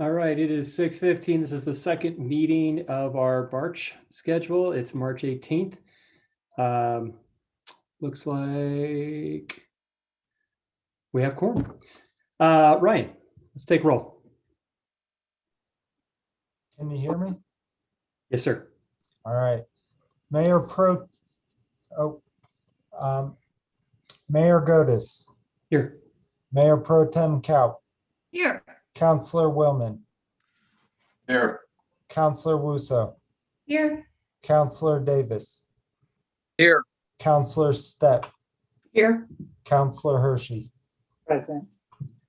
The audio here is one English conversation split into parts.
All right, it is 6:15. This is the second meeting of our March schedule. It's March 18th. Looks like we have quorum. Ryan, let's take roll. Can you hear me? Yes, sir. All right. Mayor Godis. Here. Mayor Pro Tem Cow. Here. Councilor Willman. Here. Councilor Wusso. Here. Councilor Davis. Here. Councilor Stepp. Here. Councilor Hershey. Present.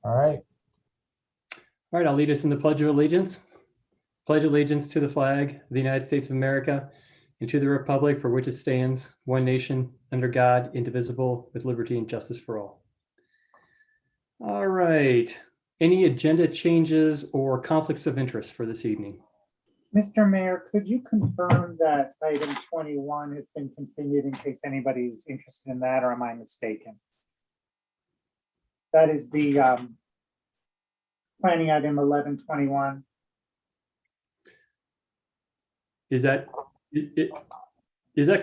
All right. All right, I'll lead us in the Pledge of Allegiance. Pledge allegiance to the flag of the United States of America and to the republic for which it stands, one nation, under God, indivisible, with liberty and justice for all. All right. Any agenda changes or conflicts of interest for this evening? Mr. Mayor, could you confirm that item 21 has been continued in case anybody's interested in that, or am I mistaken? That is the planning item 1121. Is that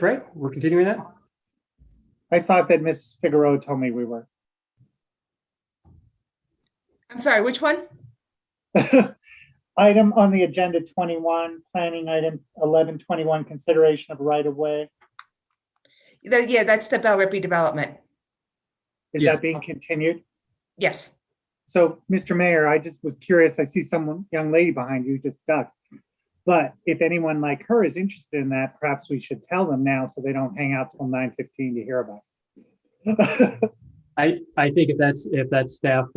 right? We're continuing that? I thought that Mrs. Figueroa told me we were. I'm sorry, which one? Item on the agenda 21, planning item 1121, consideration of right of way. Yeah, that's the Bell Rip redevelopment. Is Yeah. that being continued? Yes. So, Mr. Mayor, I just was curious. I see some young lady behind you just ducked. But if anyone like her is interested in that, perhaps we should tell them now so they don't hang out till 9:15 to hear about it. I think if that's staff.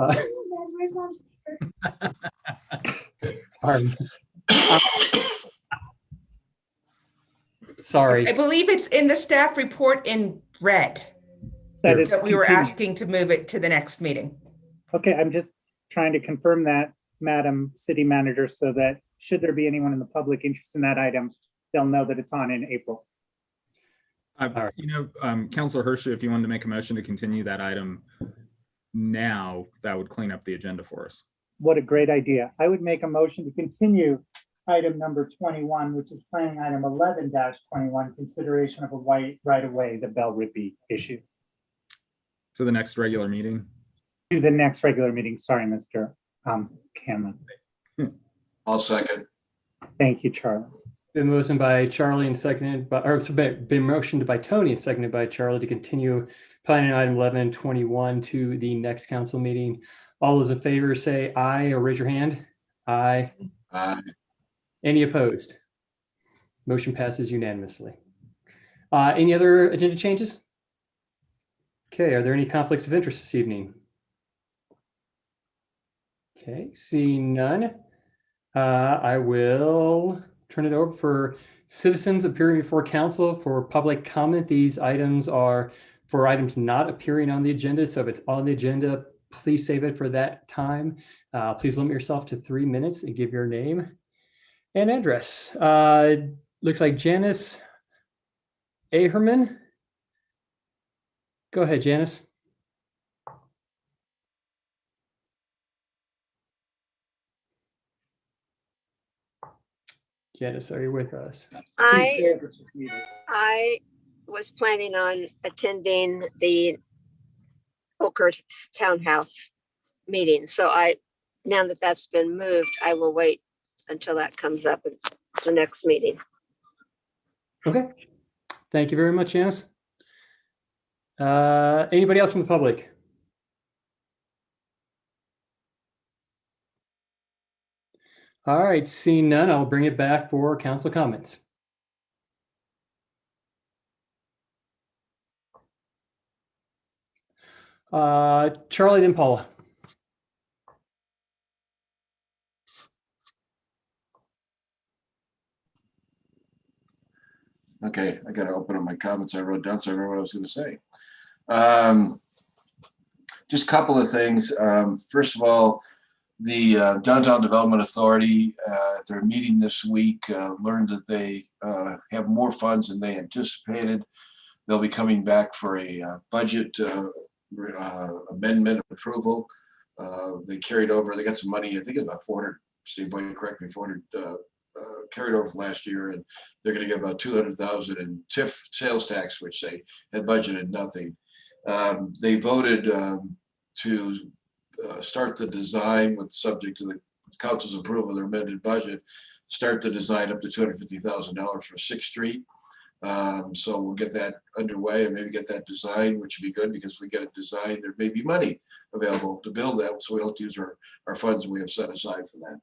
Sorry. I believe it's in the staff report in red That it's that we were continued. asking to move it to the next meeting. Okay, I'm just trying to confirm that, Madam City Manager, so that should there be anyone in the public interested in that item, they'll know that it's on in April. right. Councilor Hershey, if you wanted to make a motion to continue that item now, that would clean up the agenda for us. What a great idea. I would make a motion to continue item number 21, which is planning item 11-21, consideration of a right-of-way, the Bell Rippey issue, To the next regular meeting. to the next regular meeting. Sorry, Mr. Cameron. I'll second. Thank you, Charlie. Been motioned by Charlie and seconded by, or been motioned by Tony and seconded by Charlie to continue planning item 1121 to the next council meeting. All those in favor say aye or raise your hand. Aye. Aye. Any opposed? Motion passes unanimously. Any other agenda changes? Okay, are there any conflicts of interest this evening? Okay, seeing none. I will turn it over for citizens appearing before council for public comment. These items are for items not appearing on the agenda. So if it's on the agenda, please save it for that time. Please limit yourself to 3 minutes and give your name and address. Looks like Janice Aherman. Go ahead, Janice. Janice, are you with us? She's I was planning on attending the Oakert Townhouse meeting. So now that that's been moved, I will wait until that comes up at the next meeting. Okay. Thank you very much, Janice. Anybody else from the public? All right, seeing none, I'll bring it back for council comments. Charlie, then Paula. Okay, I got to open up my comments I wrote down so I remember what I was going to say. Just a couple of things. First of all, the Downtown Development Authority, at their meeting this week, learned that they have more funds than they anticipated. They'll be coming back for a budget amendment approval. They carried over, they got some money, I think it's about Steve Boyd, correct me, 400 carried over from last year, and they're going to get about 200,000 in TIF sales tax, which they had budgeted nothing. They voted to start the design with subject to the council's approval of their amended budget, start the design up to $250,000 for 6th Street. So we'll get that underway and maybe get that design, which would be good because if we get it designed, there may be money available to build that. So we don't use our funds we have set aside for that.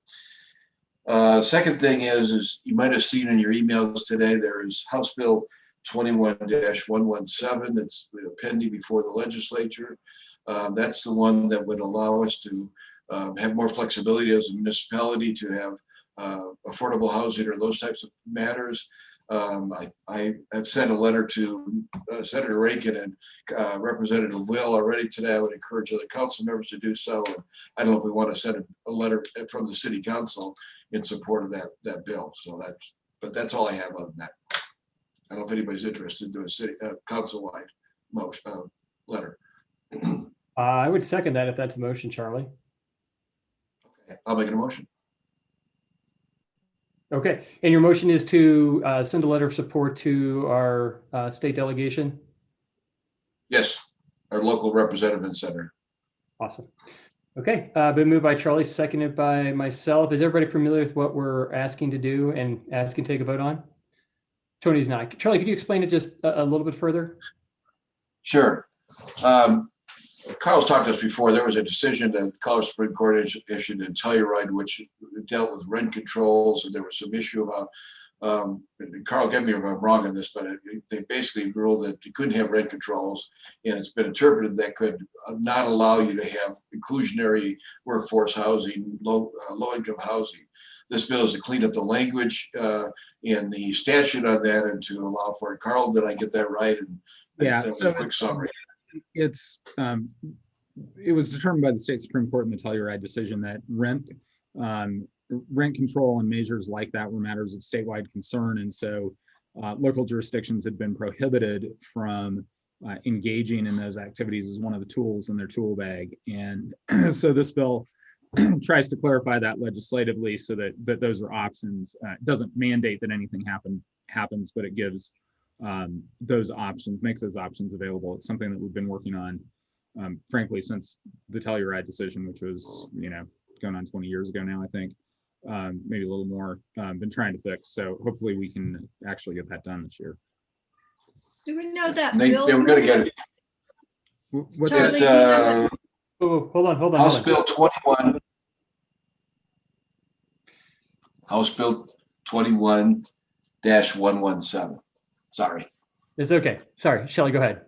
Second thing is you might have seen in your emails today, there is House Bill 21-117. It's pending before the legislature. That's the one that would allow us to have more flexibility as a municipality to have affordable housing or those types of matters. I have sent a letter to Senator Rankin and Representative Will already today. I would encourage other council members to do so. And I don't know if we want to send a letter from the city council in support of that bill. So but that's all I have other than that. I don't know if anybody's interested in doing a city council-wide motion letter. I would second that if that's a motion, Charlie. Okay, I'll make a motion. Okay, and your motion is to send a letter of support to our state delegation? Yes, our local representative and senator. Awesome. Okay, been moved by Charlie, seconded by myself. Is everybody familiar with what we're asking to do and asking to take a vote on? Tony's not. Charlie, could you explain it just a little bit further? Sure. Carl's talked to us before. There was a decision that Colorado Supreme Court issued in Telluride, which dealt with rent controls, and there was some issue about. Carl, get me if I'm wrong on this, but they basically ruled that you couldn't have rent controls, and it's been interpreted that could not allow you to have inclusionary workforce housing, low-income housing. This bill is to clean up the language in the statute on that and to allow for it. Carl, did I get that right? And Yeah. that was So a quick summary. It was determined by the state Supreme Court in the Telluride decision that rent control and measures like that were matters of statewide concern, and so local jurisdictions had been prohibited from engaging in those activities as one of the tools in their tool bag. And so this bill tries to clarify that legislatively so that those are options. It doesn't mandate that anything happens, but it gives those options, makes those options available. It's something that we've been working on, frankly, since the Telluride decision, which was, going on 20 years ago now, I think, maybe a little more, been trying to fix. So hopefully we can actually get that done this year. Do we know that They bill? were going to get it. What's Charlie, It's do you have Oh, hold on. House Bill 21. House Bill 21-117. Sorry. It's okay. Sorry, Shelley, go ahead.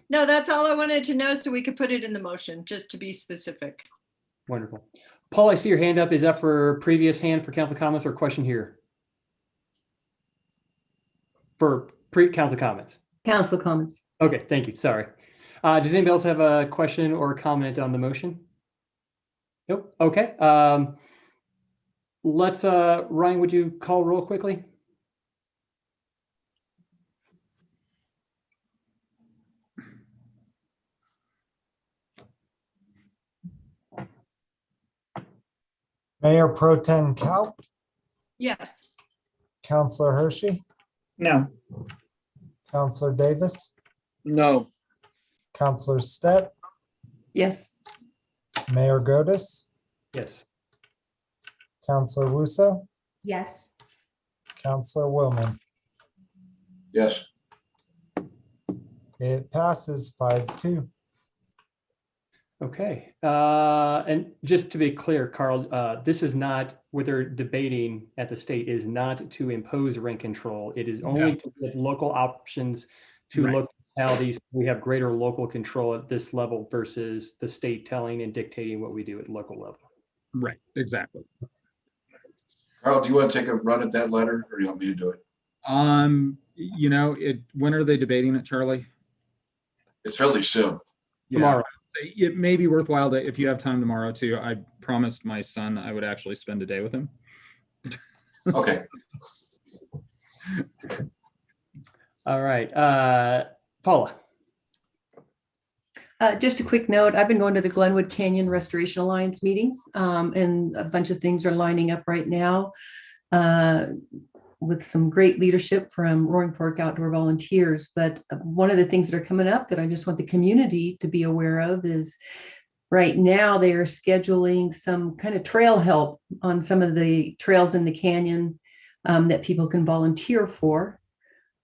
No, that's all I wanted to know so we could put it in the motion, just to be specific. Wonderful. Paul, I see your hand up. Is that for previous hand for council comments or question here? For pre-council comments. Council comments. Okay, thank you. Sorry. Does anybody else have a question or comment on the motion? Nope. Okay. Let's, Ryan, would you call roll quickly? Mayor Pro Tem Cal, Yes. Councilor Hershey, No. Councilor Davis, No. Councilor Stepp, Yes. Mayor Godus, Yes. Councilor Wusso, Yes. Councilor Willman. Yes. It passes 5-2. Okay. And just to be clear, Carl, this is not, what they're debating at the state is not to impose rent control. It is only to get local options to Right. localities. We have greater local control at this level versus the state telling and dictating what we do at local level. Right, exactly. Carl, do you want to take a run at that letter or do you want me to do it? When are they debating it, Charlie? It's fairly soon. Tomorrow. It may be worthwhile to, if you have time tomorrow too. I promised my son I would actually spend a day with him. Okay. All right. Paula. Just a quick note, I've been going to the Glenwood Canyon Restoration Alliance meetings, and a bunch of things are lining up right now with some great leadership from Roaring Fork Outdoor Volunteers. But one of the things that are coming up that I just want the community to be aware of is right now they are scheduling some kind of trail help on some of the trails in the canyon that people can volunteer for.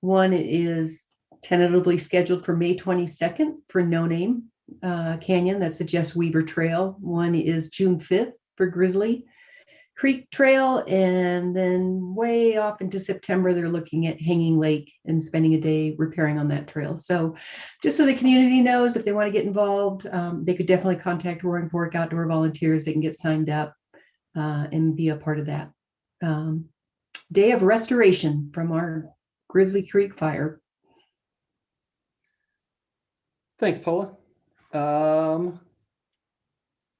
One is tentatively scheduled for May 22nd for No Name Canyon. That's the Jess Weaver Trail. One is June 5th for Grizzly Creek Trail. And then way off into September, they're looking at Hanging Lake and spending a day repairing on that trail. So just so the community knows, if they want to get involved, they could definitely contact Roaring Fork Outdoor Volunteers. They can get signed up and be a part of that. Day of restoration from our Grizzly Creek fire. Thanks, Paula.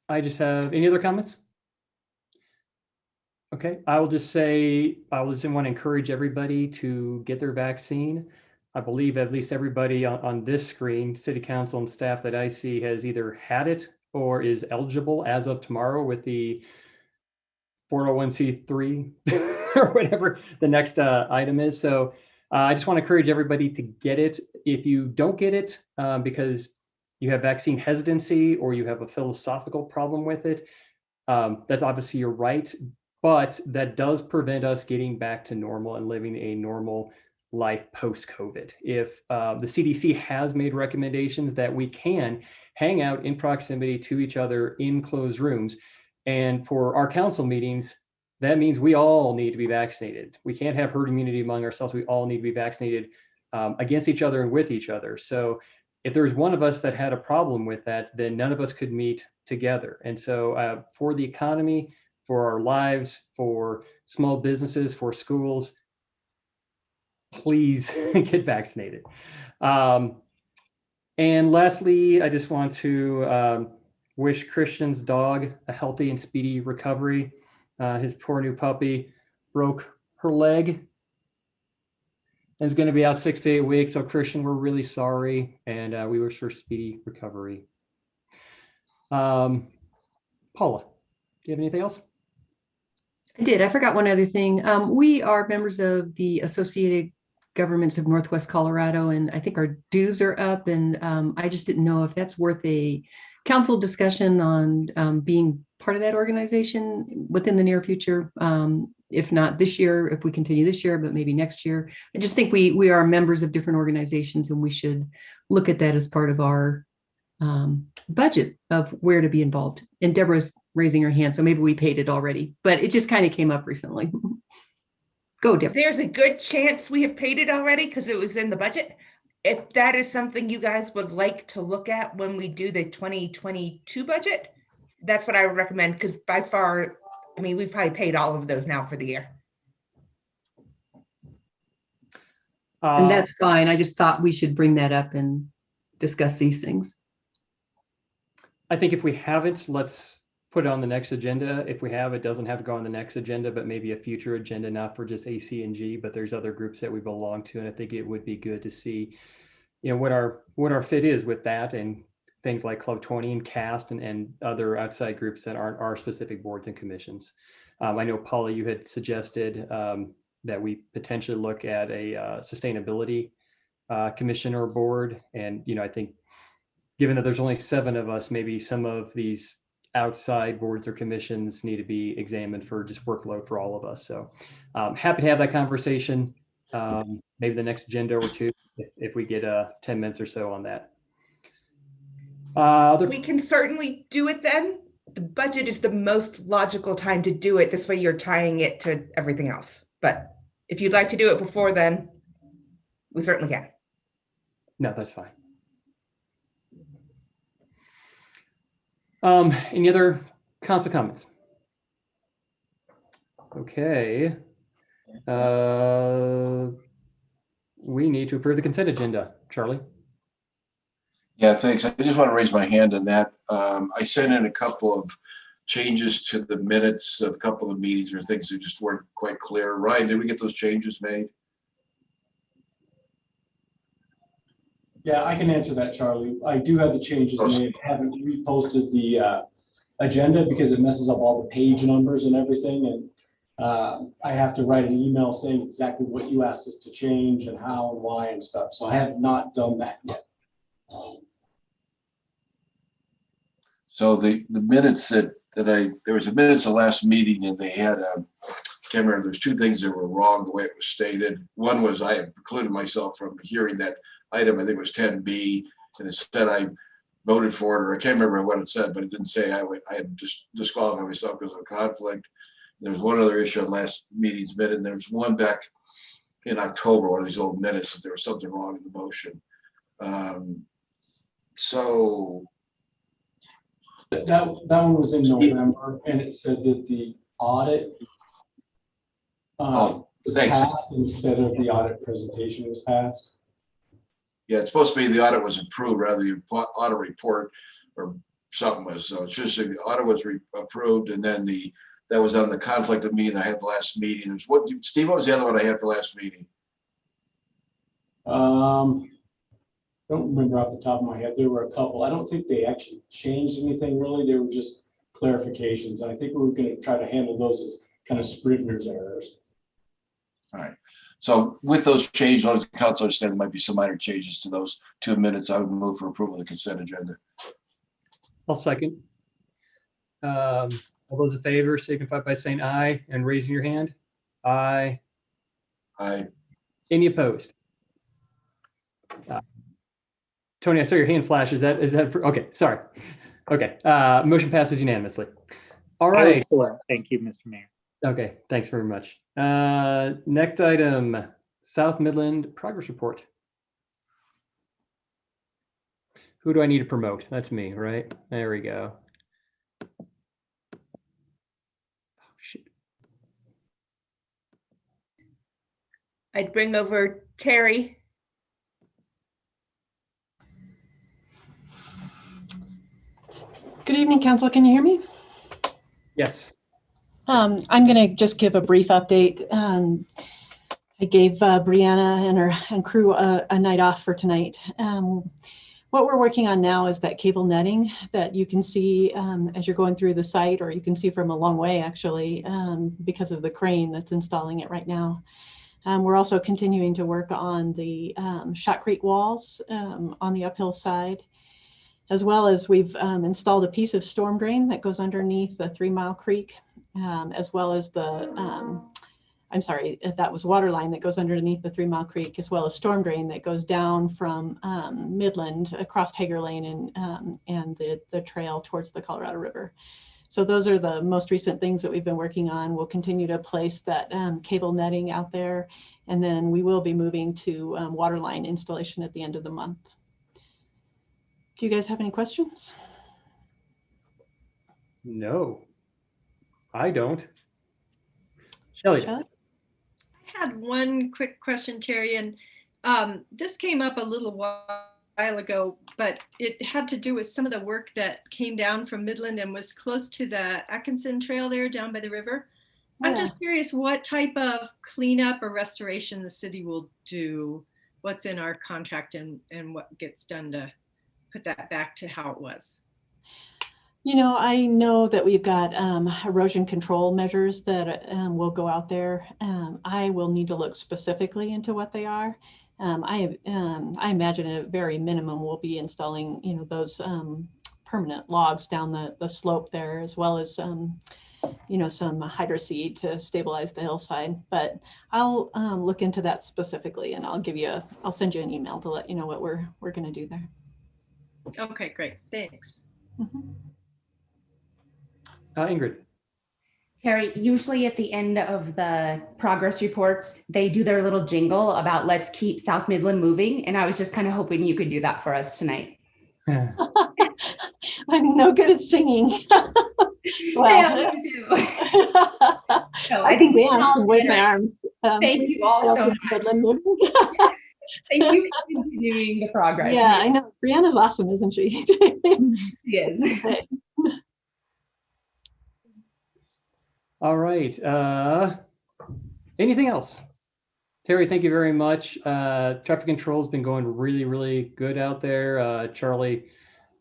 I just have any other comments? Okay, I will just say, I just want to encourage everybody to get their vaccine. I believe at least everybody on this screen, city council and staff that I see has either had it or is eligible as of tomorrow with the 401c3 or whatever the next item is. So I just want to encourage everybody to get it. If you don't get it because you have vaccine hesitancy or you have a philosophical problem with it, that's obviously your right, but that does prevent us getting back to normal and living a normal life post-COVID. If the CDC has made recommendations that we can hang out in proximity to each other in closed rooms, and for our council meetings, that means we all need to be vaccinated. We can't have herd immunity among ourselves. We all need to be vaccinated against each other and with each other. So if there's one of us that had a problem with that, then none of us could meet together. And so for the economy, for our lives, for small businesses, for schools, please get vaccinated. And lastly, I just want to wish Christian's dog a healthy and speedy recovery. His poor new puppy broke her leg and is going to be out 6 to 8 weeks. So Christian, we're really sorry, and we wish for speedy recovery. Paula, do you have anything else? I did. I forgot one other thing. We are members of the Associated Governments of Northwest Colorado, and I think our dues are up. And I just didn't know if that's worth a council discussion on being part of that organization within the near future. If not this year, if we continue this year, but maybe next year. I just think we are members of different organizations, and we should look at that as part of our budget of where to be involved. And Deborah's raising her hand, so maybe we paid it already, but it just kind of came up recently. Go, Deborah. There's a good chance we have paid it already because it was in the budget. If that is something you guys would like to look at when we do the 2022 budget, that's what I would recommend, because by far, I mean, we've probably paid all of those now for the year. And that's fine. I just thought we should bring that up and discuss these things. I think if we haven't, let's put it on the next agenda. If we have, it doesn't have to go on the next agenda, but maybe a future agenda, not for just AC and G, but there's other groups that we belong to. And I think it would be good to see, you know, what our fit is with that, and things like Club 20 and CAST and other outside groups that aren't our specific boards and commissions. I know, Paula, you had suggested that we potentially look at a sustainability commission or board. And, you know, I think given that there's only 7 of us, maybe some of these outside boards or commissions need to be examined for just workload for all of us. So happy to have that conversation. Maybe the next agenda or two, if we get 10 minutes or so on that. We can certainly do it then. The budget is the most logical time to do it. This way you're tying it to everything else. But if you'd like to do it before then, we certainly can. No, that's fine. Any other council comments? Okay. We need to approve the consent agenda. Charlie? Yeah, thanks. I just want to raise my hand on that. I sent in a couple of changes to the minutes of a couple of meetings or things that just weren't quite clear. Ryan, did we get those changes made? Yeah, I can answer that, Charlie. I do have the changes made. I haven't reposted the agenda because it messes up all the page numbers and everything. And I have to write an email saying exactly what you asked us to change and how and why and stuff. So I have not done that yet. So the minutes there was a minutes of last meeting and they had, can't remember, there's two things that were wrong the way it was stated. One was I had precluded myself from hearing that item, I think it was 10B, and it said I voted for it, or I can't remember what it said, but it didn't say I had just disqualified myself because of a conflict. There's one other issue on last meeting's minute, and there's one back in October, one of these old minutes, that there was something wrong in the motion. So That one was in November, and it said that the audit was thanks. passed instead of the audit presentation was passed. Yeah, it's supposed to be the audit was approved rather than the audit report or something was. So it's just the audit was approved, and then that was on the conflict of meeting I had the last meeting. It was what, Steve, what was the other one I had for last meeting? Don't remember off the top of my head. There were a couple. I don't think they actually changed anything really. They were just clarifications. And I think we were going to try to handle those as kind of Scrivener's errors. All right. So with those changes, as the council understands, there might be some minor changes to those 2 minutes. I would move for approval of the consent agenda. I'll second. All those in favor signify by saying aye and raising your hand. Aye. Aye. Any opposed? Tony, I saw your hand flash. Is that okay? Sorry. Okay. Motion passes unanimously. All I was right. for it. Thank you, Mr. Mayor. Okay. Thanks very much. Next item, South Midland progress report. Who do I need to promote? That's me, right? There we go. Oh, shoot. I'd bring over Terry. Good evening, Council. Can you hear me? Yes. I'm going to just give a brief update. I gave Brianna and crew a night off for tonight. What we're working on now is that cable netting that you can see as you're going through the site, or you can see from a long way, actually, because of the crane that's installing it right now. We're also continuing to work on the shotcrete walls on the uphill side, as well as we've installed a piece of storm drain that goes underneath the 3 Mile Creek, as well as the, I'm sorry, that was water line that goes underneath the 3 Mile Creek, as well as storm drain that goes down from Midland across Hager Lane and the trail towards the Colorado River. So those are the most recent things that we've been working on. We'll continue to place that cable netting out there, and then we will be moving to water line installation at the end of the month. Do you guys have any questions? No, I don't. Shelley. I had one quick question, Terry, and this came up a little while ago, but it had to do with some of the work that came down from Midland and was close to the Atkinson Trail there down by the river. Yeah. I'm just curious what type of cleanup or restoration the city will do, what's in our contract, and what gets done to put that back to how it was. You know, I know that we've got erosion control measures that will go out there. I will need to look specifically into what they are. I imagine at a very minimum we'll be installing, you know, those permanent logs down the slope there, as well as you know, some hydro seed to stabilize the hillside. But I'll look into that specifically, and I'll send you an email to let you know what we're going to do there. Okay, great. Thanks. Mm-hmm. Ingrid. Terry, usually at the end of the progress reports, they do their little jingle about let's keep South Midland moving. And I was just kind of hoping you could do that for us tonight. I'm no good at singing. Well, I always do. So I think we all with my arms. Thank you all so much. Thank you for continuing the progress. Yeah, I know. Brianna's awesome, isn't she? She is. All right. Anything else? Terry, thank you very much. Traffic control's been going really, really good out there. Charlie,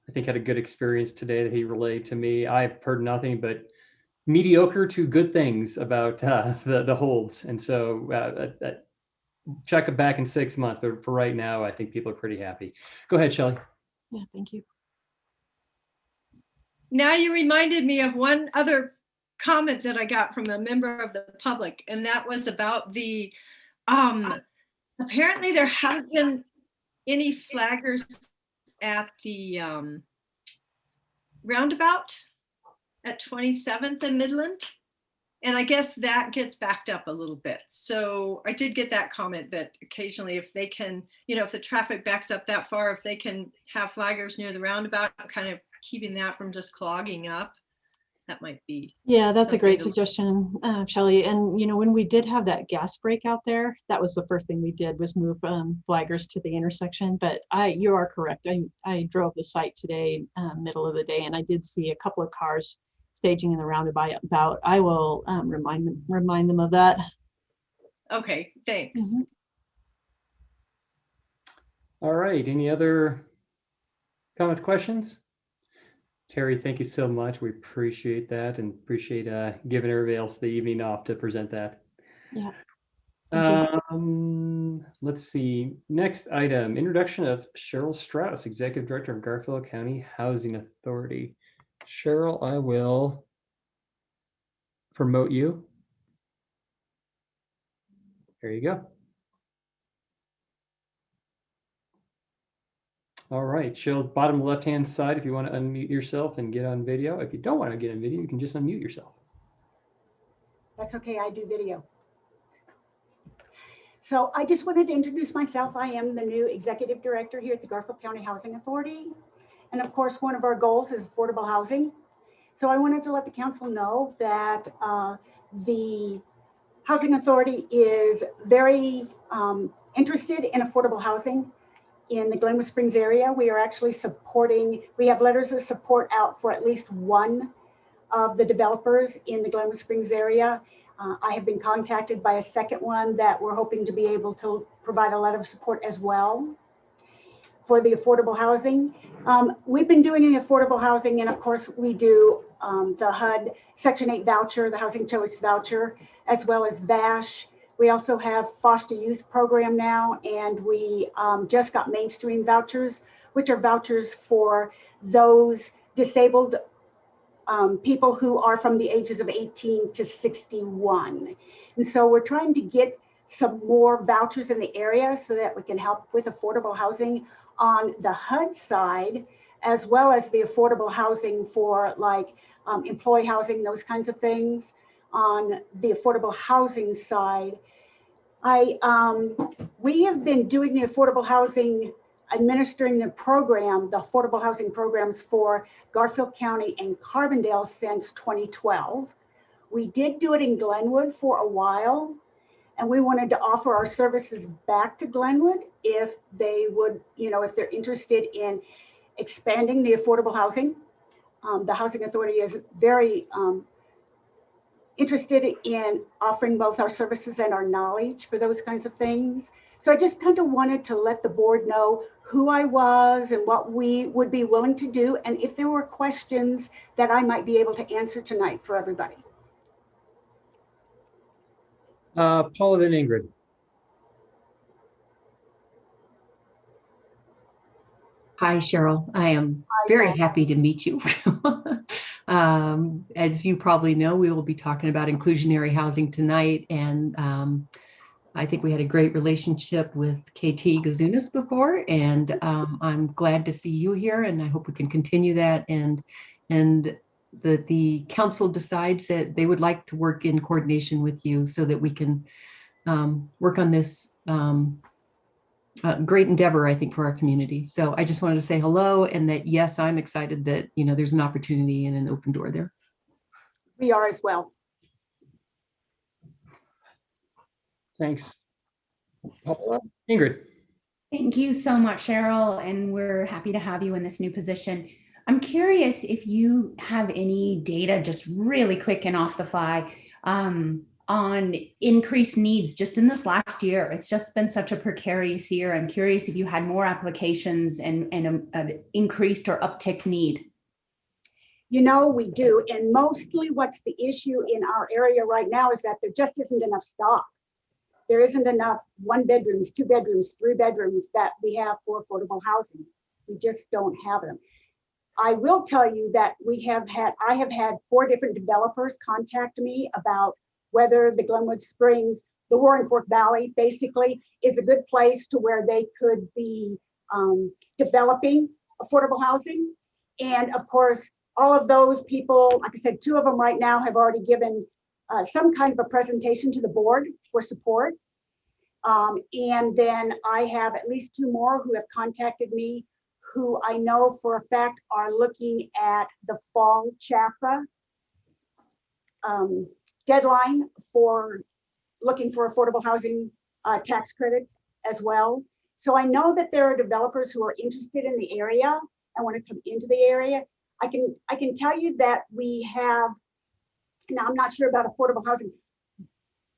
I think, had a good experience today that he relayed to me. I've heard nothing but mediocre to good things about the holds. And so check it back in 6 months, but for right now, I think people are pretty happy. Go ahead, Shelley. Yeah, thank you. Now you reminded me of one other comment that I got from a member of the public, and that was about the, apparently there haven't been any flaggers at the roundabout at 27th and Midland. And I guess that gets backed up a little bit. So I did get that comment that occasionally if they can, if the traffic backs up that far, if they can have flaggers near the roundabout, kind of keeping that from just clogging up, that might be. Yeah, that's a great something suggestion, Shelley. And when we did have that gas break out there, that was the first thing we did was move flaggers to the intersection. But you are correct. I drove the site today, middle of the day, and I did see a couple of cars staging in the roundabout. I will remind them of that. Okay, thanks. Mm-hmm. All right. Any other comments, questions? Terry, thank you so much. We appreciate that and appreciate giving everybody else the evening off to present that. Yeah. Let's see. Next item, introduction of Cheryl Strauss, Executive Director of Garfield County Housing Authority. Cheryl, I will promote you. There you go. All right, Cheryl, bottom left-hand side, if you want to unmute yourself and get on video. If you don't want to get on video, you can just unmute yourself. That's okay, I do video. So I just wanted to introduce myself. I am the new Executive Director here at the Garfield County Housing Authority. And of course, one of our goals is affordable housing. So I wanted to let the council know that the Housing Authority is very interested in affordable housing in the Glenwood Springs area. We are actually supporting, we have letters of support out for at least one of the developers in the Glenwood Springs area. I have been contacted by a second one that we're hoping to be able to provide a letter of support as well for the affordable housing. We've been doing the affordable housing, and of course we do the HUD Section 8 voucher, the Housing Choice voucher, as well as VASH. We also have foster youth program now, and we just got mainstream vouchers, which are vouchers for those disabled people who are from the ages of 18 to 61. And so we're trying to get some more vouchers in the area so that we can help with affordable housing on the HUD side, as well as the affordable housing for like employee housing, those kinds of things. On the affordable housing side, we have been doing the affordable housing, administering the program, the affordable housing programs for Garfield County and Carbondale since 2012. We did do it in Glenwood for a while, and we wanted to offer our services back to Glenwood if they would, if they're interested in expanding the affordable housing. The Housing Authority is very interested in offering both our services and our knowledge for those kinds of things. So I just kind of wanted to let the board know who I was and what we would be willing to do, and if there were questions that I might be able to answer tonight for everybody. Paula, then Ingrid. Hi, Cheryl. I am very happy to meet you. As you probably know, we will be talking about inclusionary housing tonight. And I think we had a great relationship with KT Gazunas before. And I'm glad to see you here. And I hope we can continue that. And that the council decides that they would like to work in coordination with you so that we can work on this great endeavor, I think, for our community. So I just wanted to say hello, and that, yes, I'm excited that, there's an opportunity and an open door there. We are as well. Thanks. Paula. Ingrid. Thank you so much, Cheryl, and we're happy to have you in this new position. I'm curious if you have any data, just really quick and off the fly, on increased needs just in this last year. It's just been such a precarious year. I'm curious if you had more applications and an increased or uptick need. You know, we do. And mostly what's the issue in our area right now is that there just isn't enough stock. There isn't enough 1 bedrooms, 2 bedrooms, 3 bedrooms that we have for affordable housing. We just don't have them. I will tell you that I have had 4 different developers contact me about whether the Glenwood Springs, the Roaring Fork Valley basically is a good place to where they could be developing affordable housing. And of course, all of those people, like I said, 2 of them right now have already given some kind of a presentation to the board for support. And then I have at least 2 more who have contacted me who I know for a fact are looking at the fall CHAPA deadline for looking for affordable housing tax credits as well. So I know that there are developers who are interested in the area and want to come into the area. I can tell you that we have, now I'm not sure about affordable housing,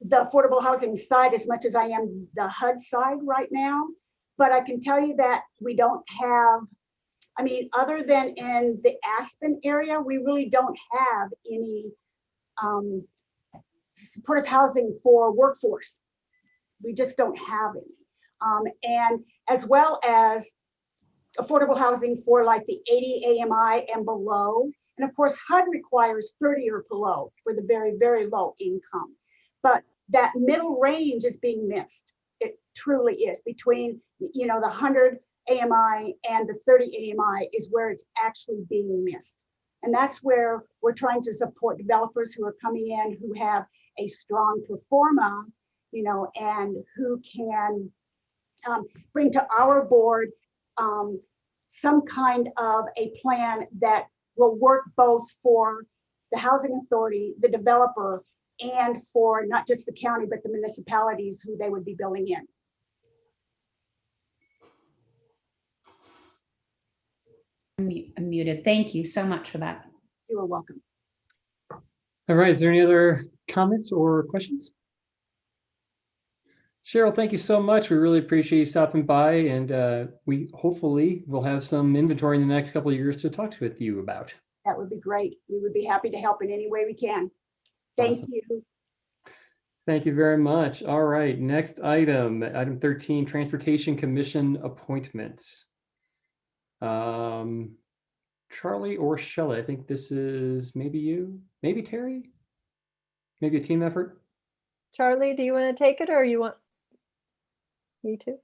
the affordable housing side as much as I am the HUD side right now, but I can tell you that we don't have, I mean, other than in the Aspen area, we really don't have any supportive housing for workforce. We just don't have any. And as well as affordable housing for like the 80 AMI and below. And of course, HUD requires 30 or below for the very, very low income. But that middle range is being missed. It truly is. Between, you know, the 100 AMI and the 30 AMI is where it's actually being missed. And that's where we're trying to support developers who are coming in who have a strong pro forma, you know, and who can bring to our board some kind of a plan that will work both for the housing authority, the developer, and for not just the county, but the municipalities who they would be building in. I'm muted. Thank you so much for that. You are welcome. All right, is there any other comments or questions? Cheryl, thank you so much. We really appreciate you stopping by, and we hopefully will have some inventory in the next couple of years to talk with you about. That would be great. We would be happy to help in any way we can. Thank Awesome. you. Thank you very much. All right, next item, item 13, Transportation Commission appointments. Charlie or Shelley, I think this is maybe you, maybe Terry, maybe a team effort. Charlie, do you want to take it or you want me to?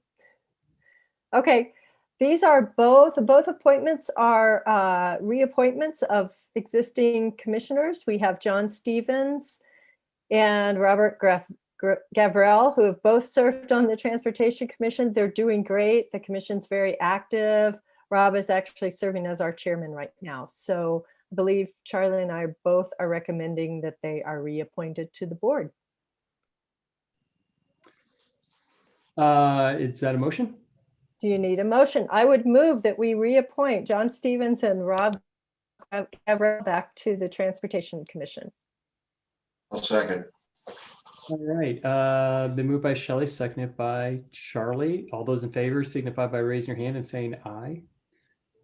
Okay, these are both appointments are reappointments of existing commissioners. We have John Stevens and Robert Gavrell, who have both served on the Transportation Commission. They're doing great. The commission's very active. Rob is actually serving as our chairman right now. So I believe Charlie and I both are recommending that they are reappointed to the board. Is that a motion? Do you need a motion? I would move that we reappoint John Stevens and Rob Gavrell back to the Transportation Commission. I'll second. All right, been moved by Shelley, seconded by Charlie. All those in favor signify by raising your hand and saying aye.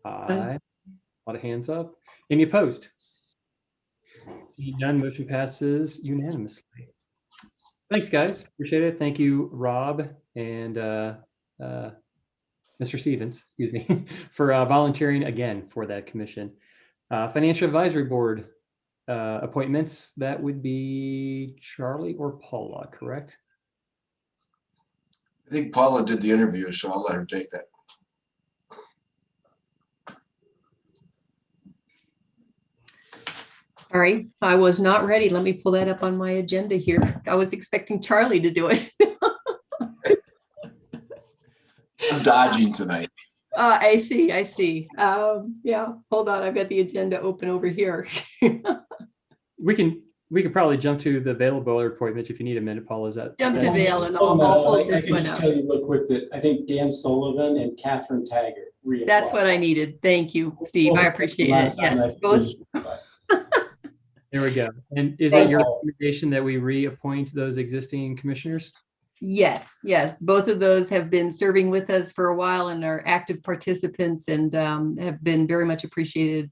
Aye. A lot of hands up. Any opposed? Seeing none, motion passes unanimously. Thanks, guys. Appreciate it. Thank you, Rob and Mr. Stevens, excuse me, for volunteering again for that commission. Financial Advisory Board appointments, that would be Charlie or Paula, correct? I think Paula did the interview, so I'll let her take that. Sorry, I was not ready. Let me pull that up on my agenda here. I was expecting Charlie to do it. I'm dodging tonight. I see. Yeah, hold on. I've got the agenda open over here. We can probably jump to the Vail Bowler appointments if you need a minute, Paul. Is that? Jump to that- Vail and I'll pull I this can one just up. tell you real quick that I think Dan Sullivan and Catherine Taggart reapplied. That's what I needed. Thank you, Steve. I appreciate it. Last time Yeah, I both. just- There we go. And is Thank it your you. recommendation that we reappoint those existing commissioners? Yes, yes. Both of those have been serving with us for a while and are active participants and have been very much appreciated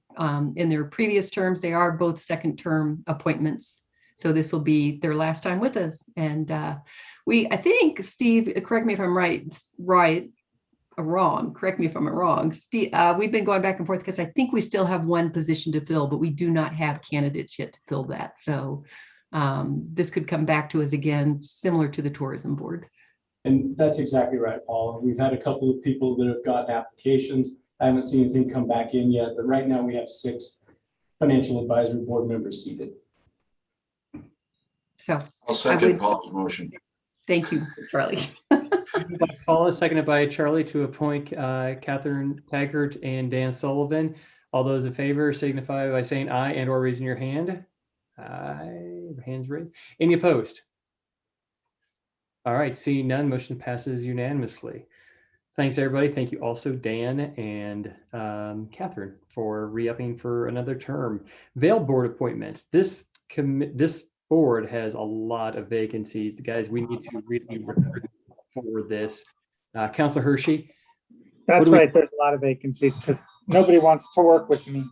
in their previous terms. They are both second term appointments. So this will be their last time with us. And I think, Steve, correct me if I'm wrong. Correct me if I'm wrong. Steve, we've been going back and forth because I think we still have one position to fill, but we do not have candidates yet to fill that. So this could come back to us again, similar to the tourism board. And that's exactly right, Paul. We've had a couple of people that have gotten applications. I haven't seen anything come back in yet, but right now we have 6 financial advisory board members seated. So I'll second Paul's motion. thank you, Charlie. Paula, seconded by Charlie to appoint Catherine Taggart and Dan Sullivan. All those in favor signify by saying aye and or raising your hand. Aye, hands raised. Any opposed? All right, seeing none, motion passes unanimously. Thanks, everybody. Thank you also, Dan and Catherine, for re-upping for another term. Vail board appointments. This board has a lot of vacancies. Guys, we need to really recruit for this. Councilor Hershey. That's right. There's a lot of vacancies because nobody wants to work with me.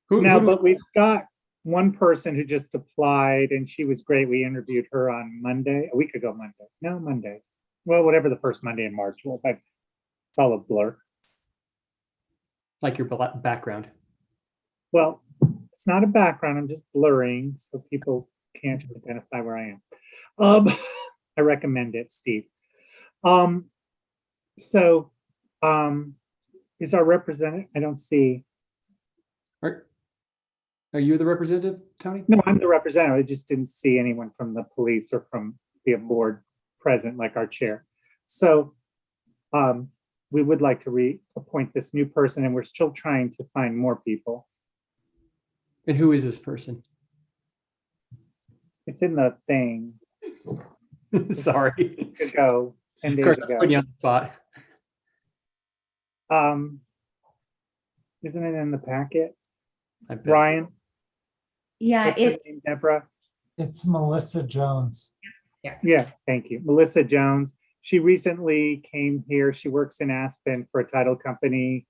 But we've got one person who just applied and she was great. We interviewed her on Monday, a week ago Monday. No, Monday. Well, whatever the first Monday in March was. It's all a blur. Like your background. Well, it's not a background. I'm just blurring so people can't identify where I am. I recommend it, Steve. Is our representative? I don't see. Are you the representative, Tony? No, I'm the representative. I just didn't see anyone from the police or from the board present, like our chair. So we would like to reappoint this new person, and we're still trying to find more people. And who is this person? It's in the thing. Sorry. Ago, 10 days ago. Putting you on the spot. Isn't it in the packet? Ryan? Yeah, it's Deborah. It's Melissa Jones. Yeah, thank you. Melissa Jones. She recently came here. She works in Aspen for a title company.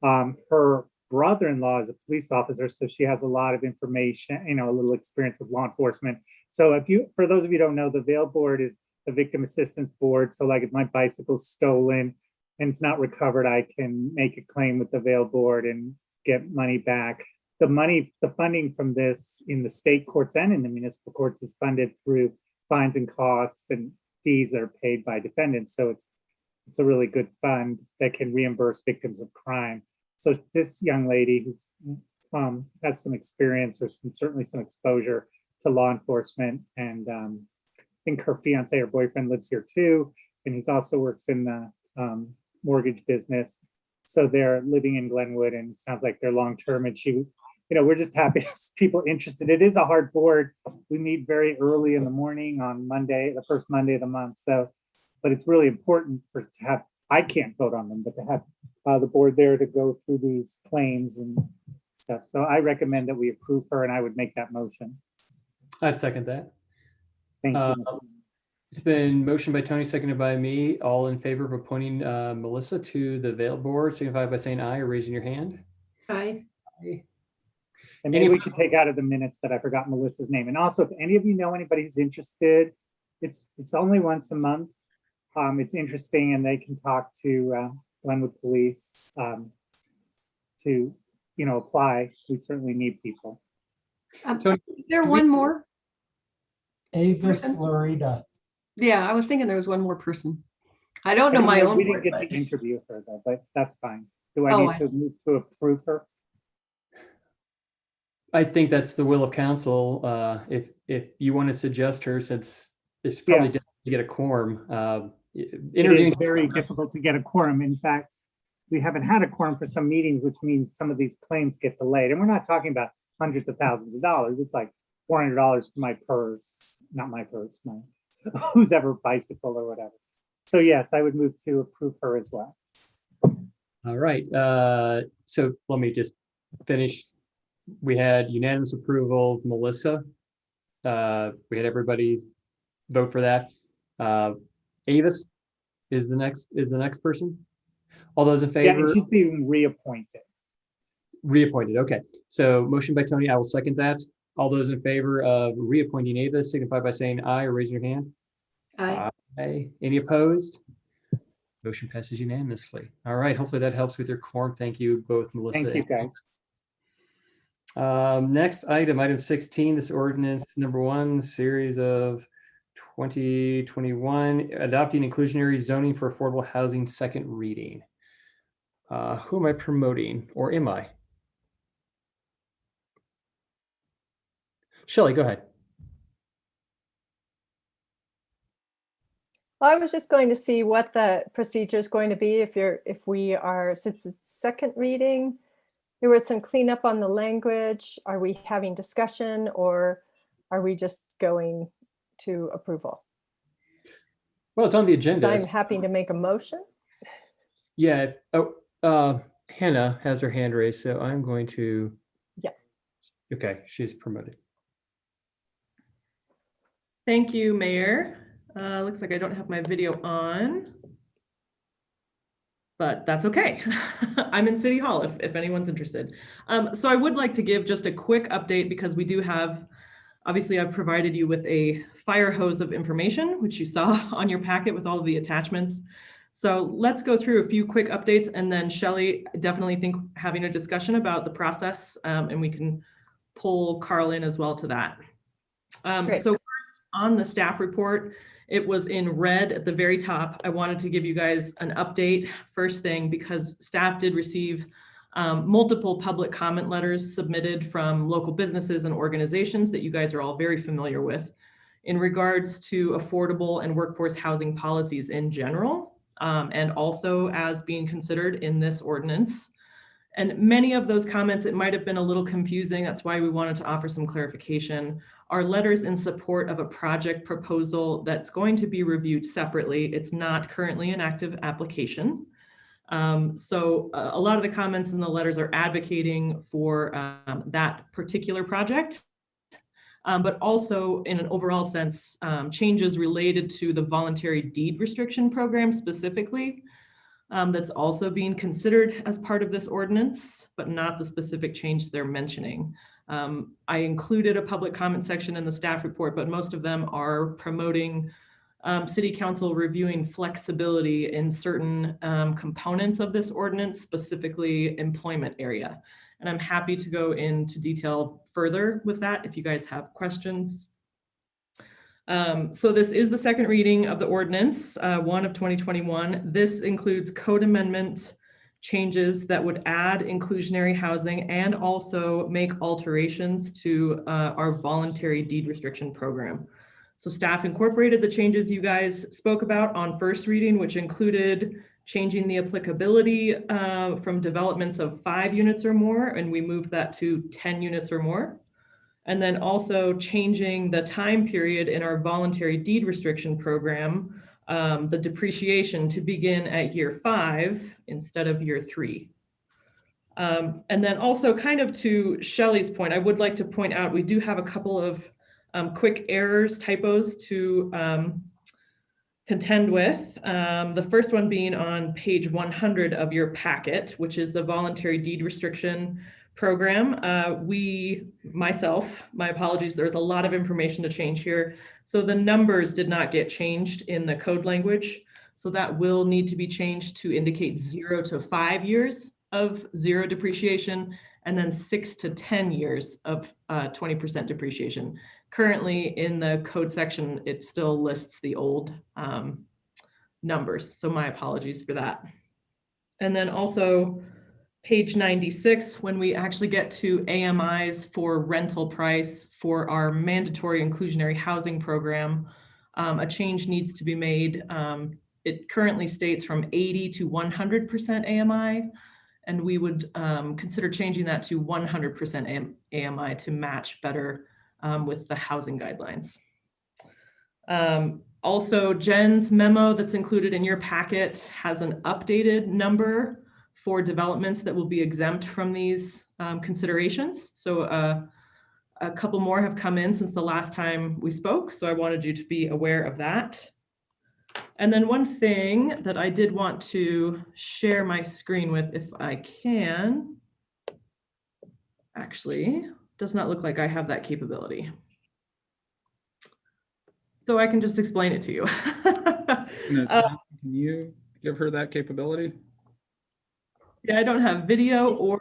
Her brother-in-law is a police officer, so she has a lot of information, a little experience with law enforcement. So for those of you who don't know, the Vail board is the victim assistance board. So like if my bicycle's stolen and it's not recovered, I can make a claim with the Vail board and get money back. The funding from this in the state courts and in the municipal courts is funded through fines and costs and fees that are paid by defendants. So it's a really good fund that can reimburse victims of crime. So this young lady who has some experience or certainly some exposure to law enforcement, and I think her fiance or boyfriend lives here too, and he's also works in the mortgage business. So they're living in Glenwood, and it sounds like they're long-term. And we're just happy there's people interested. It is a hard board. We meet very early in the morning on Monday, the first Monday of the month. So, but it's really important to have, I can't vote on them, but to have the board there to go through these claims and stuff. So I recommend that we approve her, and I would make that motion. I'd second that. Thank you. It's been motioned by Tony, seconded by me. All in favor of appointing Melissa to the Vail board, signify by saying aye or raising your hand. Aye. Aye. And maybe we could take out of the minutes that I forgot Melissa's name. And also, if any of you know anybody who's interested, it's only once a month. It's interesting, and they can talk to Glenwood Police to apply. We certainly need people. Is there one more? Avis Lorita. Yeah, I was thinking there was one more person. I don't know my own. We didn't get to interview her though, but that's fine. Do I need to move to approve her? I think that's the will of council. If you want to suggest her, since it's probably just to get a quorum. It is very difficult to get a quorum. In fact, we haven't had a quorum for some meetings, which means some of these claims get delayed. And we're not talking about hundreds of thousands of dollars. It's like $400 for my purse, not my purse, my whose ever bicycle or whatever. So yes, I would move to approve her as well. All right. So let me just finish we had unanimous approval, Melissa. We had everybody vote for that. Avis is the next person. All those in Yeah, and favor? she's being reappointed. Reappointed. Okay. So motion by Tony. I will second that. All those in favor of reappointing Avis signify by saying aye or raising your hand. Aye. Aye. Any opposed? Motion passes unanimously. All right. Hopefully that helps with your quorum. Thank you both, Melissa. Thank you, guys. Next item 16, this ordinance number 1, series of 2021, adopting inclusionary zoning for affordable housing, second reading. Who am I promoting, or am I? Shelley, go ahead. Well, I was just going to see what the procedure is going to be if we are, since it's second reading, there was some cleanup on the language. Are we having discussion, or are we just going to approval? Well, it's on the agenda. So I'm happy to make a motion. Yeah. Oh, Hannah has her hand raised, so I'm going to. Yeah. Okay, she's promoted. Thank you, Mayor. Looks like I don't have my video on, but that's okay. I'm in City Hall if anyone's interested. So I would like to give just a quick update because we do have, obviously I've provided you with a fire hose of information, which you saw on your packet with all of the attachments. So let's go through a few quick updates, and then Shelley, definitely think having a discussion about the process, and we can pull Carl in as well to that. So first, on the staff report, it was in red at the very top. I wanted to give you guys an update first thing because staff did receive multiple public comment letters submitted from local businesses and organizations that you guys are all very familiar with in regards to affordable and workforce housing policies in general, and also as being considered in this ordinance. And many of those comments, it might have been a little confusing. That's why we wanted to offer some clarification. Are letters in support of a project proposal that's going to be reviewed separately. It's not currently an active application. So a lot of the comments in the letters are advocating for that particular project, but also in an overall sense, changes related to the voluntary deed restriction program specifically. That's also being considered as part of this ordinance, but not the specific change they're mentioning. I included a public comment section in the staff report, but most of them are promoting City Council reviewing flexibility in certain components of this ordinance, specifically employment area. And I'm happy to go into detail further with that if you guys have questions. So this is the second reading of the ordinance, 1 of 2021. This includes code amendment changes that would add inclusionary housing and also make alterations to our voluntary deed restriction program. So staff incorporated the changes you guys spoke about on first reading, which included changing the applicability from developments of 5 units or more, and we moved that to 10 units or more. And then also changing the time period in our voluntary deed restriction program, the depreciation to begin at year 5 instead of year 3. And then also kind of to Shelley's point, I would like to point out, we do have a couple of quick errors, typos to contend with. The first one being on page 100 of your packet, which is the voluntary deed restriction program. My apologies, there's a lot of information to change here. So the numbers did not get changed in the code language. So that will need to be changed to indicate 0 to 5 years of 0 depreciation, and then 6 to 10 years of 20% depreciation. Currently in the code section, it still lists the old numbers. So my apologies for that. And then also page 96, when we actually get to AMIs for rental price for our mandatory inclusionary housing program, a change needs to be made. It currently states from 80 to 100% AMI, and we would consider changing that to 100% AMI to match better with the housing guidelines. Also, Jen's memo that's included in your packet has an updated number for developments that will be exempt from these considerations. So a couple more have come in since the last time we spoke. So I wanted you to be aware of that. And then one thing that I did want to share my screen with, if I can, actually, does not look like I have that capability. So I can just explain it to you. Can you give her that capability? Yeah, I don't have video or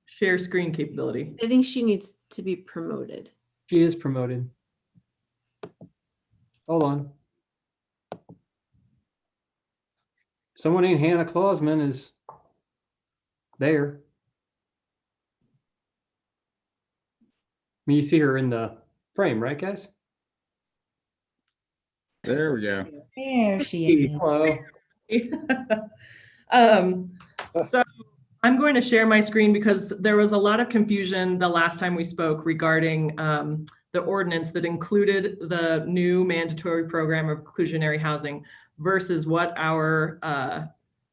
share screen capability. I think she needs to be promoted. She is promoted. Hold on. Someone named Hannah Clausman is there. I mean, you see her in the frame, right, guys? There we go. There she is. Hello. So I'm going to share my screen because there was a lot of confusion the last time we spoke regarding the ordinance that included the new mandatory program of inclusionary housing versus what our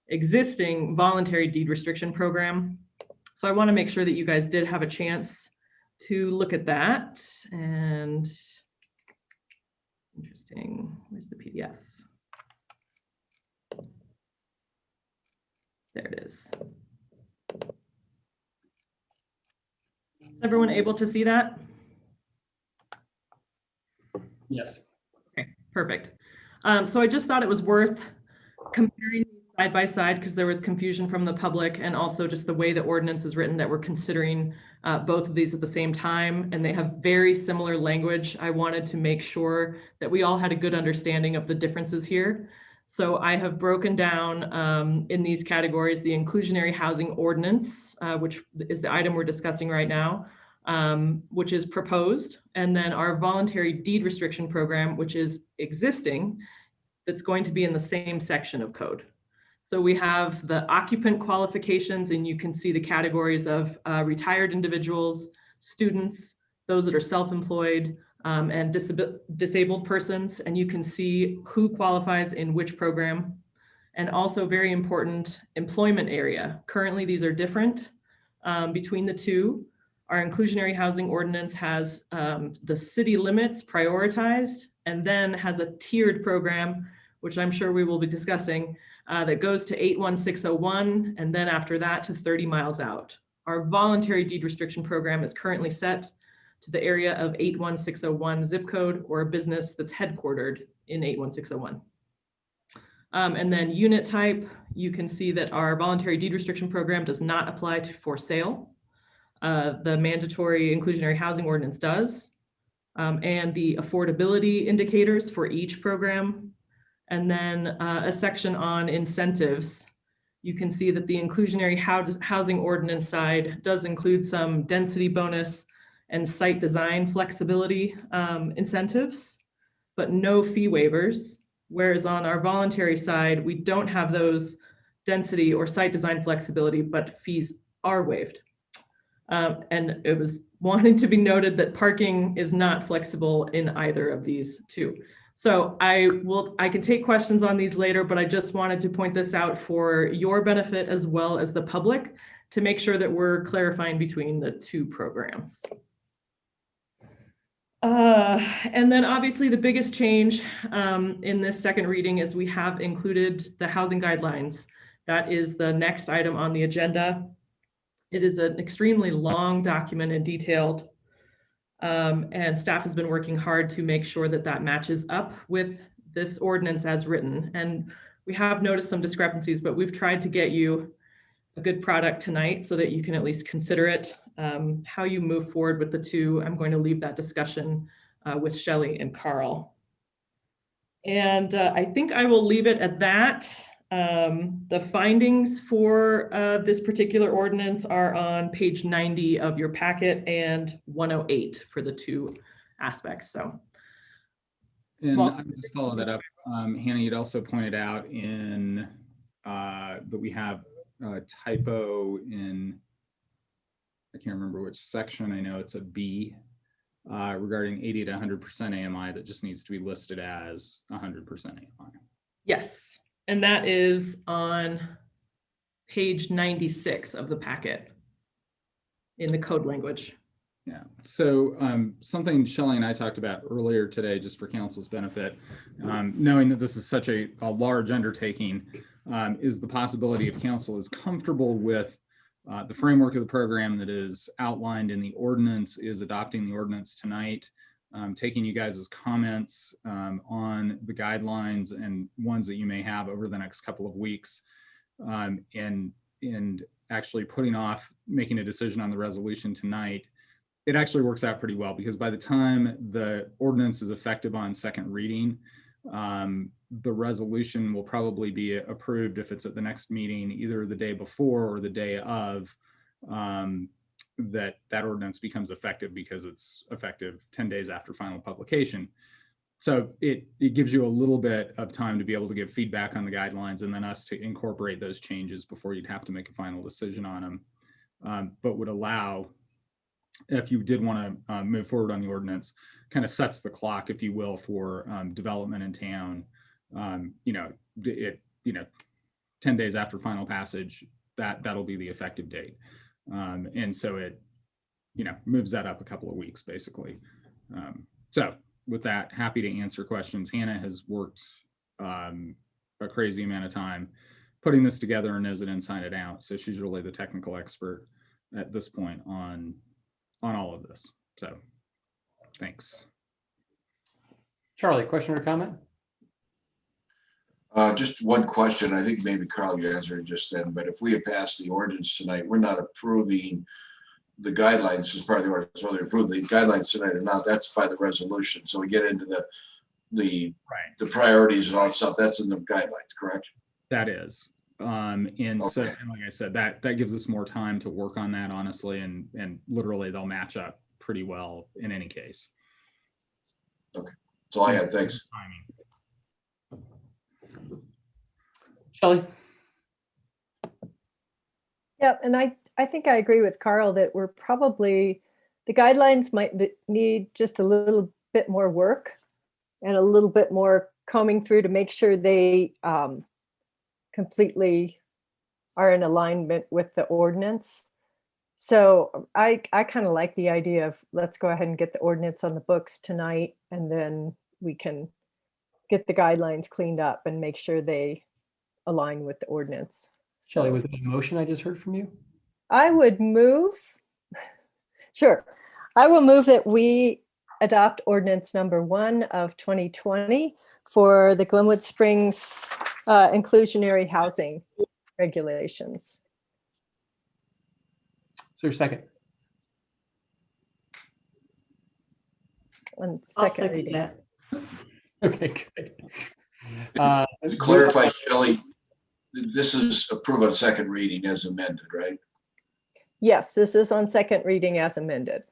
existing voluntary deed restriction program. So I want to make sure that you guys did have a chance to look at that. And interesting, where's the PDF? There it is. Is everyone able to see that? Yes. Okay, perfect. So I just thought it was worth comparing side by side because there was confusion from the public and also just the way the ordinance is written that we're considering both of these at the same time, and they have very similar language. I wanted to make sure that we all had a good understanding of the differences here. So I have broken down in these categories the inclusionary housing ordinance, which is the item we're discussing right now, which is proposed, and then our voluntary deed restriction program, which is existing, that's going to be in the same section of code. So we have the occupant qualifications, and you can see the categories of retired individuals, students, those that are self-employed, and disabled persons, and you can see who qualifies in which program. And also very important, employment area. Currently, these are different between the two. Our inclusionary housing ordinance has the city limits prioritized and then has a tiered program, which I'm sure we will be discussing, that goes to 81601 and then after that to 30 miles out. Our voluntary deed restriction program is currently set to the area of 81601 zip code or a business that's headquartered in 81601. And then unit type, you can see that our voluntary deed restriction program does not apply to for sale. The mandatory inclusionary housing ordinance does, and the affordability indicators for each program. And then a section on incentives. You can see that the inclusionary housing ordinance side does include some density bonus and site design flexibility incentives, but no fee waivers. Whereas on our voluntary side, we don't have those density or site design flexibility, but fees are waived. And it was wanting to be noted that parking is not flexible in either of these two. So I can take questions on these later, but I just wanted to point this out for your benefit as well as the public to make sure that we're clarifying between the two programs. And then obviously the biggest change in this second reading is we have included the housing guidelines. That is the next item on the agenda. It is an extremely long document and detailed, and staff has been working hard to make sure that that matches up with this ordinance as written. And we have noticed some discrepancies, but we've tried to get you a good product tonight so that you can at least consider it. How you move forward with the two, I'm going to leave that discussion with Shelley and Carl. And I think I will leave it at that. The findings for this particular ordinance are on page 90 of your packet and 108 for the two aspects. So, and I'm just following that up. Hannah, you'd also pointed out in that we have a typo in, I can't remember which section. I know it's a B regarding 80 to 100% AMI that just needs to be listed as 100% AMI. Yes. And that is on page 96 of the packet. in the code language. Yeah, so something Shelley and I talked about earlier today, just for council's benefit, knowing that this is such a large undertaking, is the possibility if council is comfortable with the framework of the program that is outlined in the ordinance, is adopting the ordinance tonight, taking you guys' comments on the guidelines and ones that you may have over the next couple of weeks, and actually putting off making a decision on the resolution tonight. It actually works out pretty well, because by the time the ordinance is effective on second reading, the resolution will probably be approved if it's at the next meeting, either the day before or the day of, that ordinance becomes effective, because it's effective 10 days after final publication. So it gives you a little bit of time to be able to give feedback on the guidelines, and then us to incorporate those changes before you'd have to make a final decision on them, but would allow, if you did want to move forward on the ordinance, kind of sets the clock, if you will, for development in town. 10 days after final passage, that'll be the effective date. And so it, moves that up a couple of weeks, basically. So with that, happy to answer questions. Hannah has worked a crazy amount of time putting this together and knows it inside and out. So she's really the technical expert at this point on all of this. So thanks. Charlie, question or comment? Just one question. I think maybe Carl, you answered just then, but if we have passed the ordinance tonight, we're not approving the guidelines as part of the ordinance, whether we approve the guidelines tonight or not, that's by the resolution. So we get into the priorities and all that stuff, that's in the guidelines, correct? That is. And so, and like I said, that gives us more time to work on that, honestly, and literally they'll match up pretty well in any case. Okay, that's all I had. Thanks. Shelley? Yeah, and I think I agree with Carl that we're probably, the guidelines might need just a little bit more work and a little bit more combing through to make sure they completely are in alignment with the ordinance. So I kind of like the idea of, let's go ahead and get the ordinance on the books tonight, and then we can get the guidelines cleaned up and make sure they align with the ordinance. Shelley, was it a motion I just heard from you? I would move, sure. I will move that we adopt ordinance number 1 of 2020 for the Glenwood Springs inclusionary housing regulations. Is there a second? One I'll second second reading. that. Okay, good. To clarify, Shelley, this is approved on second reading as amended, right? Yes, this is on second reading as amended.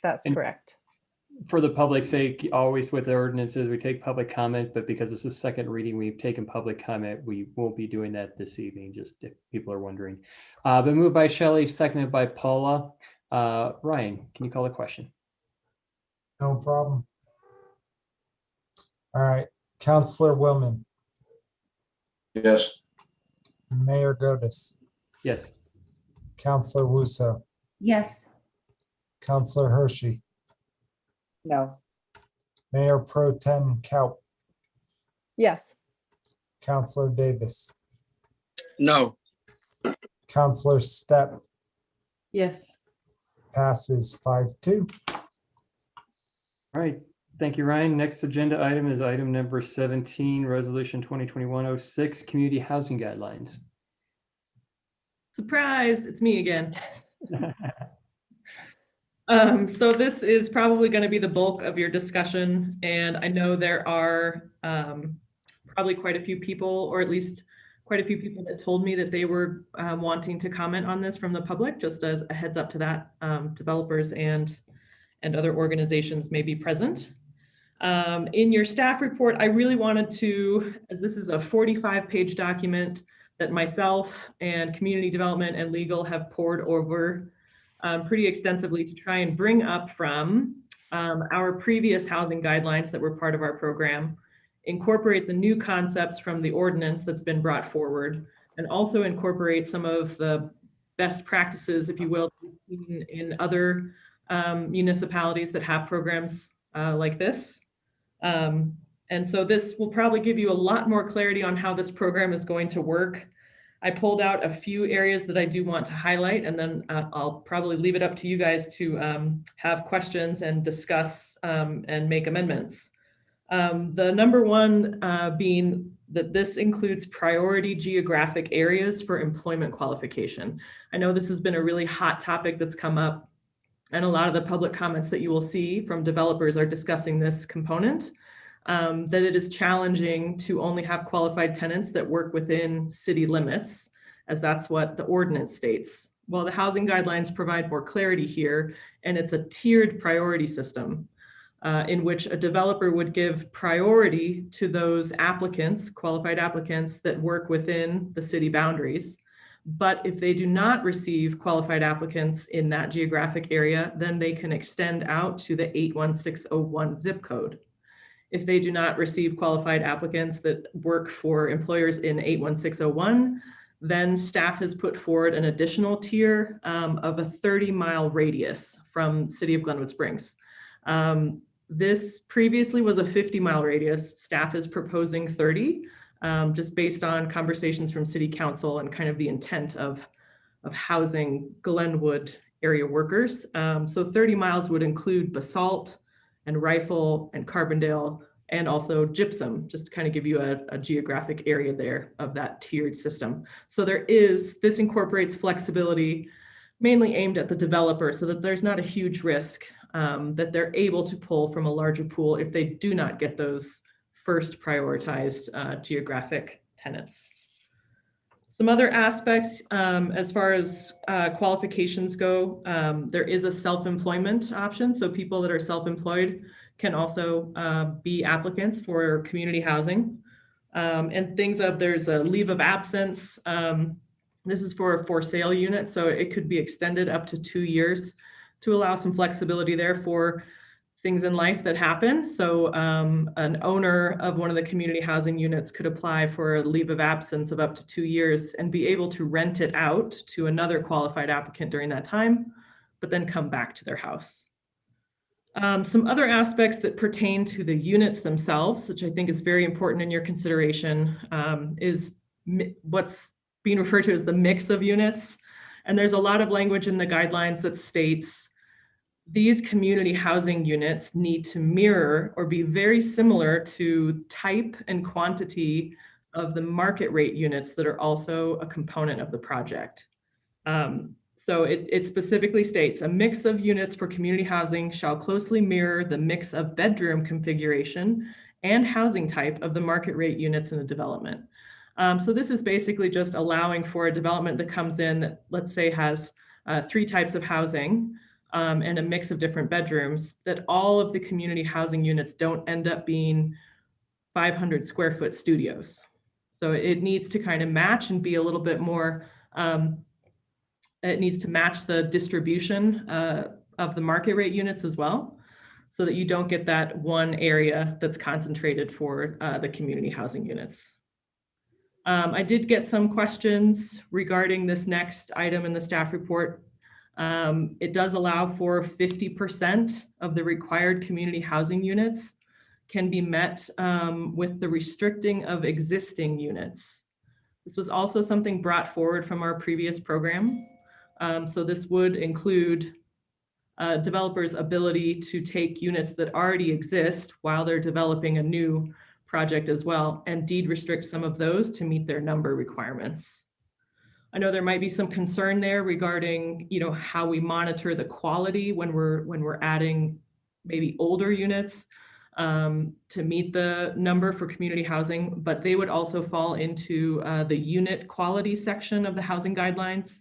That's correct. For the public's sake, always with the ordinances, we take public comment, but because this is second reading, we've taken public comment. We won't be doing that this evening, just if people are wondering. But moved by Shelley, seconded by Paula. Ryan, can you call the question? No problem. All right, Counselor Wilman, Yes. Mayor Godis, Yes. Counselor Wusso, Yes. Counselor Hershey, No. Mayor Pro Tem Kaup, Yes. Counselor Davis, No. Counselor Stepp, Yes. passes 5-2. All right. Thank you, Ryan. Next agenda item is item number 17, Resolution 2021-06, Community Housing Guidelines. Surprise, it's me again. So this is probably going to be the bulk of your discussion, and I know there are probably quite a few people, or at least quite a few people that told me that they were wanting to comment on this from the public, just as a heads up to that. Developers and other organizations may be present. In your staff report, I really wanted to, as this is a 45-page document that myself and community development and legal have poured over pretty extensively to try and bring up from our previous housing guidelines that were part of our program, incorporate the new concepts from the ordinance that's been brought forward, and also incorporate some of the best practices, if you will, in other municipalities that have programs like this. And so this will probably give you a lot more clarity on how this program is going to work. I pulled out a few areas that I do want to highlight, and then I'll probably leave it up to you guys to have questions and discuss and make amendments. The number one being that this includes priority geographic areas for employment qualification. I know this has been a really hot topic that's come up, and a lot of the public comments that you will see from developers are discussing this component. That it is challenging to only have qualified tenants that work within city limits, as that's what the ordinance states. Well, the housing guidelines provide more clarity here, and it's a tiered priority system in which a developer would give priority to those applicants, qualified applicants that work within the city boundaries. But if they do not receive qualified applicants in that geographic area, then they can extend out to the 81601 zip code. If they do not receive qualified applicants that work for employers in 81601, then staff has put forward an additional tier of a 30-mile radius from City of Glenwood Springs. This previously was a 50-mile radius. Staff is proposing 30, just based on conversations from City Council and kind of the intent of housing Glenwood area workers. So 30 miles would include basalt, and Rifle and Carbondale, and also gypsum, just to kind of give you a geographic area there of that tiered system. So this incorporates flexibility mainly aimed at the developer so that there's not a huge risk that they're able to pull from a larger pool if they do not get those first prioritized geographic tenants. Some other aspects as far as qualifications go, there is a self-employment option. So people that are self-employed can also be applicants for community housing. And there's a leave of absence. This is for a for sale unit, so it could be extended up to 2 years to allow some flexibility there for things in life that happen. So an owner of one of the community housing units could apply for a leave of absence of up to 2 years and be able to rent it out to another qualified applicant during that time, but then come back to their house. Some other aspects that pertain to the units themselves, which I think is very important in your consideration, is what's being referred to as the mix of units. And there's a lot of language in the guidelines that states these community housing units need to mirror or be very similar to type and quantity of the market rate units that are also a component of the project. So it specifically states a mix of units for community housing shall closely mirror the mix of bedroom configuration and housing type of the market rate units in a development. So this is basically just allowing for a development that comes in that, let's say, has 3 types of housing and a mix of different bedrooms, that all of the community housing units don't end up being 500 square foot studios. So it needs to kind of match and be a little bit more, it needs to match the distribution of the market rate units as well, so that you don't get that one area that's concentrated for the community housing units. I did get some questions regarding this next item in the staff report. It does allow for 50% of the required community housing units can be met with the restricting of existing units. This was also something brought forward from our previous program. So this would include developers' ability to take units that already exist while they're developing a new project as well, and deed restrict some of those to meet their number requirements. I know there might be some concern there regarding, how we monitor the quality when we're adding maybe older units to meet the number for community housing, but they would also fall into the unit quality section of the housing guidelines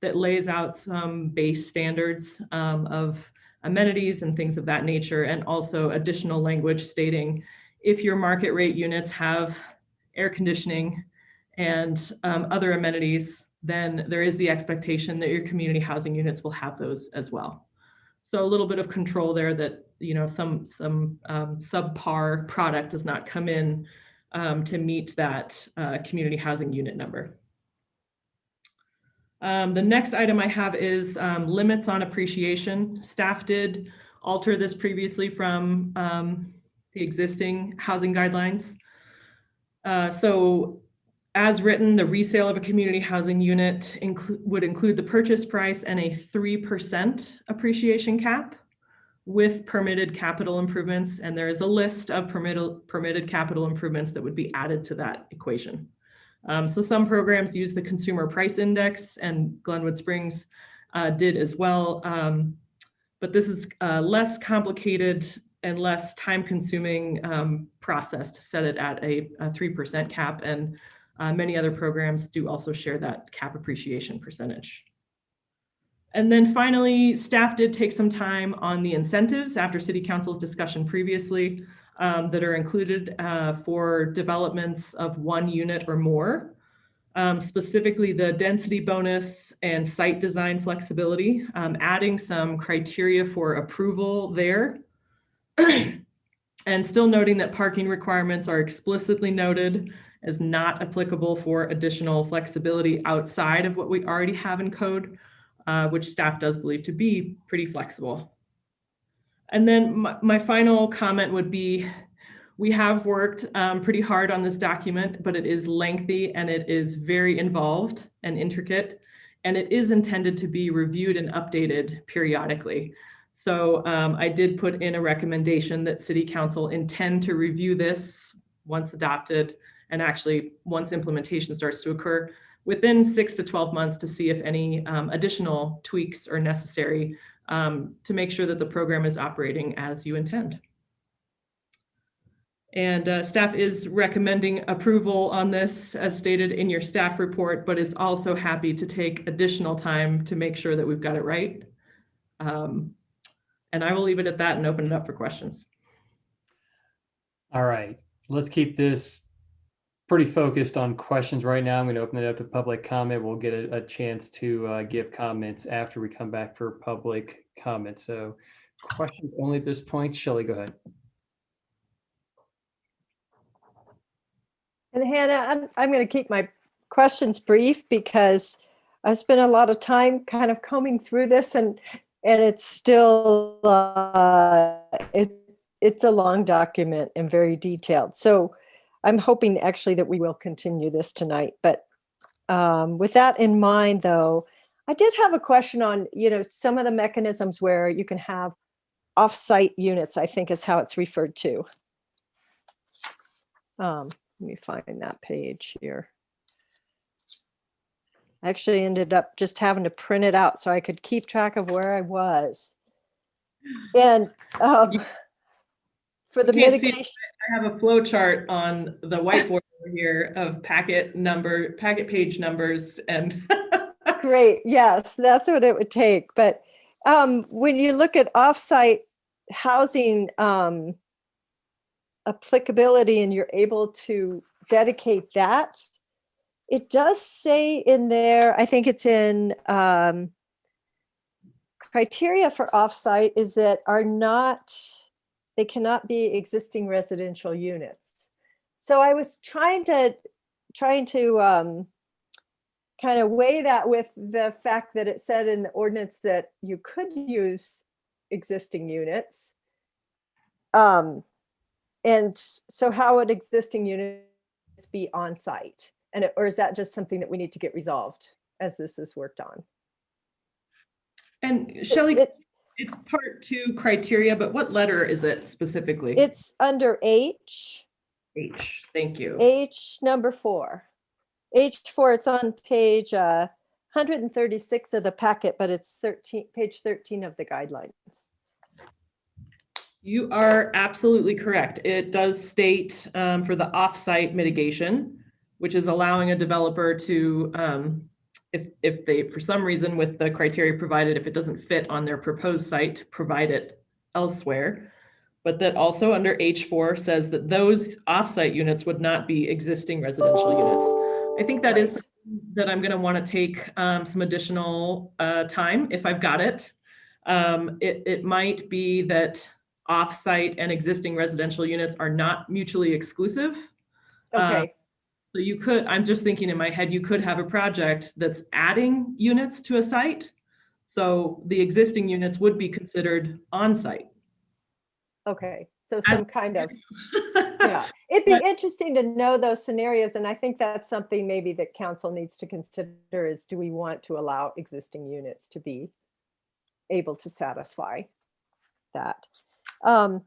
that lays out some base standards of amenities and things of that nature, and also additional language stating if your market rate units have air conditioning and other amenities, then there is the expectation that your community housing units will have those as well. So a little bit of control there that, some subpar product does not come in to meet that community housing unit number. The next item I have is limits on appreciation. Staff did alter this previously from the existing housing guidelines. So as written, the resale of a community housing unit would include the purchase price and a 3% appreciation cap with permitted capital improvements. And there is a list of permitted capital improvements that would be added to that equation. So some programs use the consumer price index, and Glenwood Springs did as well. But this is less complicated and less time-consuming process to set it at a 3% cap. And many other programs do also share that cap appreciation percentage. And then finally, staff did take some time on the incentives after City Council's discussion previously that are included for developments of 1 unit or more. Specifically the density bonus and site design flexibility, adding some criteria for approval there. And still noting that parking requirements are explicitly noted as not applicable for additional flexibility outside of what we already have in code, which staff does believe to be pretty flexible. And then my final comment would be, we have worked pretty hard on this document, but it is lengthy and it is very involved and intricate, and it is intended to be reviewed and updated periodically. So I did put in a recommendation that City Council intend to review this once adopted, and actually once implementation starts to occur within 6 to 12 months to see if any additional tweaks are necessary to make sure that the program is operating as you intend. And staff is recommending approval on this as stated in your staff report, but is also happy to take additional time to make sure that we've got it right. And I will leave it at that and open it up for questions. All right, let's keep this pretty focused on questions right now. I'm going to open it up to public comment. We'll get a chance to give comments after we come back for public comment. So questions only at this point. Shelley, go ahead. And Hannah, I'm going to keep my questions brief because I've spent a lot of time kind of combing through this, and it's still it's a long document and very detailed. So I'm hoping actually that we will continue this tonight. But with that in mind, though, I did have a question on, some of the mechanisms where you can have off-site units, I think is how it's referred to. Let me find that page here. I actually ended up just having to print it out so I could keep track of where I was. And for the mitigation, I have a flow chart on the whiteboard over here of packet page numbers and great. Yes, that's what it would take. But when you look at offsite housing applicability and you're able to dedicate that, it does say in there, I think it's in criteria for offsite is that they cannot be existing residential units. So I was trying to kind of weigh that with the fact that it said in the ordinance that you could use existing units. And so how would existing units be on site? Or is that just something that we need to get resolved as this is worked on? And Shelley, it's part 2 criteria, but what letter is it specifically? It's under H. H, thank you. H number 4. H4, it's on page 136 of the packet, but it's page 13 of the guidelines. You are absolutely correct. It does state for the offsite mitigation, which is allowing a developer to, if they, for some reason with the criteria provided, if it doesn't fit on their proposed site, provide it elsewhere. But that also under H4 says that those offsite units would not be existing residential units. I think that is something that I'm going to want to take some additional time if I've got it. It might be that offsite and existing residential units are not mutually exclusive. Okay. So you could, I'm just thinking in my head, you could have a project that's adding units to a site. So the existing units would be considered on-site. Okay, so some kind of, yeah. It'd be interesting to know those scenarios, and I think that's something maybe that council needs to consider is, do we want to allow existing units to be able to satisfy that? And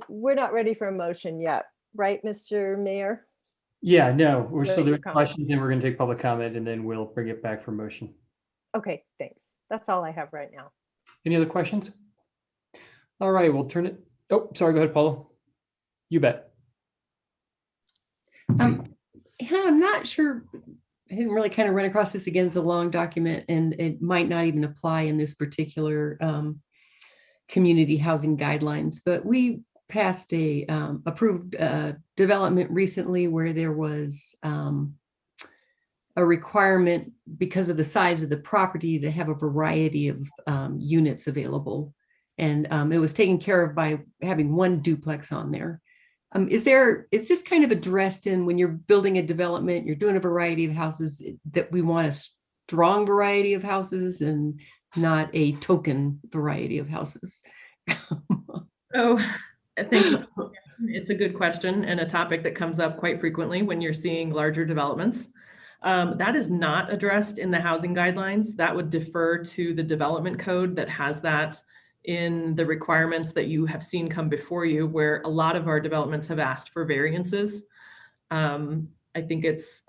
we're not ready for a motion yet, right, Mr. Mayor? Yeah, no, we're still Ready for doing comments. questions and we're going to take public comment and then we'll bring it back for motion. Okay, thanks. That's all I have right now. Any other questions? All right, we'll turn it. Oh, sorry. Go ahead, Paula. You bet. I'm not sure. I didn't really kind of run across this again. It's a long document and it might not even apply in this particular community housing guidelines, but we passed a approved development recently where there was a requirement because of the size of the property to have a variety of units available. And it was taken care of by having one duplex on there. Is this kind of addressed in when you're building a development, you're doing a variety of houses, that we want a strong variety of houses and not a token variety of houses? Oh, thank you. It's a good question and a topic that comes up quite frequently when you're seeing larger developments. That is not addressed in the housing guidelines. That would defer to the development code that has that in the requirements that you have seen come before you, where a lot of our developments have asked for variances. I think it's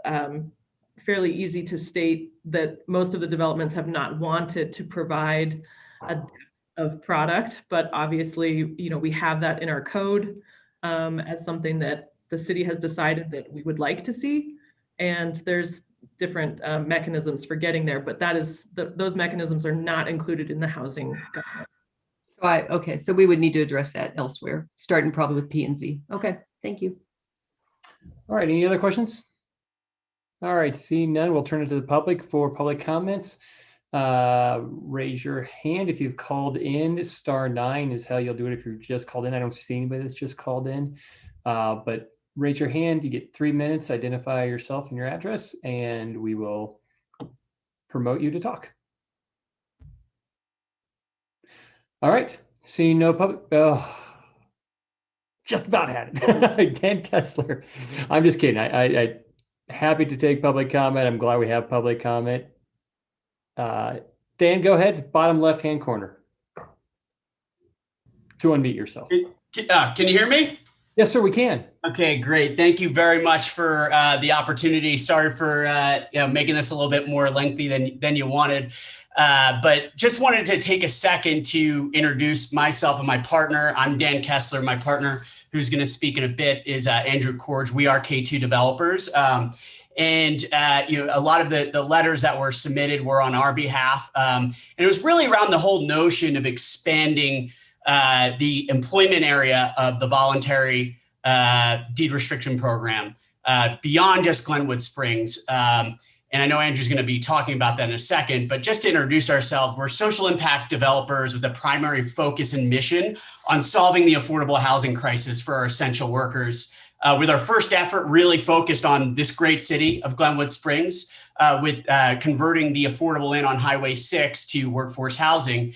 fairly easy to state that most of the developments have not wanted to provide a depth of product, but obviously, you know, we have that in our code as something that the city has decided that we would like to see. And there's different mechanisms for getting there, but that is those mechanisms are not included in the housing guidelines. Okay, so we would need to address that elsewhere, starting probably with P and Z. Okay, thank you. All right, any other questions? All right, seeing none, we'll turn it to the public for public comments. Raise your hand if you've called in. *9 is how you'll do it if you're just called in. I don't see anybody that's just called in, but raise your hand. You get 3 minutes, identify yourself and your address, and we will promote you to talk. All right, seeing no public, just about had it. Dan Kessler. I'm just kidding. I happy to take public comment. I'm glad we have public comment. Dan, go ahead, bottom left-hand corner to unmute yourself. Can you hear me? Yes, sir, we can. Okay, great. Thank you very much for the opportunity. Sorry for making this a little bit more lengthy than you wanted. But just wanted to take a second to introduce myself and my partner. I'm Dan Kessler. My partner, who's going to speak in a bit, is Andrew Corge. We are K2 developers. And a lot of the letters that were submitted were on our behalf. And it was really around the whole notion of expanding the employment area of the voluntary deed restriction program beyond just Glenwood Springs. And I know Andrew's going to be talking about that in a second, but just to introduce ourselves, we're social impact developers with a primary focus and mission on solving the affordable housing crisis for our essential workers. With our first effort really focused on this great city of Glenwood Springs, with converting the Affordable Inn on Highway 6 to workforce housing.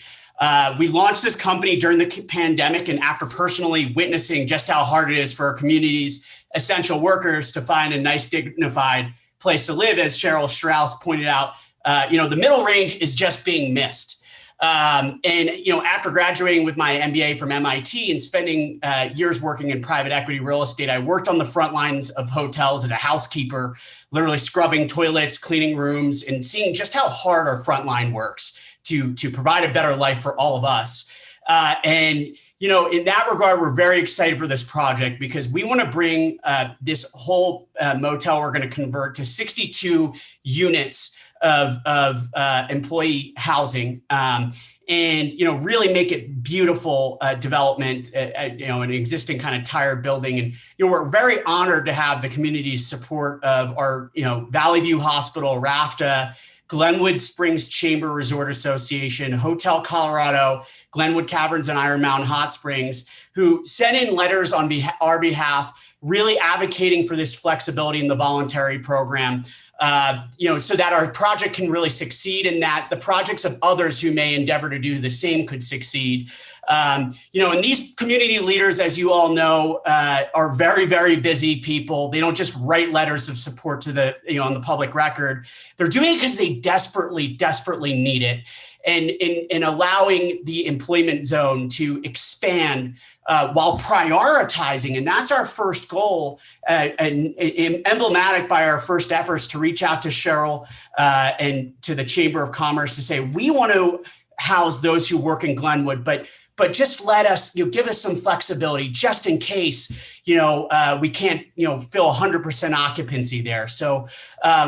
We launched this company during the pandemic, and after personally witnessing just how hard it is for our community's essential workers to find a nice, dignified place to live, as Cheryl Strauss pointed out, the middle range is just being missed. After graduating with my MBA from MIT and spending years working in private equity real estate, I worked on the front lines of hotels as a housekeeper, literally scrubbing toilets, cleaning rooms, and seeing just how hard our front line works to provide a better life for all of us. In that regard, we're very excited for this project because we want to bring this whole motel we're going to convert to 62 units of employee housing and really make it beautiful development, an existing kind of tired building. And we're very honored to have the community's support of our Valley View Hospital, RAFTA, Glenwood Springs Chamber Resort Association, Hotel Colorado, Glenwood Caverns and Iron Mountain Hot Springs, who sent in letters on our behalf really advocating for this flexibility in the voluntary program, so that our project can really succeed and that the projects of others who may endeavor to do the same could succeed. And these community leaders, as you all know, are very, very busy people. They don't just write letters of support to the, on the public record. They're doing it because they desperately, desperately need it. And in allowing the employment zone to expand while prioritizing, and that's our first goal, and emblematic by our first efforts to reach out to Cheryl and to the Chamber of Commerce to say, we want to house those who work in Glenwood, but just let us, give us some flexibility just in case, we can't, fill 100% occupancy there. So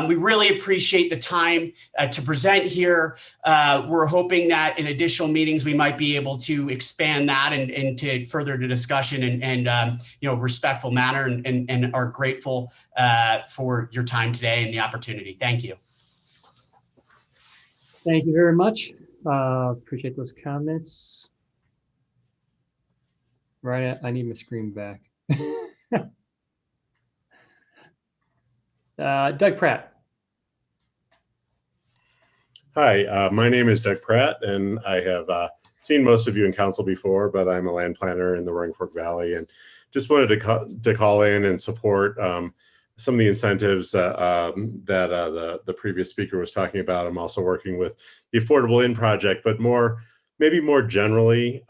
we really appreciate the time to present here. We're hoping that in additional meetings, we might be able to expand that and to further the discussion and respectful manner and are grateful for your time today and the opportunity. Thank you. Thank you very much. Appreciate those comments. Right, I need my screen back. Doug Pratt. Hi, my name is Doug Pratt, and I have seen most of you in council before, but I'm a land planner in the Roaring Fork Valley, and just wanted to call in and support some of the incentives that the previous speaker was talking about. I'm also working with the Affordable Inn Project, but maybe more generally,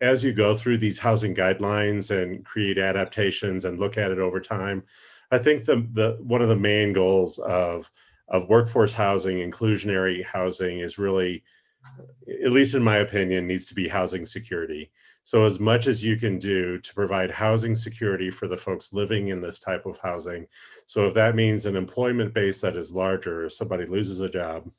as you go through these housing guidelines and create adaptations and look at it over time, I think one of the main goals of workforce housing, inclusionary housing is really, at least in my opinion, needs to be housing security. So as much as you can do to provide housing security for the folks living in this type of housing. So if that means an employment base that is larger, if somebody loses a job,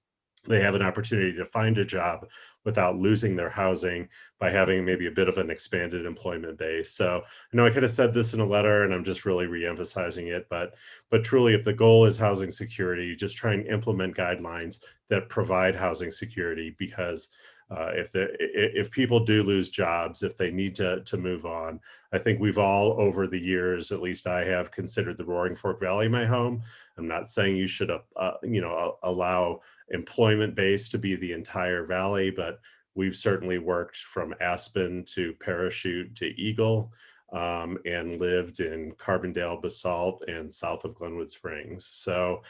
they have an opportunity to find a job without losing their housing by having maybe a bit of an expanded employment base. So I know I kind of said this in a letter and I'm just really re-emphasizing it, but truly if the goal is housing security, just try and implement guidelines that provide housing security, because if people do lose jobs, if they need to move on, I think we've all over the years, at least I have, considered the Roaring Fork Valley my home. I'm not saying you should allow employment base to be the entire valley, but we've certainly worked from Aspen to Parachute to Eagle, and lived in Carbondale, Basalt, and south of Glenwood Springs. So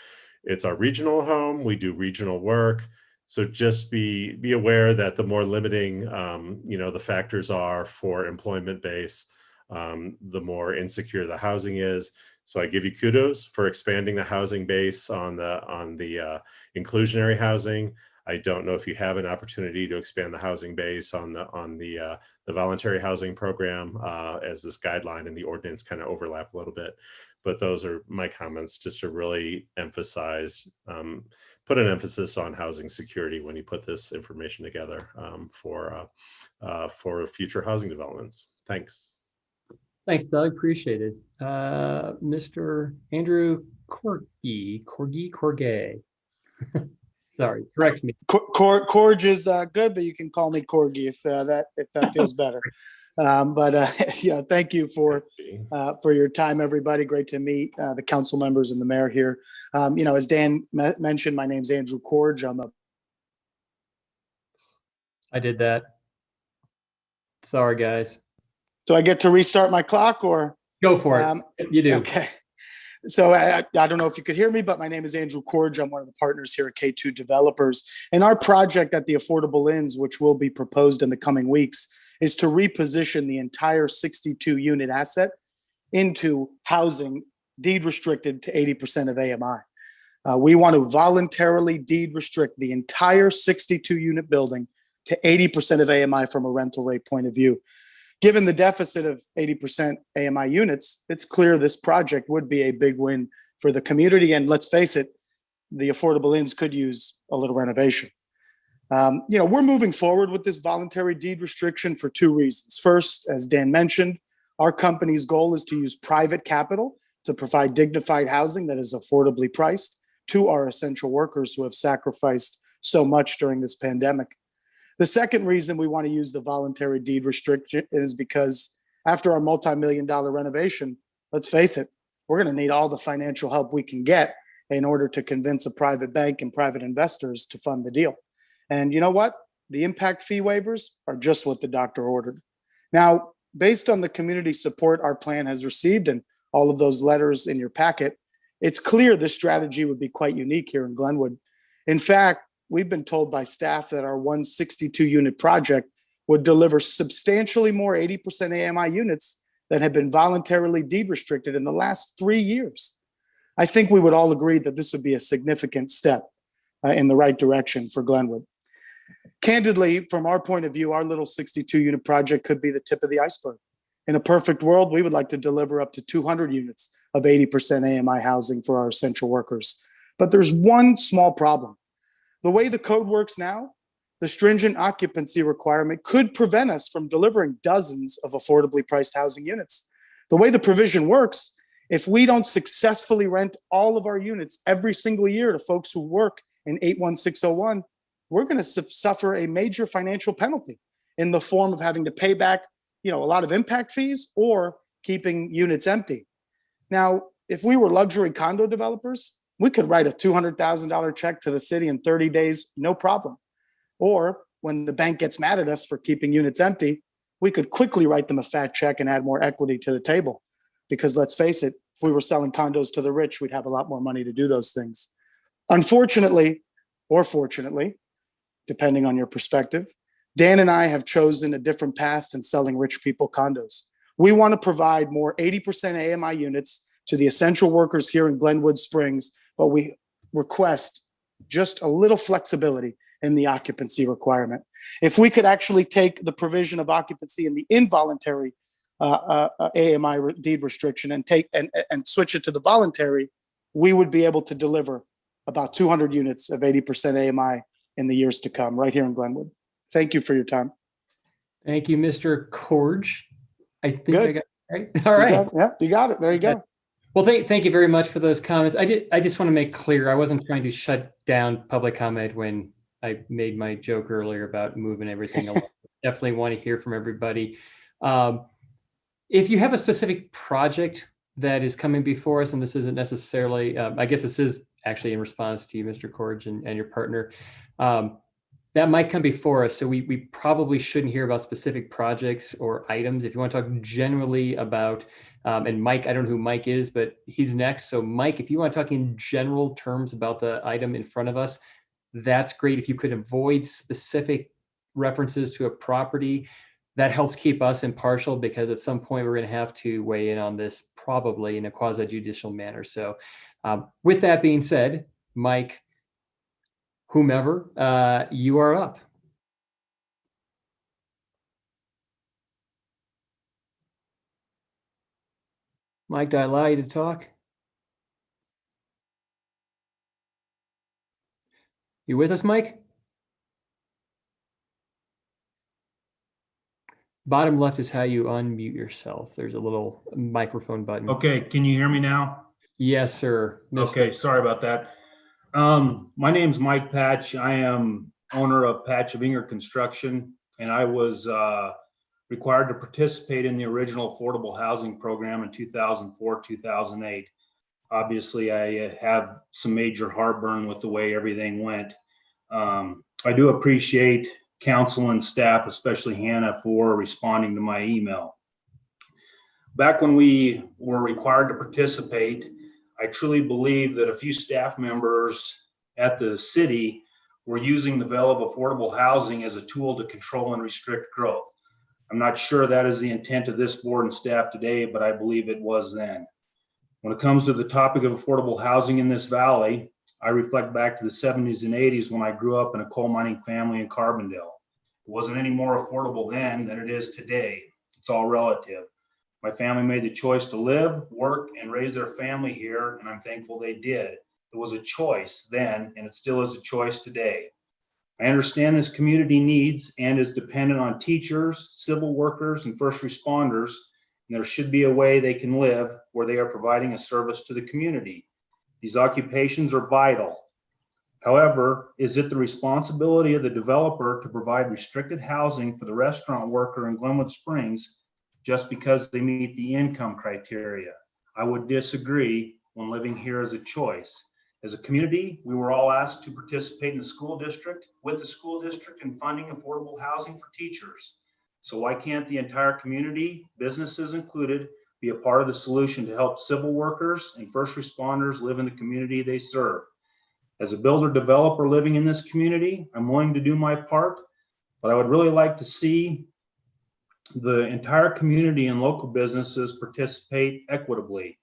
it's our regional home. We do regional work. So just be aware that the more limiting, the factors are for employment base, the more insecure the housing is. So I give you kudos for expanding the housing base on the inclusionary housing. I don't know if you have an opportunity to expand the housing base on the voluntary housing program, as this guideline and the ordinance kind of overlap a little bit. But those are my comments, just to really emphasize, put an emphasis on housing security when you put this information together for future housing developments. Thanks. Thanks, Doug. Appreciate it. Mr. Andrew Corgay. Sorry, correct me. Corge is good, but you can call me Corgi if that feels better. Thank you for your time, everybody. Great to meet the council members and the mayor here. As Dan mentioned, my name's Andrew Corge. I did that. Sorry, guys. Do I get to restart my clock or? Go for it. You do. Okay. So I don't know if you could hear me, but my name is Andrew Corge. I'm one of the partners here at K2 Developers. And our project at the Affordable Inns, which will be proposed in the coming weeks, is to reposition the entire 62 unit asset into housing deed restricted to 80% of AMI. We want to voluntarily deed restrict the entire 62 unit building to 80% of AMI from a rental rate point of view. Given the deficit of 80% AMI units, it's clear this project would be a big win for the community. And let's face it, the Affordable Inns could use a little renovation. We're moving forward with this voluntary deed restriction for two reasons. First, as Dan mentioned, our company's goal is to use private capital to provide dignified housing that is affordably priced to our essential workers who have sacrificed so much during this pandemic. The second reason we want to use the voluntary deed restriction is because after our multi-million-dollar renovation, let's face it, we're going to need all the financial help we can get in order to convince a private bank and private investors to fund the deal. And you know what? The impact fee waivers are just what the doctor ordered. Now, based on the community support our plan has received and all of those letters in your packet, it's clear this strategy would be quite unique here in Glenwood. In fact, we've been told by staff that our 162 unit project would deliver substantially more 80% AMI units that have been voluntarily deed restricted in the last 3 years. I think we would all agree that this would be a significant step in the right direction for Glenwood. Candidly, from our point of view, our little 62 unit project could be the tip of the iceberg. In a perfect world, we would like to deliver up to 200 units of 80% AMI housing for our essential workers. But there's one small problem. The way the code works now, the stringent occupancy requirement could prevent us from delivering dozens of affordably priced housing units. The way the provision works, if we don't successfully rent all of our units every single year to folks who work in 81601, we're going to suffer a major financial penalty in the form of having to pay back, a lot of impact fees or keeping units empty. Now, if we were luxury condo developers, we could write a $200,000 check to the city in 30 days, no problem. Or when the bank gets mad at us for keeping units empty, we could quickly write them a fat check and add more equity to the table. Because let's face it, if we were selling condos to the rich, we'd have a lot more money to do those things. Unfortunately, or fortunately, depending on your perspective, Dan and I have chosen a different path than selling rich people condos. We want to provide more 80% AMI units to the essential workers here in Glenwood Springs, but we request just a little flexibility in the occupancy requirement. If we could actually take the provision of occupancy in the involuntary AMI deed restriction and switch it to the voluntary, we would be able to deliver about 200 units of 80% AMI in the years to come right here in Glenwood. Thank you for your time. Thank you, Mr. Corge. I think Good. I got it right. All right. Yeah, you got it. There you go. Well, thank you very much for those comments. I just want to make clear, I wasn't trying to shut down public comment when I made my joke earlier about moving everything along. Definitely want to hear from everybody. If you have a specific project that is coming before us, and this isn't necessarily, I guess this is actually in response to you, Mr. Corge, and your partner, that might come before us. So we probably shouldn't hear about specific projects or items. If you want to talk generally about, and Mike, I don't know who Mike is, but he's next. So Mike, if you want to talk in general terms about the item in front of us, that's great. If you could avoid specific references to a property, that helps keep us impartial, because at some point we're going to have to weigh in on this probably in a quasi-judicial manner. So with that being said, Mike, whomever, you are up. Mike, do I allow you to talk? You with us, Mike? Bottom left is how you unmute yourself. There's a little microphone button. Okay, can you hear me now? Yes, sir. Okay, sorry about that. My name's Mike Patch. I am owner of Patch of Inger Construction, and I was required to participate in the original affordable housing program in 2004, 2008. Obviously, I have some major heartburn with the way everything went. I do appreciate council and staff, especially Hannah, for responding to my email. Back when we were required to participate, I truly believe that a few staff members at the city were using the veil of affordable housing as a tool to control and restrict growth. I'm not sure that is the intent of this board and staff today, but I believe it was then. When it comes to the topic of affordable housing in this valley, I reflect back to the 70s and 80s when I grew up in a coal mining family in Carbondale. It wasn't any more affordable then than it is today. It's all relative. My family made the choice to live, work, and raise their family here, and I'm thankful they did. It was a choice then, and it still is a choice today. I understand this community needs and is dependent on teachers, civil workers, and first responders, and there should be a way they can live where they are providing a service to the community. These occupations are vital. However, is it the responsibility of the developer to provide restricted housing for the restaurant worker in Glenwood Springs just because they meet the income criteria? I would disagree when living here as a choice. As a community, we were all asked to participate in the school district with the school district in funding affordable housing for teachers. So why can't the entire community, businesses included, be a part of the solution to help civil workers and first responders live in the community they serve? As a builder developer living in this community, I'm willing to do my part, but I would really like to see the entire community and local businesses participate equitably.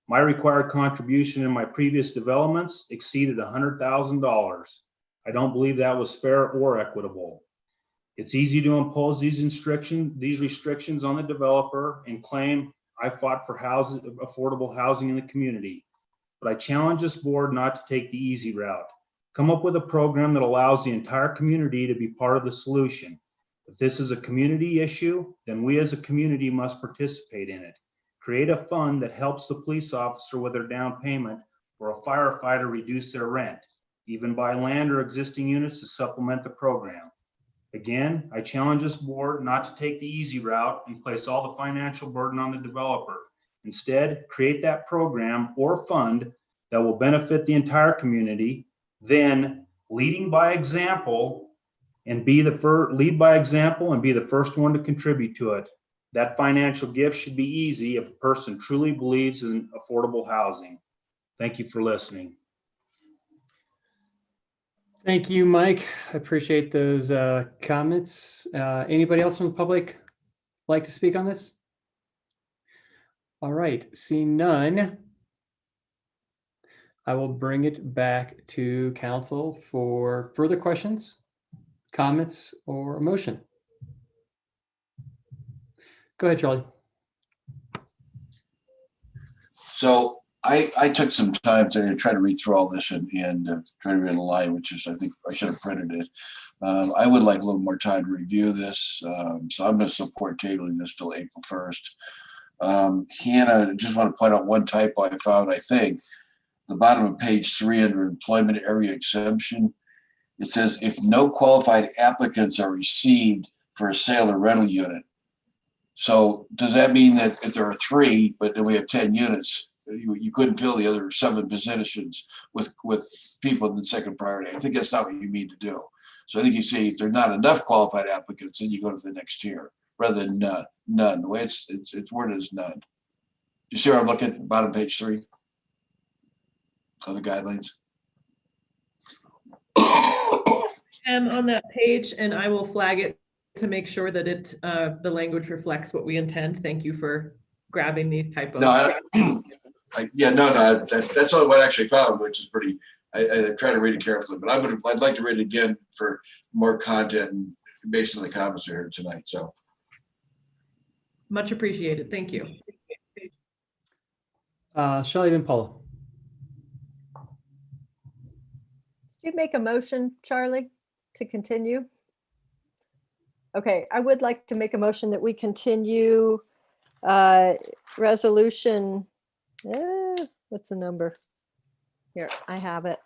My required contribution in my previous developments exceeded $100,000. I don't believe that was fair or equitable. It's easy to impose these restrictions on the developer and claim I fought for affordable housing in the community. But I challenge this board not to take the easy route. Come up with a program that allows the entire community to be part of the solution. If this is a community issue, then we as a community must participate in it. Create a fund that helps the police officer with their down payment or a firefighter reduce their rent, even buy land or existing units to supplement the program. Again, I challenge this board not to take the easy route and place all the financial burden on the developer. Instead, create that program or fund that will benefit the entire community, then leading by example and lead by example and be the first one to contribute to it. That financial gift should be easy if a person truly believes in affordable housing. Thank you for listening. Thank you, Mike. I appreciate those comments. Anybody else from the public like to speak on this? All right, seeing none, I will bring it back to council for further questions, comments, or a motion. Go ahead, Charlie. So I took some time to try to read through all this and try to read a line, which is, I think I should have printed it. I would like a little more time to review this. So I'm going to support tabling this till April 1st. Hannah, just want to point out one typo I found, I think. The bottom of page 3 under employment area exemption, it says if no qualified applicants are received for a sale or rental unit. So does that mean that if there are 3, but then we have 10 units, you couldn't fill the other 7 positions with people in the second priority? I think that's not what you mean to do. So I think you say if there's not enough qualified applicants, then you go to the next tier rather than none. The way it's worded is none. Do you see where I'm looking? Bottom page 3 of the guidelines. On that page, and I will flag it to make sure that the language reflects what we intend. Thank you for grabbing these typos. No, that's all what I actually found, which is pretty. I try to read it carefully, but I'd like to read it again for more content and based on the comments we heard tonight. So much appreciated. Thank you. Shelley, then Paula. Did you make a motion, Charlie, to continue? Okay, I would like to make a motion that we continue resolution, what's the number? Here, I have it.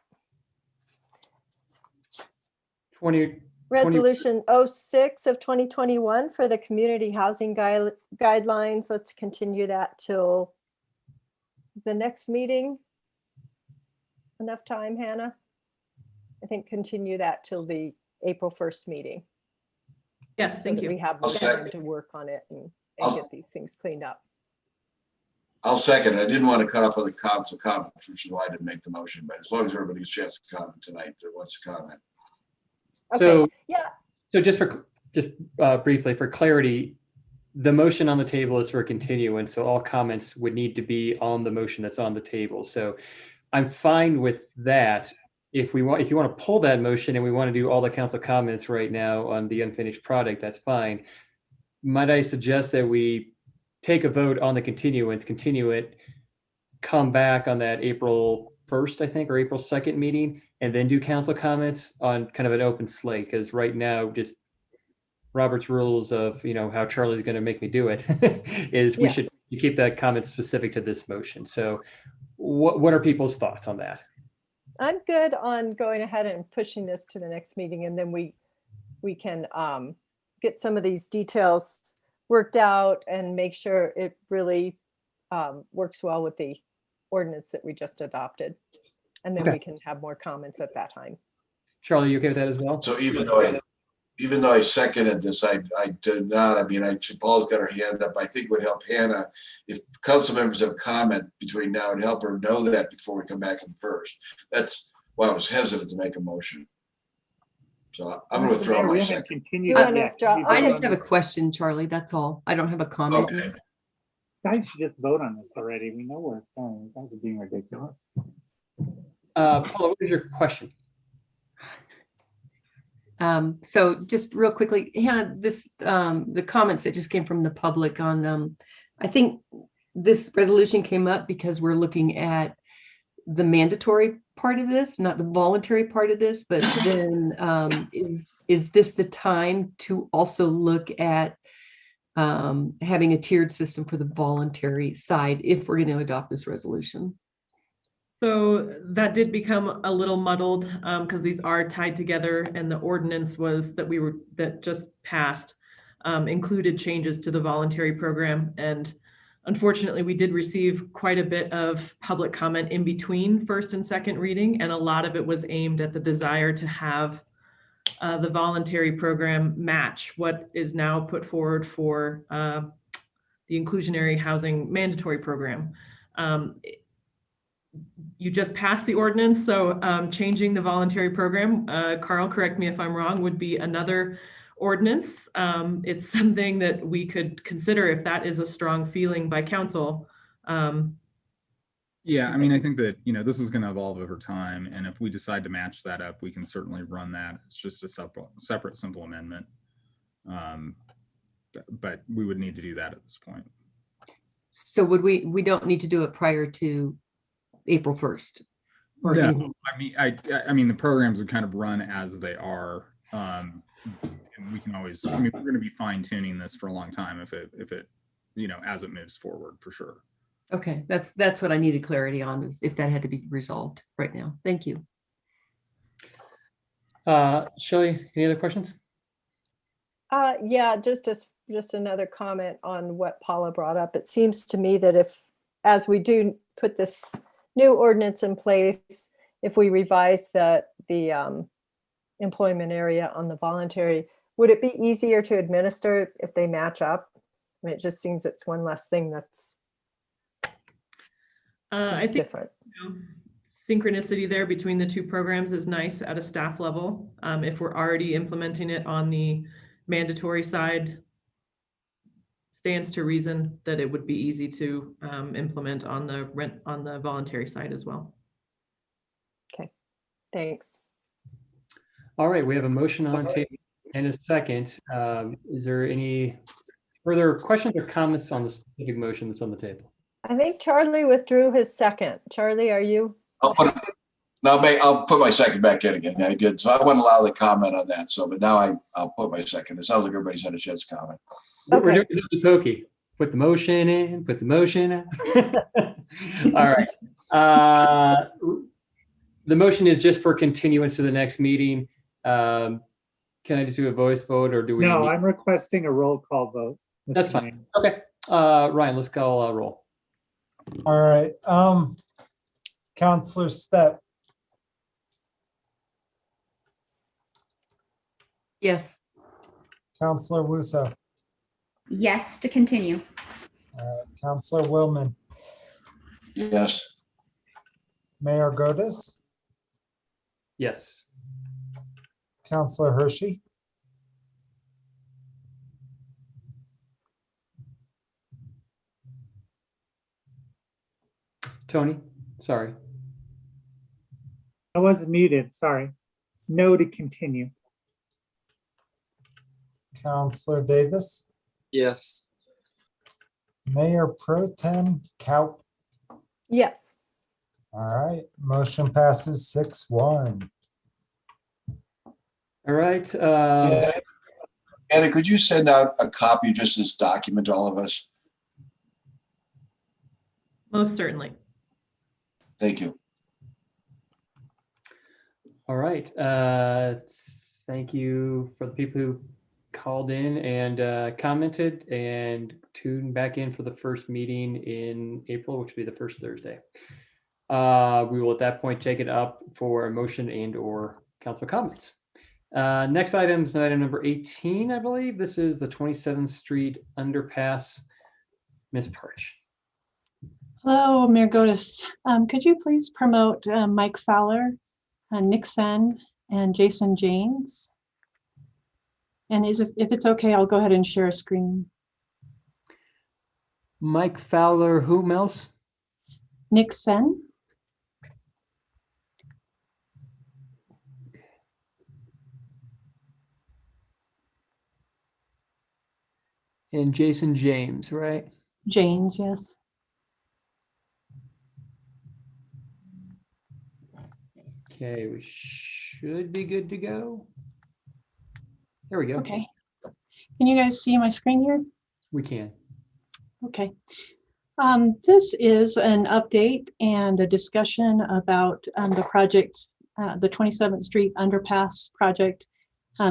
20. Resolution 06 of 2021 for the community housing guidelines. Let's continue that till the next meeting. Enough time, Hannah? I think continue that till the April 1st meeting. Yes, thank you. We have more time to work on it and get these things cleaned up. I'll second. I didn't want to cut off other council comments, which is why I didn't make the motion. But as long as everybody gets a chance to comment tonight that wants to comment. Okay. So yeah. So just briefly for clarity, the motion on the table is for a continuance, so all comments would need to be on the motion that's on the table. So I'm fine with that. If you want to pull that motion and we want to do all the council comments right now on the unfinished product, that's fine. Might I suggest that we take a vote on the continuance, continue it, come back on that April 1st, I think, or April 2nd meeting, and then do council comments on kind of an open slate? Because right now, just Robert's rules of, how Charlie's going to make me do it is we should keep that comment specific to this motion. So what are people's thoughts on that? I'm good on going ahead and pushing this to the next meeting, and then we can get some of these details worked out and make sure it really works well with the ordinance that we just adopted. And then Okay. we can have more comments at that time. Charlie, you okay with that as well? So even though I seconded this, I did not, I mean, Paul's got her hand up. I think it would help Hannah if council members have a comment between now and help her know that before we come back in first. That's why I was hesitant to make a motion. So I'm going to withdraw my second. I just have a question, Charlie. That's all. I don't have a comment. Okay. Guys should just vote on this already. We know where it's going. You guys are being ridiculous. Paula, what is your question? So just real quickly, Hannah, this the comments that just came from the public on I think this resolution came up because we're looking at the mandatory part of this, not the voluntary part of this, but then is this the time to also look at having a tiered system for the voluntary side if we're going to adopt this resolution? So that did become a little muddled because these are tied together, and the ordinance that just passed included changes to the voluntary program. And unfortunately, we did receive quite a bit of public comment in between first and second reading, and a lot of it was aimed at the desire to have the voluntary program match what is now put forward for the inclusionary housing mandatory program. You just passed the ordinance, so changing the voluntary program, Carl, correct me if I'm wrong, would be another ordinance. It's something that we could consider if that is a strong feeling by council. Yeah, I mean, I think that, this is going to evolve over time. And if we decide to match that up, we can certainly run that. It's just a separate simple amendment. But we would need to do that at this point. So would we don't need to do it prior to April 1st? Or No, anything? I mean, the programs would kind of run as they are. And we can always, we're going to be fine tuning this for a long time if it, as it moves forward, for sure. Okay, that's what I needed clarity on, is if that had to be resolved right now. Thank you. Shelley, any other questions? Yeah, just another comment on what Paula brought up. It seems to me that as we do put this new ordinance in place, if we revise the employment area on the voluntary, would it be easier to administer if they match up? I mean, it just seems it's one less thing that's I think different. Synchronicity there between the two programs is nice at a staff level. If we're already implementing it on the mandatory side, stands to reason that it would be easy to implement on the voluntary side as well. Okay, thanks. All right, we have a motion on the table and a second. Is there any further questions or comments on the specific motion that's on the table? I think Charlie withdrew his second. Charlie, are you? I'll put my second back in again. I did. So I wouldn't allow the comment on that. So, but now I'll put my second. It sounds like everybody's had a chance to comment. Okay. We're doing the pokey. Put the motion in, put the motion in. All right. The motion is just for continuance to the next meeting. Can I just do a voice vote, or do we? No, I'm requesting a roll call vote. Mr. That's fine. Okay. Ryan, let's go roll. All right. Counselor Stepp, Yes. Counselor Wusso, Yes, to continue. Counselor Willman, Yes. Mayor Godis, Yes. Counselor Hershey, Tony, sorry. I wasn't muted, sorry. No to continue. Counselor Davis, Yes. Mayor Pro Tem Kaup. Yes. All right, motion passes 6-1. All right. Anna, could you send out a copy of just this document to all of us? Most certainly. Thank you. All right. Thank you for the people who called in and commented, and tune back in for the first meeting in April, which will be the first Thursday. We will at that point take it up for a motion and or council comments. Next item is item number 18, I believe. This is the 27th Street underpass. Ms. Parch. Hello, Mayor Godis. Could you please promote Mike Fowler, Nick Sen, and Jason James? And if it's okay, I'll go ahead and share a screen. Mike Fowler, whom else? Nick Sen. And Jason James, right? James, yes. Okay, we should be good to go. There we go. Okay. Can you guys see my screen here? We can. Okay. This is an update and a discussion about the project, the 27th Street Underpass project,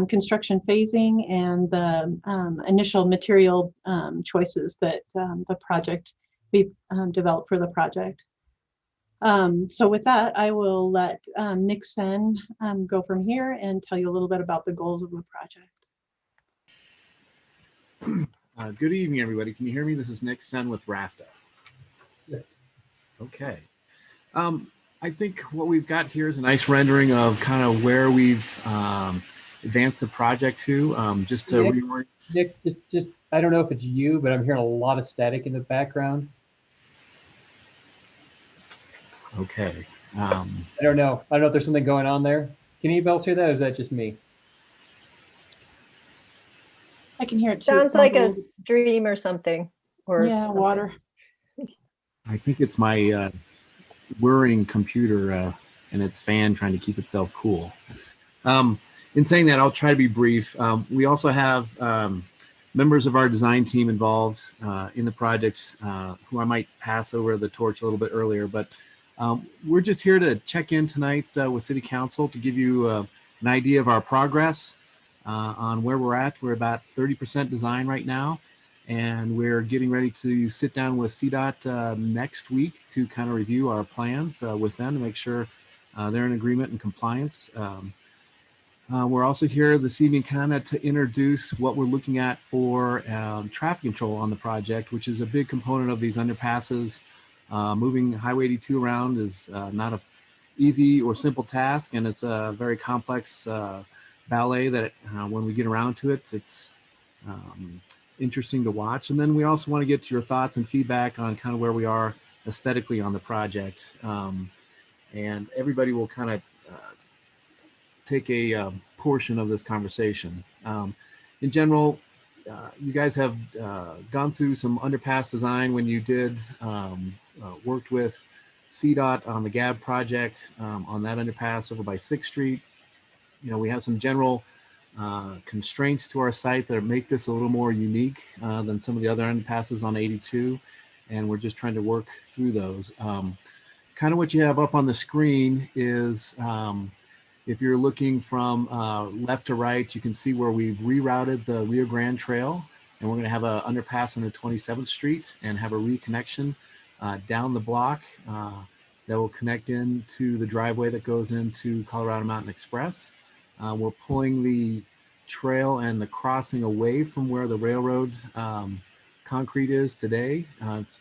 construction phasing, and the initial material choices that the project we developed for the project. So with that, I will let Nick Sen go from here and tell you a little bit about the goals of the project. Good evening, everybody. Can you hear me? This is Nick Sen with RAFTA. Yes. Okay. I think what we've got here is a nice rendering of kind of where we've advanced the project to. Just to Nick, just I don't know if it's you, but I'm hearing a lot of static in the background. Okay. I don't know. I don't know if there's something going on there. Can anybody else hear that, or is that just me? I can hear it too. Sounds like a stream or something. Or yeah, something. Water. I think it's my whirring computer and its fan trying to keep itself cool. In saying that, I'll try to be brief. We also have members of our design team involved in the projects who I might pass over the torch a little bit earlier, but we're just here to check in tonight with City Council to give you an idea of our progress on where we're at. We're about 30% design right now, and we're getting ready to sit down with CDOT next week to kind of review our plans with them to make sure they're in agreement and compliance. We're also here this evening kind of to introduce what we're looking at for traffic control on the project, which is a big component of these underpasses. Moving Highway 82 around is not an easy or simple task, and it's a very complex ballet that when we get around to it, it's interesting to watch. And then we also want to get your thoughts and feedback on kind of where we are aesthetically on the project. And everybody will kind of take a portion of this conversation. In general, you guys have gone through some underpass design when you did worked with CDOT on the GAB project on that underpass over by 6th Street. You know, we have some general constraints to our site that make this a little more unique than some of the other underpasses on 82, and we're just trying to work through those. Kind of what you have up on the screen is if you're looking from left to right, you can see where we've rerouted the Rio Grande Trail, and we're going to have an underpass under 27th Street and have a reconnection down the block that will connect into the driveway that goes into Colorado Mountain Express. We're pulling the trail and the crossing away from where the railroad concrete is today.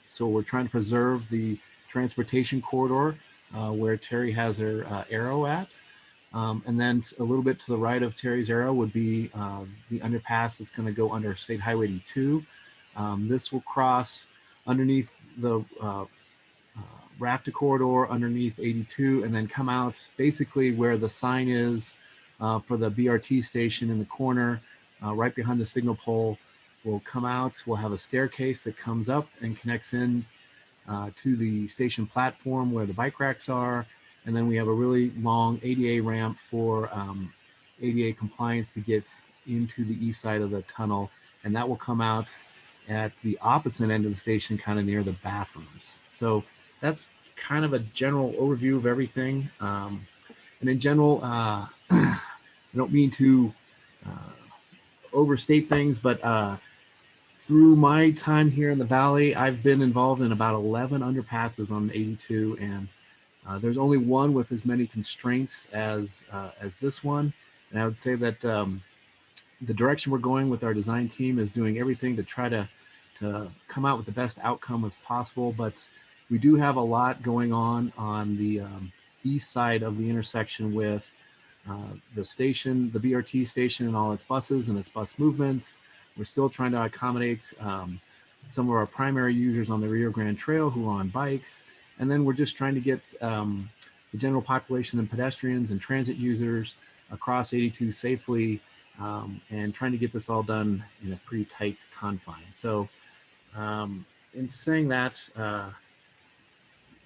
So we're trying to preserve the transportation corridor where Terry has her arrow at. And then a little bit to the right of Terry's arrow would be the underpass that's going to go under State Highway 82. This will cross underneath the RAFTA corridor underneath 82 and then come out basically where the sign is for the BRT station in the corner right behind the signal pole. We'll come out, we'll have a staircase that comes up and connects in to the station platform where the bike racks are. And then we have a really long ADA ramp for ADA compliance to get into the east side of the tunnel. And that will come out at the opposite end of the station, kind of near the bathrooms. So that's kind of a general overview of everything. And in general, I don't mean to overstate things, but through my time here in the Valley, I've been involved in about 11 underpasses on 82, and there's only one with as many constraints as this one. And I would say that the direction we're going with our design team is doing everything to try to come out with the best outcome as possible. But we do have a lot going on the east side of the intersection with the station, the BRT station and all its buses and its bus movements. We're still trying to accommodate some of our primary users on the Rio Grande Trail who are on bikes. And then we're just trying to get the general population and pedestrians and transit users across 82 safely, and trying to get this all done in a pretty tight confine. So in saying that,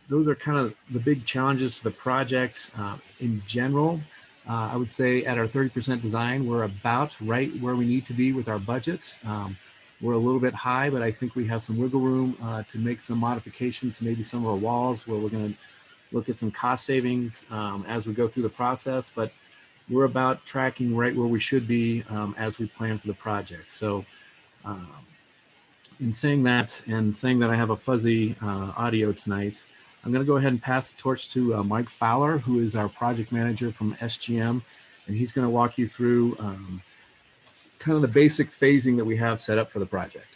those are kind of the big challenges to the project in general. I would say at our 30% design, we're about right where we need to be with our budget. We're a little bit high, but I think we have some wiggle room to make some modifications to maybe some of our walls where we're going to look at some cost savings as we go through the process. But we're about tracking right where we should be as we plan for the project. So in saying that, and saying that I have a fuzzy audio tonight, I'm going to go ahead and pass the torch to Mike Fowler, who is our project manager from SGM, and he's going to walk you through kind of the basic phasing that we have set up for the project.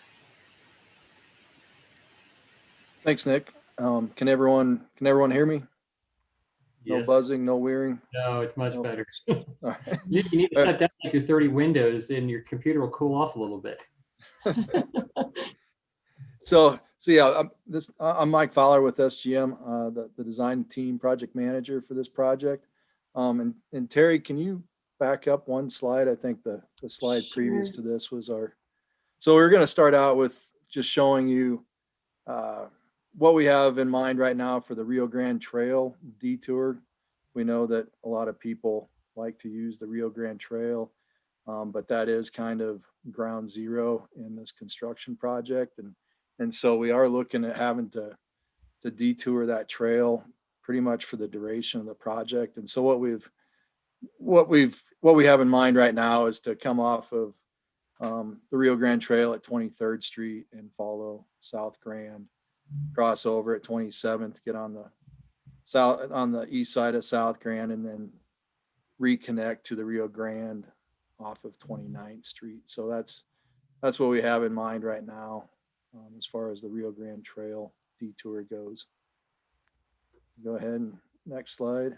Thanks, Nick. Can everyone hear me? No Yes. buzzing, no wearing? No, it's much better. All right. You need to shut down like your 30 windows and your computer will cool off a little bit. So yeah, I'm Mike Fowler with SGM, the design team project manager for this project. And Terry, can you back up one slide? I think the slide previous to this was so we're going to start out with just showing you what we have in mind right now for the Rio Grande Trail detour. We know that a lot of people like to use the Rio Grande Trail, but that is kind of ground zero in this construction project. And so we are looking at having to detour that trail pretty much for the duration of the project. And so what we have in mind right now is to come off of the Rio Grande Trail at 23rd Street and follow South Grand, cross over at 27th, get on the east side of South Grand, and then reconnect to the Rio Grande off of 29th Street. So that's what we have in mind right now as far as the Rio Grande Trail detour goes. Go ahead and next slide.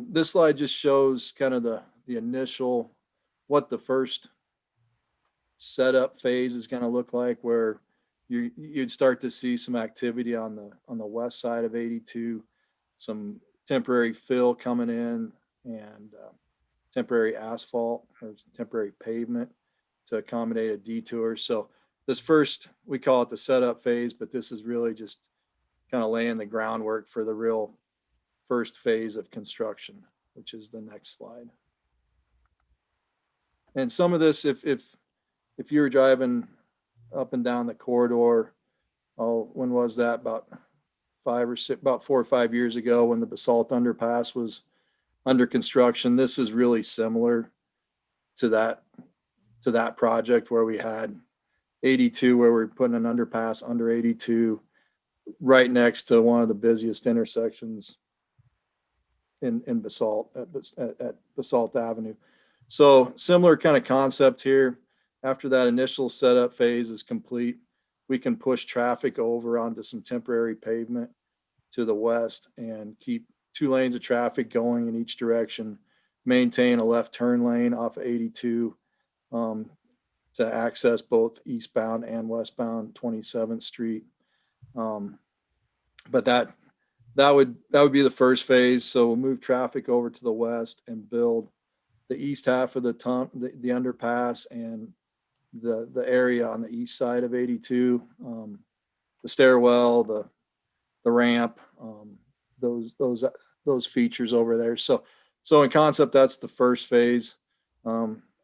This slide just shows kind of the initial, what the first setup phase is going to look like, where you'd start to see some activity on the west side of 82, some temporary fill coming in, and temporary asphalt or temporary pavement to accommodate a detour. So this first, we call it the setup phase, but this is really just kind of laying the groundwork for the real first phase of construction, which is the next slide. And some of this, if you were driving up and down the corridor, when was that? About 4 or 5 years ago, when the basalt underpass was under construction. This is really similar to that project where we had 82, where we're putting an underpass under 82 right next to one of the busiest intersections in Basalt at Basalt Avenue. So similar kind of concept here. After that initial setup phase is complete, we can push traffic over onto some temporary pavement to the west and keep 2 lanes of traffic going in each direction, maintain a left turn lane off of 82 to access both eastbound and westbound 27th Street. But that would be the first phase. So we'll move traffic over to the west and build the east half of the underpass and the area on the east side of 82, the stairwell, the ramp, those features over there. So in concept, that's the first phase.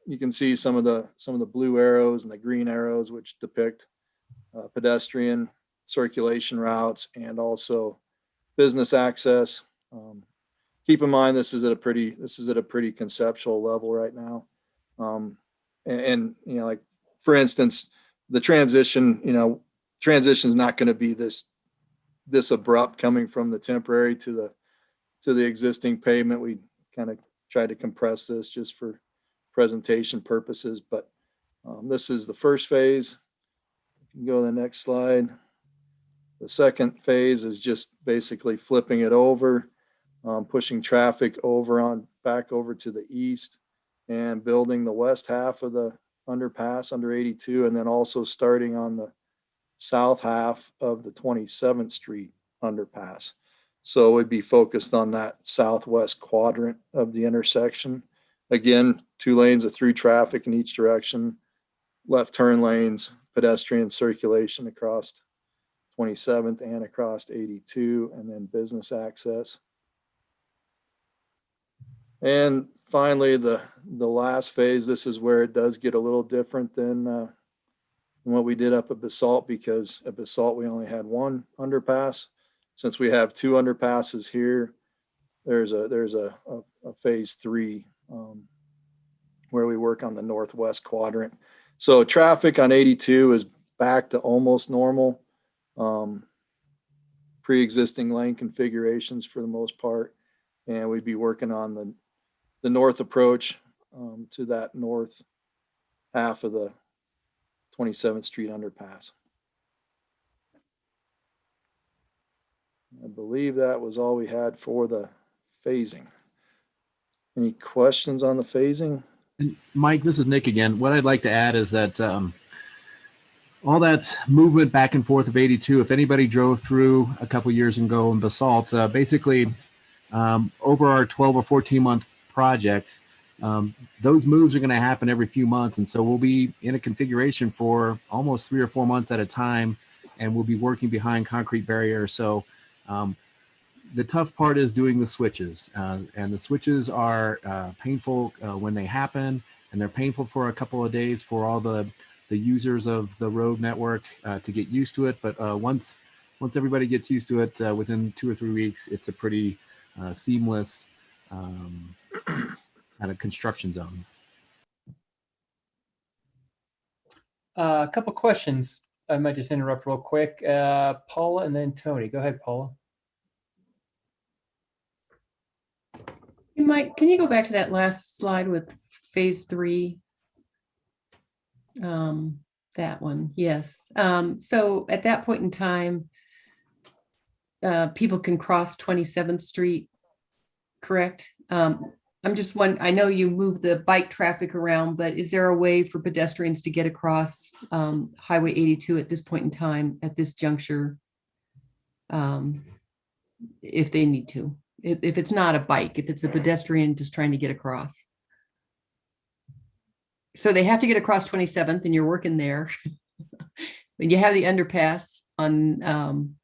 You can see some of the blue arrows and the green arrows, which depict pedestrian circulation routes and also business access. Keep in mind, this is at a pretty conceptual level right now. and, you know, like, for instance, the transition, you know, transition is not going to be this abrupt coming from the temporary to the existing pavement. We kind of tried to compress this just for presentation purposes, but this is the first phase. You can go to the next slide. The second phase is just basically flipping it over, pushing traffic back over to the east and building the west half of the underpass under 82, and then also starting on the south half of the 27th Street underpass. So we'd be focused on that southwest quadrant of the intersection. Again, 2 lanes of through traffic in each direction, left turn lanes, pedestrian circulation across 27th and across 82, and then business access. And finally, the last phase, this is where it does get a little different than what we did up at Basalt, because at Basalt we only had 1 underpass. Since we have 2 underpasses here, there's a phase 3 where we work on the northwest quadrant. So traffic on 82 is back to almost normal. Pre-existing lane configurations for the most part, and we'd be working on the north approach to that north half of the 27th Street underpass. I believe that was all we had for the phasing. Any questions on the phasing? And Mike, this is Nick again. What I'd like to add is that all that movement back and forth of 82, if anybody drove through a couple years ago in Basalt, basically over our 12 or 14 month project, those moves are going to happen every few months. And so we'll be in a configuration for almost 3 or 4 months at a time, and we'll be working behind concrete barriers. So the tough part is doing the switches, and the switches are painful when they happen, and they're painful for a couple of days for all the users of the road network to get used to it. But once everybody gets used to it, within 2 or 3 weeks, it's a pretty seamless kind of construction zone. A couple questions. I might just interrupt real quick. Paula and then Tony. Go ahead, Paula. Hey, Mike, can you go back to that last slide with phase 3? That one, yes. So at that point in time, people can cross 27th Street, correct? I'm just wondering, I know you move the bike traffic around, but is there a way for pedestrians to get across Highway 82 at this point in time, at this juncture, if they need to? If it's not a bike, if it's a pedestrian just trying to get across. So they have to get across 27th, and you're working there. When you have the underpass on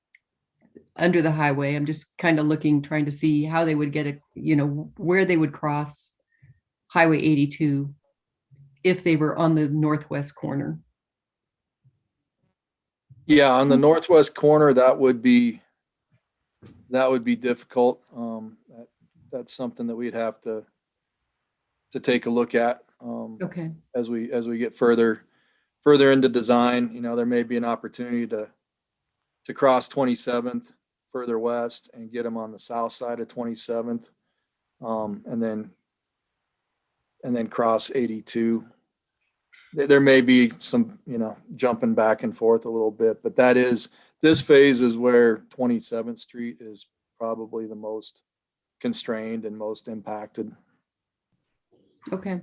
under the highway, I'm just kind of trying to see how they would get where they would cross Highway 82 if they were on the northwest corner. Yeah, on the northwest corner, that would be difficult. That's something that we'd have to take a look at. Okay. As we get further into design, there may be an opportunity to cross 27th further west and get them on the south side of 27th, and then cross 82. There may be some, jumping back and forth a little bit, but this phase is where 27th Street is probably the most constrained and most impacted. Okay.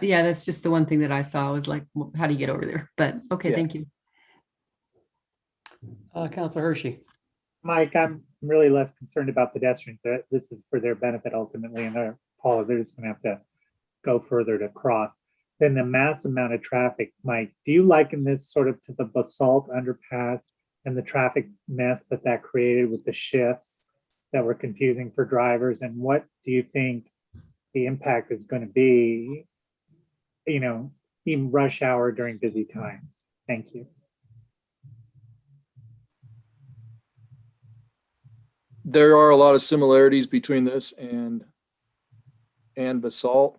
Yeah, that's just the one thing that I saw was like, well, how do you get over there? But okay, yeah. Thank you. Councilor Hershey. Mike, I'm really less concerned about pedestrians. This is for their benefit ultimately, and Paula, they're just going to have to go further to cross. Then the mass amount of traffic, Mike, do you liken this sort of to the Basalt underpass and the traffic mess that created with the shifts that were confusing for drivers? And what do you think the impact is going to be, even rush hour during busy times? Thank you. There are a lot of similarities between this and Basalt.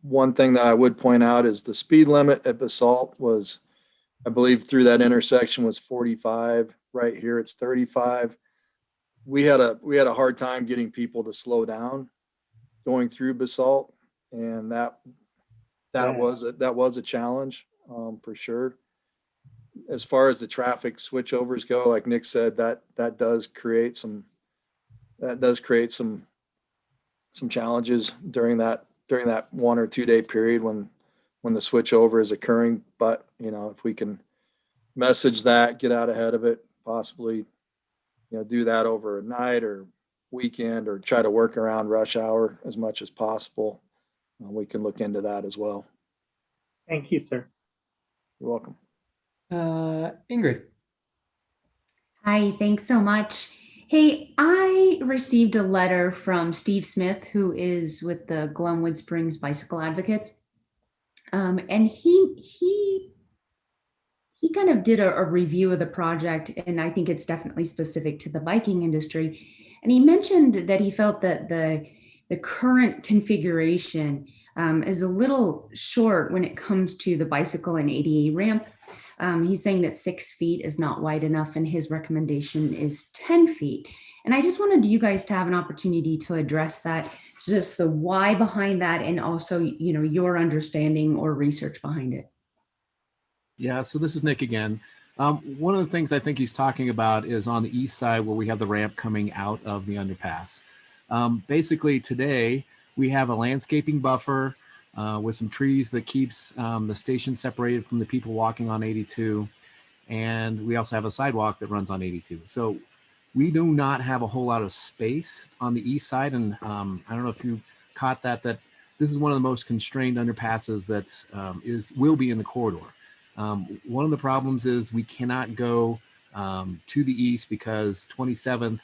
One thing that I would point out is the speed limit at Basalt was, I believe through that intersection was 45. Right here, it's 35. We had a hard time getting people to slow down going through Basalt, and that was a challenge for sure. As far as the traffic switchovers go, like Nick said, that does create some challenges during that 1 or 2 day period when the switchover is occurring. But if we can message that, get out ahead of it, possibly do that over a night or weekend, or try to work around rush hour as much as possible, we can look into that as well. Thank you, sir. You're welcome. Ingrid. Hi, thanks so much. Hey, I received a letter from Steve Smith, who is with the Glenwood Springs Bicycle Advocates. And he kind of did a review of the project, and I think it's definitely specific to the biking industry. And he mentioned that he felt that the current configuration is a little short when it comes to the bicycle and ADA ramp. He's saying that 6 feet is not wide enough, and his recommendation is 10 feet. And I just wanted you guys to have an opportunity to address that, just the why behind that, and also, your understanding or research behind it. Yeah, so this is Nick again. One of the things I think he's talking about is on the east side where we have the ramp coming out of the underpass. Basically today we have a landscaping buffer with some trees that keeps the station separated from the people walking on 82. And we also have a sidewalk that runs on 82. So we do not have a whole lot of space on the east side. And I don't know if you caught that this is one of the most constrained underpasses that will be in the corridor. One of the problems is we cannot go to the east because 27th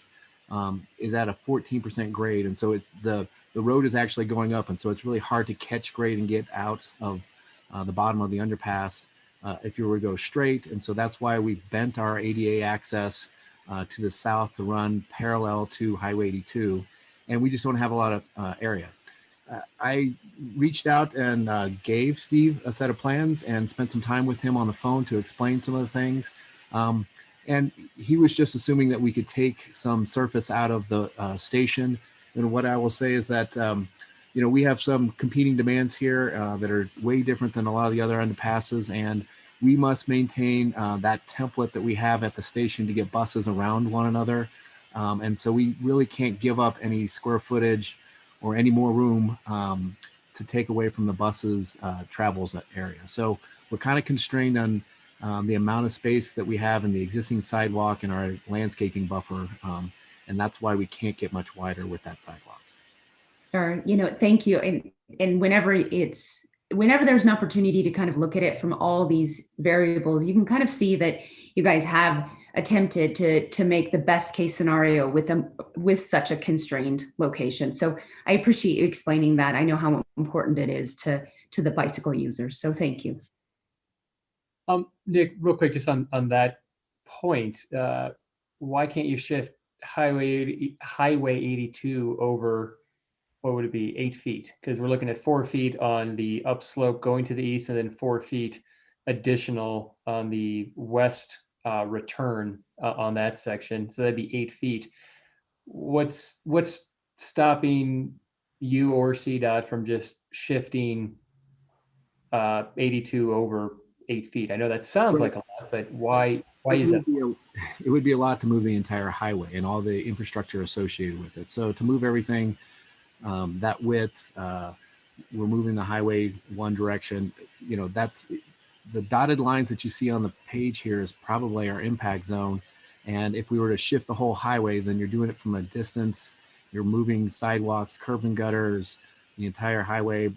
is at a 14% grade. And so it's the road is actually going up. And so it's really hard to catch grade and get out of the bottom of the underpass if you were to go straight. And so that's why we've bent our ADA access to the south to run parallel to Highway 82. And we just don't have a lot of area. I reached out and gave Steve a set of plans and spent some time with him on the phone to explain some of the things. And he was just assuming that we could take some surface out of the station. And what I will say is that, we have some competing demands here that are way different than a lot of the other underpasses. And we must maintain that template that we have at the station to get buses around one another. And so we really can't give up any square footage or any more room to take away from the buses travels area. So we're kind of constrained on the amount of space that we have in the existing sidewalk and our landscaping buffer. And that's why we can't get much wider with that sidewalk. Sure, thank you. And whenever there's an opportunity to kind of look at it from all these variables, you can kind of see that you guys have attempted to make the best case scenario with such a constrained location. So I appreciate you explaining that. I know how important it is to the bicycle users. So thank you. Nick, real quick, just on that point, why can't you shift Highway 82 over, what would it be, 8 feet? Because we're looking at 4 feet on the upslope going to the east, and then 4 feet additional on the west return on that section. So that'd be 8 feet. What's stopping you or CDOT from just shifting 82 over 8 feet? I know that sounds like a lot, but why is that? It would be a lot to move the entire highway and all the infrastructure associated with it. So to move everything that width, we're moving the highway one direction. That's the dotted lines that you see on the page here is probably our impact zone. And if we were to shift the whole highway, then you're doing it from a distance. You're moving sidewalks, curb and gutters, the entire highway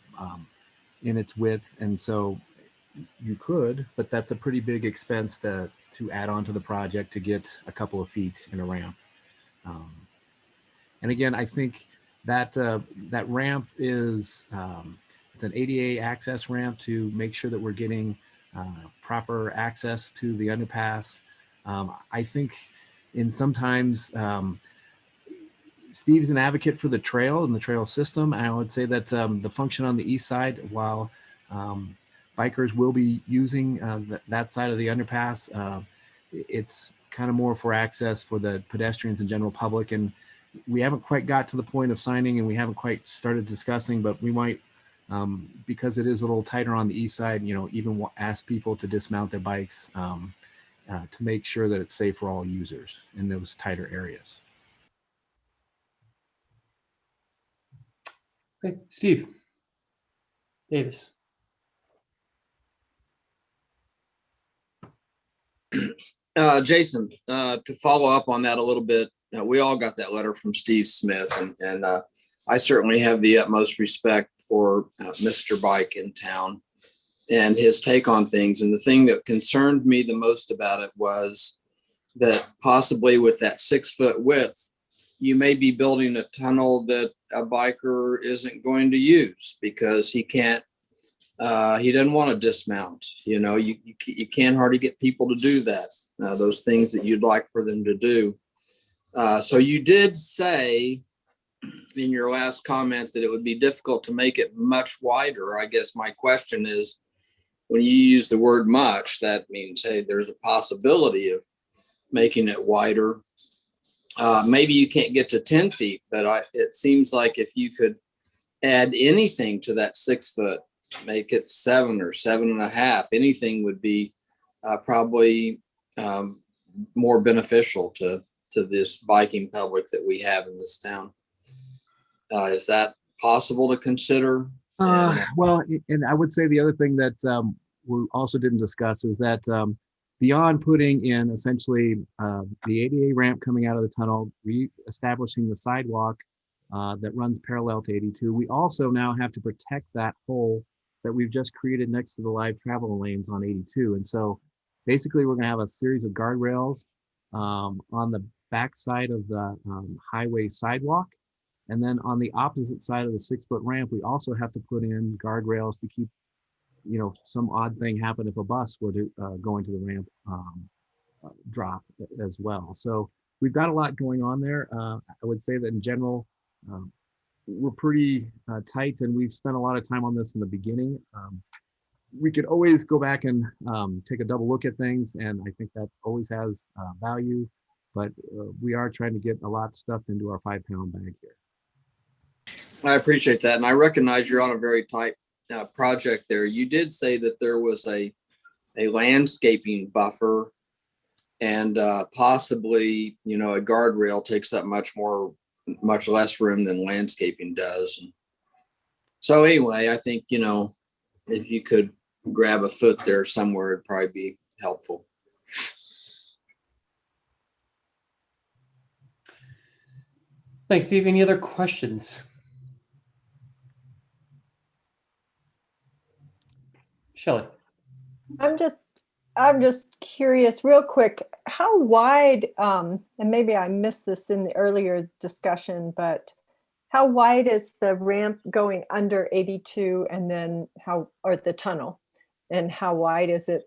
in its width. And so you could, but that's a pretty big expense to add on to the project to get a couple of feet in a ramp. And again, I think that that ramp is it's an ADA access ramp to make sure that we're getting proper access to the underpass. I think sometimes Steve's an advocate for the trail and the trail system. And I would say that the function on the east side, while bikers will be using that side of the underpass, it's kind of more for access for the pedestrians and general public. And we haven't quite got to the point of signing, and we haven't quite started discussing, but we might, because it is a little tighter on the east side, even ask people to dismount their bikes to make sure that it's safe for all users in those tighter areas. Okay, Steve Davis. Jason, to follow up on that a little bit, we all got that letter from Steve Smith, and I certainly have the utmost respect for Mr. Bike in town and his take on things. And the thing that concerned me the most about it was that possibly with that 6-foot width, you may be building a tunnel that a biker isn't going to use because he can't, he doesn't want to dismount. You can't hardly get people to do that, those things that you'd like for them to do. So you did say in your last comment that it would be difficult to make it much wider. I guess my question is, when you use the word much, that means, hey, there's a possibility of making it wider. Maybe you can't get to 10 feet, but it seems like if you could add anything to that 6 foot, make it 7 or 7.5, anything would be probably more beneficial to this biking public that we have in this town. Is that possible to consider? Well, and I would say the other thing that we also didn't discuss is that beyond putting in essentially the ADA ramp coming out of the tunnel, re-establishing the sidewalk that runs parallel to 82, we also now have to protect that hole that we've just created next to the live travel lanes on 82. And so basically we're going to have a series of guardrails on the back side of the highway sidewalk. And then on the opposite side of the 6-foot ramp, we also have to put in guardrails to keep, some odd thing happen if a bus were to go into the ramp drop as well. So we've got a lot going on there. I would say that in general, we're pretty tight, and we've spent a lot of time on this in the beginning. We could always go back and take a double look at things, and I think that always has value, but we are trying to get a lot stuffed into our 5-pound bag here. I appreciate that. And I recognize you're on a very tight project there. You did say that there was a landscaping buffer, and possibly, a guardrail takes up much less room than landscaping does. And so anyway, I think, if you could grab a foot there somewhere, it'd probably be helpful. Thanks, Steve. Any other questions? Shelley. I'm just curious, real quick, how wide, and maybe I missed this in the earlier discussion, but how wide is the ramp going under 82 and then or the tunnel? And how wide is it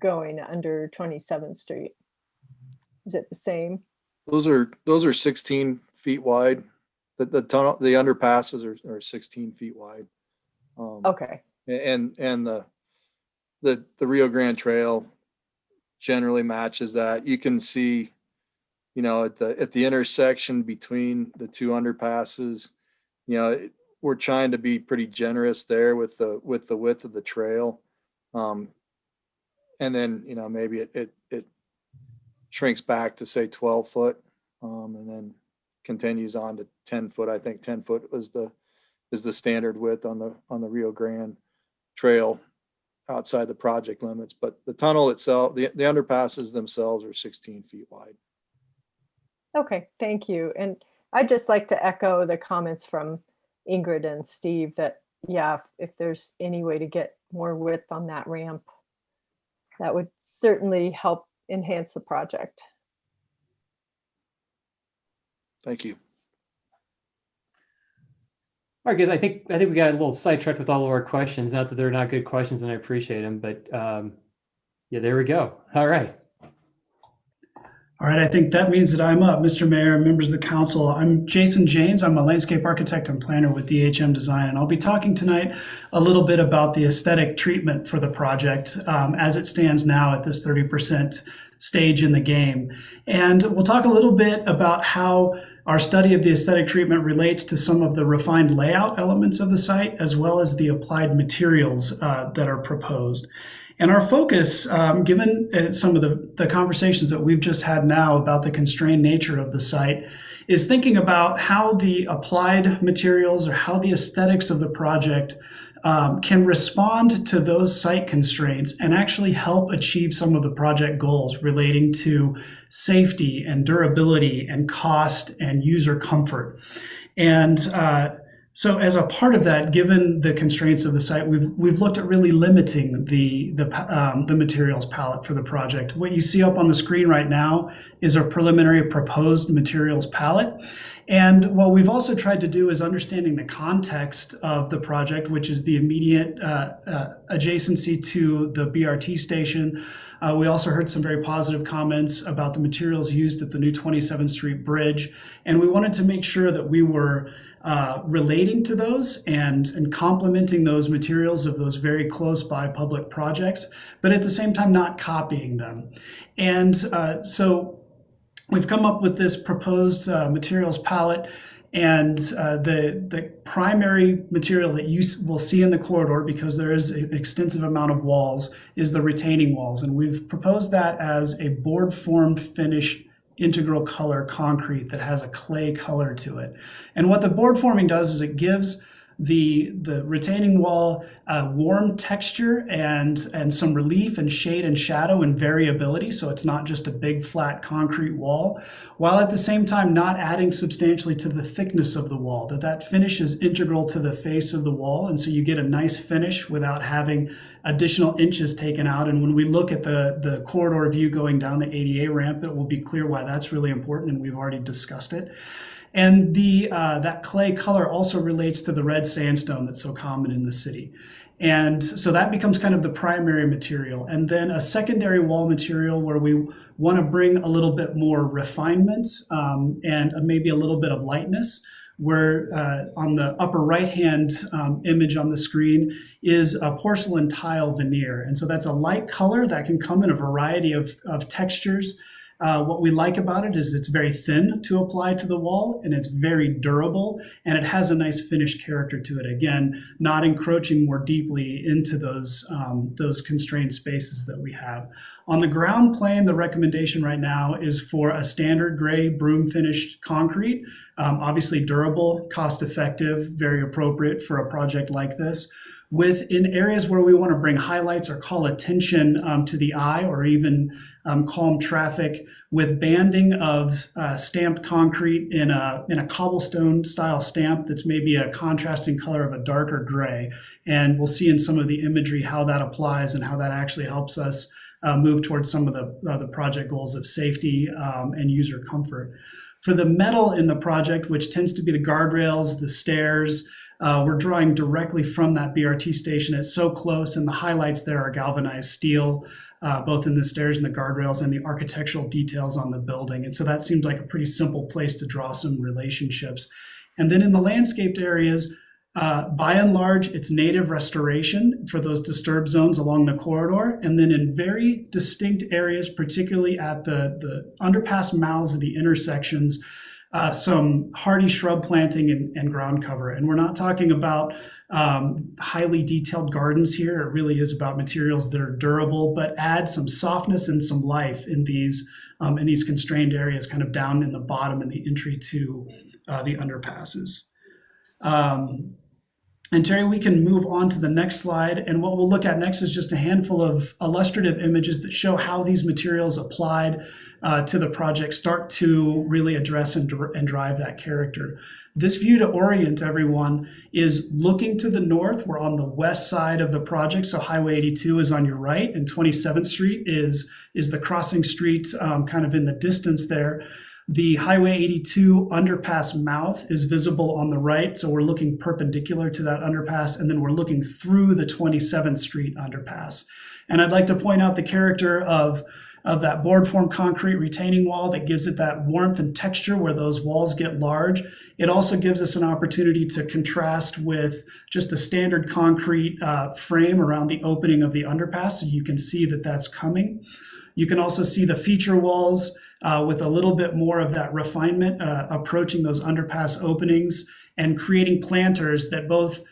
going under 27th Street? Is it the same? Those are 16 feet wide. The tunnel, the underpasses are 16 feet wide. Okay. And the Rio Grande Trail generally matches that. You can see, at the intersection between the two underpasses, we're trying to be pretty generous there with the width of the trail. And then, maybe it shrinks back to say 12 foot, and then continues on to 10 foot. I think 10 foot is the standard width on the Rio Grande Trail outside the project limits, but the tunnel itself, the underpasses themselves are 16 feet wide. Okay, thank you. And I'd just like to echo the comments from Ingrid and Steve that, yeah, if there's any way to get more width on that ramp, that would certainly help enhance the project. Thank you. All right, guys, I think we got a little sidetracked with all of our questions. Not that they're not good questions, and I appreciate them, but yeah, there we go. All right. All All right, I think that means that I'm up, Mr. Mayor, members of the council. I'm Jason Janes. I'm a landscape architect and planner with DHM Design, and I'll be talking tonight a little bit about the aesthetic treatment for the project as it stands now at this 30% stage in the game. And we'll talk a little bit about how our study of the aesthetic treatment relates to some of the refined layout elements of the site, as well as the applied materials that are proposed. And our focus, given some of the conversations that we've just had now about the constrained nature of the site, is thinking about how the applied materials or how the aesthetics of the project can respond to those site constraints and actually help achieve some of the project goals relating to safety and durability and cost and user comfort. And so as a part of that, given the constraints of the site, we've looked at really limiting the materials palette for the project. What you see up on the screen right now is a preliminary proposed materials palette. And what we've also tried to do is understanding the context of the project, which is the immediate adjacency to the BRT station. We also heard some very positive comments about the materials used at the new 27th Street Bridge. And we wanted to make sure that we were relating to those and complementing those materials of those very close by public projects, but at the same time not copying them. And so we've come up with this proposed materials palette, and the primary material that you will see in the corridor, because there is an extensive amount of walls, is the retaining walls. And we've proposed that as a board-formed finished integral color concrete that has a clay color to it. And what the board forming does is it gives the retaining wall a warm texture and some relief and shade and shadow and variability. So it's not just a big flat concrete wall, while at the same time not adding substantially to the thickness of the wall. That finish is integral to the face of the wall. And so you get a nice finish without having additional inches taken out. And when we look at the corridor view going down the ADA ramp, it will be clear why that's really important, and we've already discussed it. And that clay color also relates to the red sandstone that's so common in the city. And so that becomes kind of the primary material. And then a secondary wall material where we want to bring a little bit more refinements and maybe a little bit of lightness, where on the upper right-hand image on the screen is a porcelain tile veneer. And so that's a light color that can come in a variety of textures. What we like about it is it's very thin to apply to the wall, and it's very durable, and it has a nice finished character to it. Again, not encroaching more deeply into those constrained spaces that we have. On the ground plane, the recommendation right now is for a standard gray broom finished concrete, obviously durable, cost effective, very appropriate for a project like this. In areas where we want to bring highlights or call attention to the eye, or even calm traffic, with banding of stamped concrete in a cobblestone style stamp that's maybe a contrasting color of a darker gray. And we'll see in some of the imagery how that applies and how that actually helps us move towards some of the project goals of safety and user comfort. For the metal in the project, which tends to be the guardrails, the stairs, we're drawing directly from that BRT station. It's so close, and the highlights there are galvanized steel, both in the stairs and the guardrails and the architectural details on the building. And so that seems like a pretty simple place to draw some relationships. And then in the landscaped areas, by and large, it's native restoration for those disturbed zones along the corridor. And then in very distinct areas, particularly at the underpass mouths of the intersections, some hardy shrub planting and ground cover. And we're not talking about highly detailed gardens here. It really is about materials that are durable, but add some softness and some life in these constrained areas, kind of down in the bottom in the entry to the underpasses. And Terry, we can move on to the next slide. And what we'll look at next is just a handful of illustrative images that show how these materials applied to the project start to really address and drive that character. This view, to orient everyone, is looking to the north. We're on the west side of the project, so Highway 82 is on your right, and 27th Street is the crossing street kind of in the distance there. The Highway 82 underpass mouth is visible on the right, so we're looking perpendicular to that underpass, and then we're looking through the 27th Street underpass. And I'd like to point out the character of of that board form concrete retaining wall that gives it that warmth and texture where those walls get large. It also gives us an opportunity to contrast with just a standard concrete frame around the opening of the underpass, so you can see that that's coming. You can also see the feature walls with a little bit more of that refinement approaching those underpass openings and creating planters that both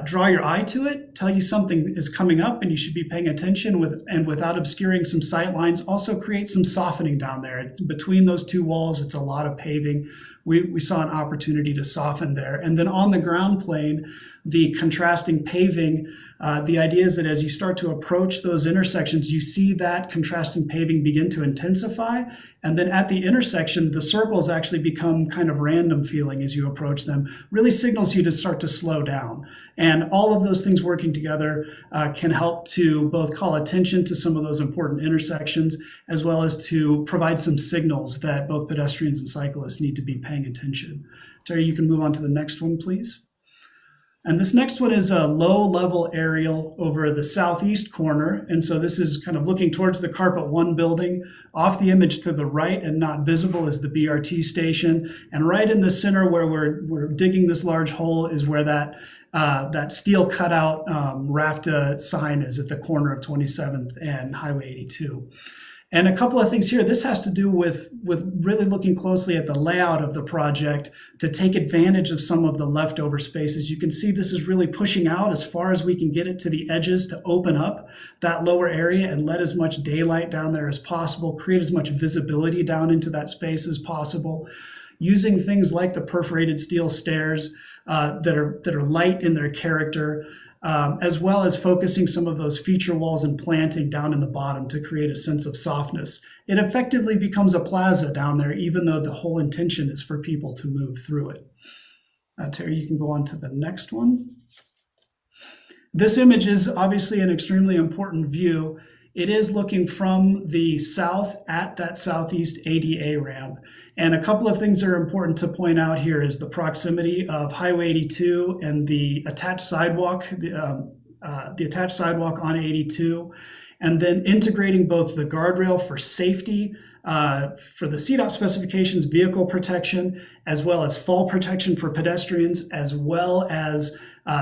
draw your eye to it, tell you something is coming up and you should be paying attention and without obscuring some sight lines, also create some softening down there. It's between those two walls, it's a lot of paving. We saw an opportunity to soften there. And then on the ground plane, the contrasting paving, the idea is that as you start to approach those intersections, you see that contrasting paving begin to intensify. And then at the intersection, the circles actually become kind of random feeling as you approach them, really signals you to start to slow down. And all of those things working together can help to both call attention to some of those important intersections, as well as to provide some signals that both pedestrians and cyclists need to be paying attention. Terry, you can move on to the next one, please. And this next one is a low-level aerial over the southeast corner. And so this is kind of looking towards the Carpet One building. Off the image to the right and not visible is the BRT station. And right in the center where we're digging this large hole is where that steel cutout RAFTA sign is at the corner of 27th and Highway 82. And a couple of things here. This has to do with really looking closely at the layout of the project to take advantage of some of the leftover spaces. You can see this is really pushing out as far as we can get it to the edges to open up that lower area and let as much daylight down there as possible, create as much visibility down into that space as possible, using things like the perforated steel stairs that are light in their character, as well as focusing some of those feature walls and planting down in the bottom to create a sense of softness. It effectively becomes a plaza down there, even though the whole intention is for people to move through it. Terry, you can go on to the next one. This image is obviously an extremely important view. It is looking from the south at that southeast ADA ramp. And a couple of things that are important to point out here is the proximity of Highway 82 and the attached sidewalk, the attached sidewalk on 82, and then integrating both the guardrail for safety, for the CDOT specifications, vehicle protection, as well as fall protection for pedestrians, as well as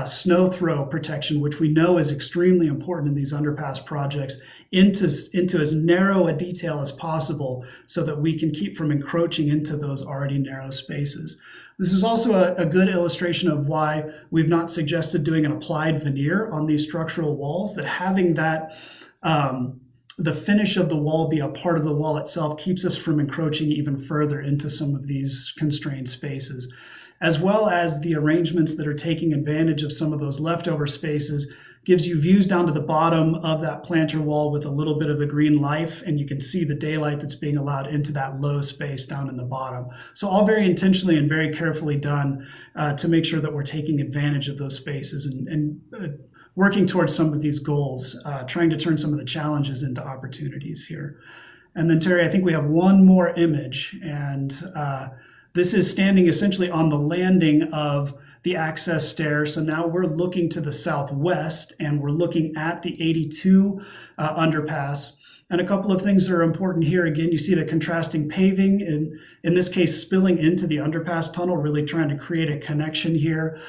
snow throw protection, which we know is extremely important in these underpass projects, into as narrow a detail as possible so that we can keep from encroaching into those already narrow spaces. This is also a good illustration of why we've not suggested doing an applied veneer on these structural walls, that having that the finish of the wall be a part of the wall itself keeps us from encroaching even further into some of these constrained spaces, as well as the arrangements that are taking advantage of some of those leftover spaces. Gives you views down to the bottom of that planter wall with a little bit of the green life, and you can see the daylight that's being allowed into that low space down in the bottom. So all very intentionally and very carefully done to make sure that we're taking advantage of those spaces and working towards some of these goals, trying to turn some of the challenges into opportunities here. And then Terry, I think we have one more image, and this is standing essentially on the landing of the access stair. So now we're looking to the southwest and we're looking at the 82 underpass. And a couple of things that are important here. Again, you see the contrasting paving, in this case, spilling into the underpass tunnel, really trying to create a connection here,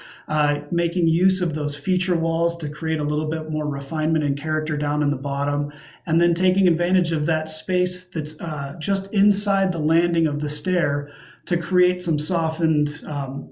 making use of those feature walls to create a little bit more refinement and character down in the bottom, and then taking advantage of that space that's just inside the landing of the stair to create some softened,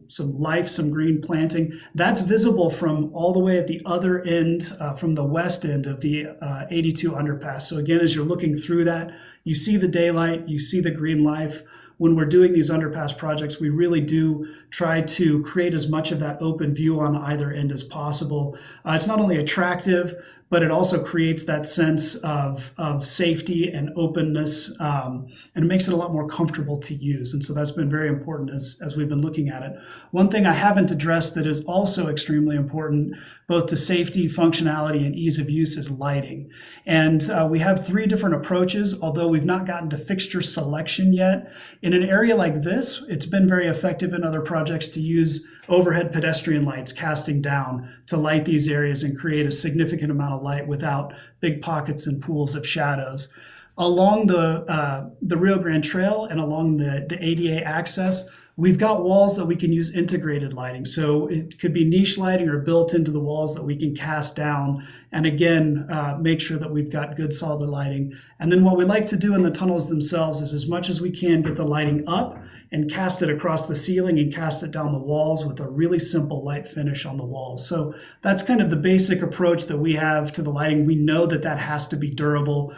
some life, some green planting. That's visible from all the way at the other end, from the west end of the 82 underpass. So again, as you're looking through that, you see the daylight, you see the green life. When we're doing these underpass projects, we really do try to create as much of that open view on either end as possible. It's not only attractive, but it also creates that sense of safety and openness, and it makes it a lot more comfortable to use. And so that's been very important as we've been looking at it. One thing I haven't addressed that is also extremely important, both to safety, functionality, and ease of use, is lighting. And we have 3 different approaches, although we've not gotten to fixture selection yet. In an area like this, it's been very effective in other projects to use overhead pedestrian lights casting down to light these areas and create a significant amount of light without big pockets and pools of shadows. Along the Rio Grande Trail and along the ADA access, we've got walls that we can use integrated lighting. So it could be niche lighting or built into the walls that we can cast down. And again, make sure that we've got good solid lighting. And then what we like to do in the tunnels themselves is as much as we can get the lighting up and cast it across the ceiling and cast it down the walls with a really simple light finish on the walls. So that's kind of the basic approach that we have to the lighting. We know that that has to be durable.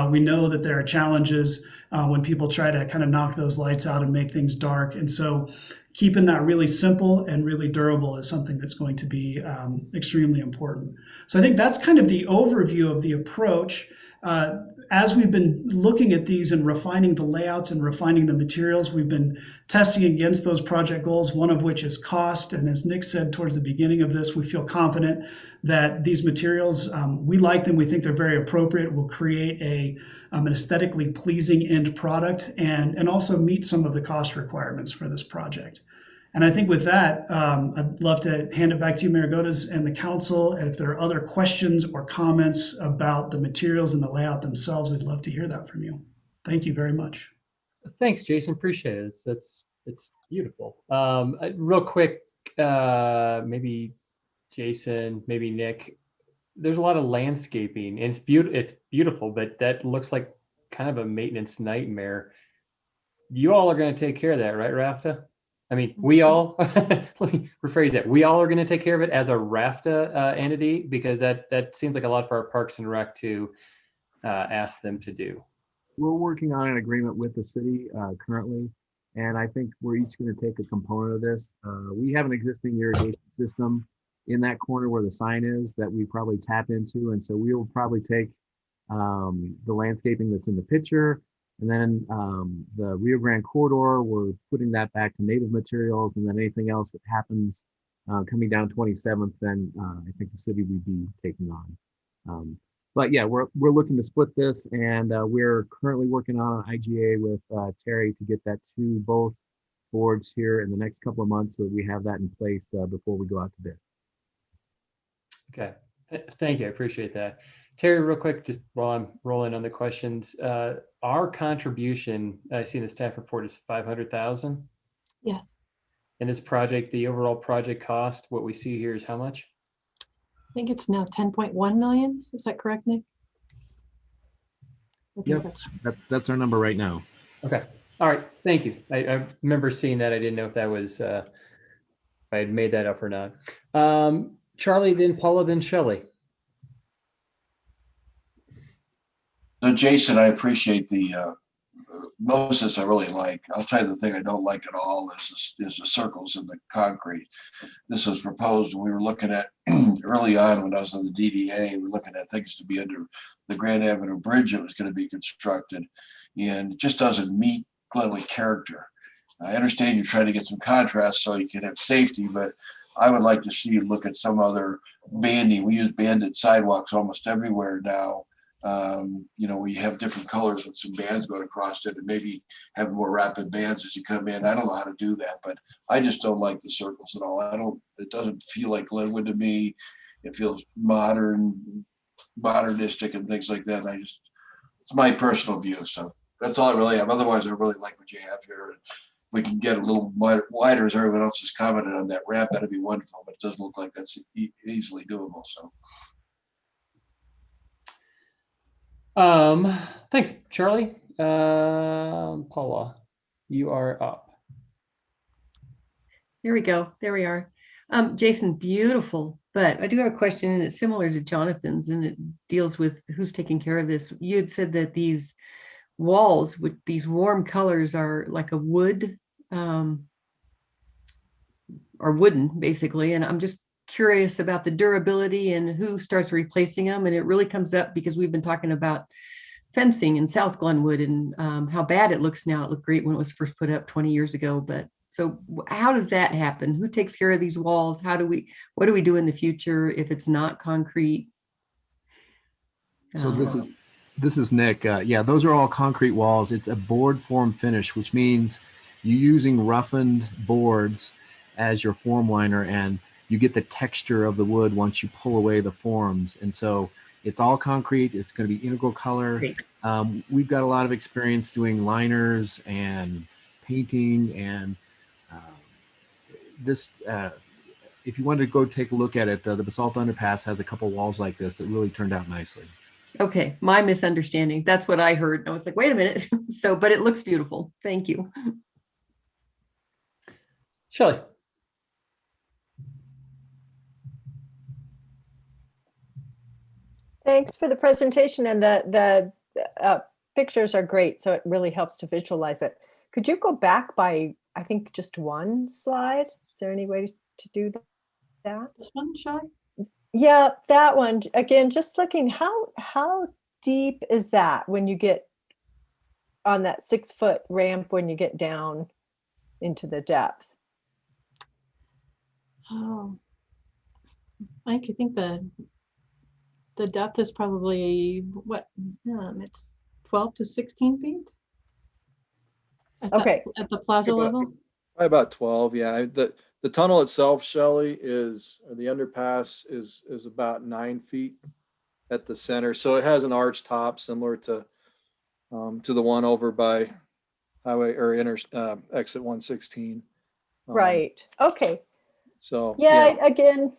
We know that there are challenges when people try to kind of knock those lights out and make things dark. And so keeping that really simple and really durable is something that's going to be extremely important. So I think that's kind of the overview of the approach. As we've been looking at these and refining the layouts and refining the materials, we've been testing against those project goals, one of which is cost. And as Nick said towards the beginning of this, we feel confident that these materials, we like them, we think they're very appropriate, will create an aesthetically pleasing end product and also meet some of the cost requirements for this project. And I think with that, I'd love to hand it back to you, Mayor Godes, and the council. And if there are other questions or comments about the materials and the layout themselves, we'd love to hear that from you. Thank you very much. Thanks, Jason. Appreciate it. It's beautiful. Real quick, maybe Jason, maybe Nick. There's a lot of landscaping, and it's beautiful, but that looks like kind of a maintenance nightmare. You all are going to take care of that, right, Rafta? I mean, we all, let me rephrase that. We all are going to take care of it as a RAFTA entity, because that seems like a lot for our Parks and Rec to ask them to do. We're working on an agreement with the city currently, and I think we're each going to take a component of this. We have an existing irrigation system in that corner where the sign is that we probably tap into, and so we will probably take the landscaping that's in the picture. And then the Rio Grande corridor, we're putting that back to native materials. And then anything else that happens coming down 27th, then I think the city would be taking on. But yeah, we're looking to split this, and we're currently working on an IGA with Terry to get that to both boards here in the next couple of months, so that we have that in place before we go out to bid. Okay, thank you. I appreciate that. Terry, real quick, just while I'm rolling on the questions, our contribution, I see in the staff report, is 500,000. Yes. And this project, the overall project cost, what we see here is how much? I think it's now 10.1 million. Is that correct, Nick? Yep, that's our number right now. Okay. All right. Thank you. I remember seeing that. I didn't know if that was, if I had made that up or not. Charlie, then Paula, then Shelley. So Jason, I appreciate the most of this I really like. I'll tell you the thing I don't like at all is the circles in the concrete. This was proposed, and we were looking at early on when I was on the DDA, we were looking at things to be under the Grand Avenue Bridge that was going to be constructed, and it just doesn't meet Glenley character. I understand you're trying to get some contrast so you can have safety, but I would like to see you look at some other banding. We use banded sidewalks almost everywhere now. We have different colors with some bands going across it, and maybe have more rapid bands as you come in. I don't know how to do that, but I just don't like the circles at all. It doesn't feel like Glenwood to me. It feels modernistic and things like that. And it's my personal view. So that's all I really have. Otherwise, I really like what you have here. We can get a little wider, as everyone else has commented on that ramp. That'd be wonderful, but it doesn't look like that's easily doable. So. Thanks, Charlie. Paula, you are up. Here we go. There we are. Jason, beautiful. But I do have a question, and it's similar to Jonathan's, and it deals with who's taking care of this. You had said that these walls with these warm colors are like a wood, or wooden, basically. And I'm just curious about the durability and who starts replacing them. And it really comes up because we've been talking about fencing in South Glenwood and how bad it looks now. It looked great when it was first put up 20 years ago. But so how does that happen? Who takes care of these walls? What do we do in the future if it's not concrete? So this is Nick. Yeah, those are all concrete walls. It's a board form finish, which means you're using roughened boards as your form liner, and you get the texture of the wood once you pull away the forms. And so It's all concrete. It's going to be integral color. Great. We've got a lot of experience doing liners and painting, and this. If you wanted to go take a look at it, the basalt underpass has a couple walls like this that really turned out nicely. Okay, my misunderstanding. That's what I heard. I was like, wait a minute. So, but it looks beautiful. Thank you. Shelley. Thanks for the presentation, and the pictures are great, so it really helps to visualize it. Could you go back by, I think, just one slide? Is there any way to do that? This one, shall I? Yeah, that one. Again, just looking, how deep is that when you get on that 6-foot ramp when you get down into the depth? Oh, Mike, I think the depth is probably what? It's 12 to 16 feet. Okay. At the plaza level. Probably about 12. Yeah. The tunnel itself, Shelley, or the underpass is about 9 feet at the center. So it has an arch top similar to the one over by highway or exit 116. Right. Okay. So yeah, again,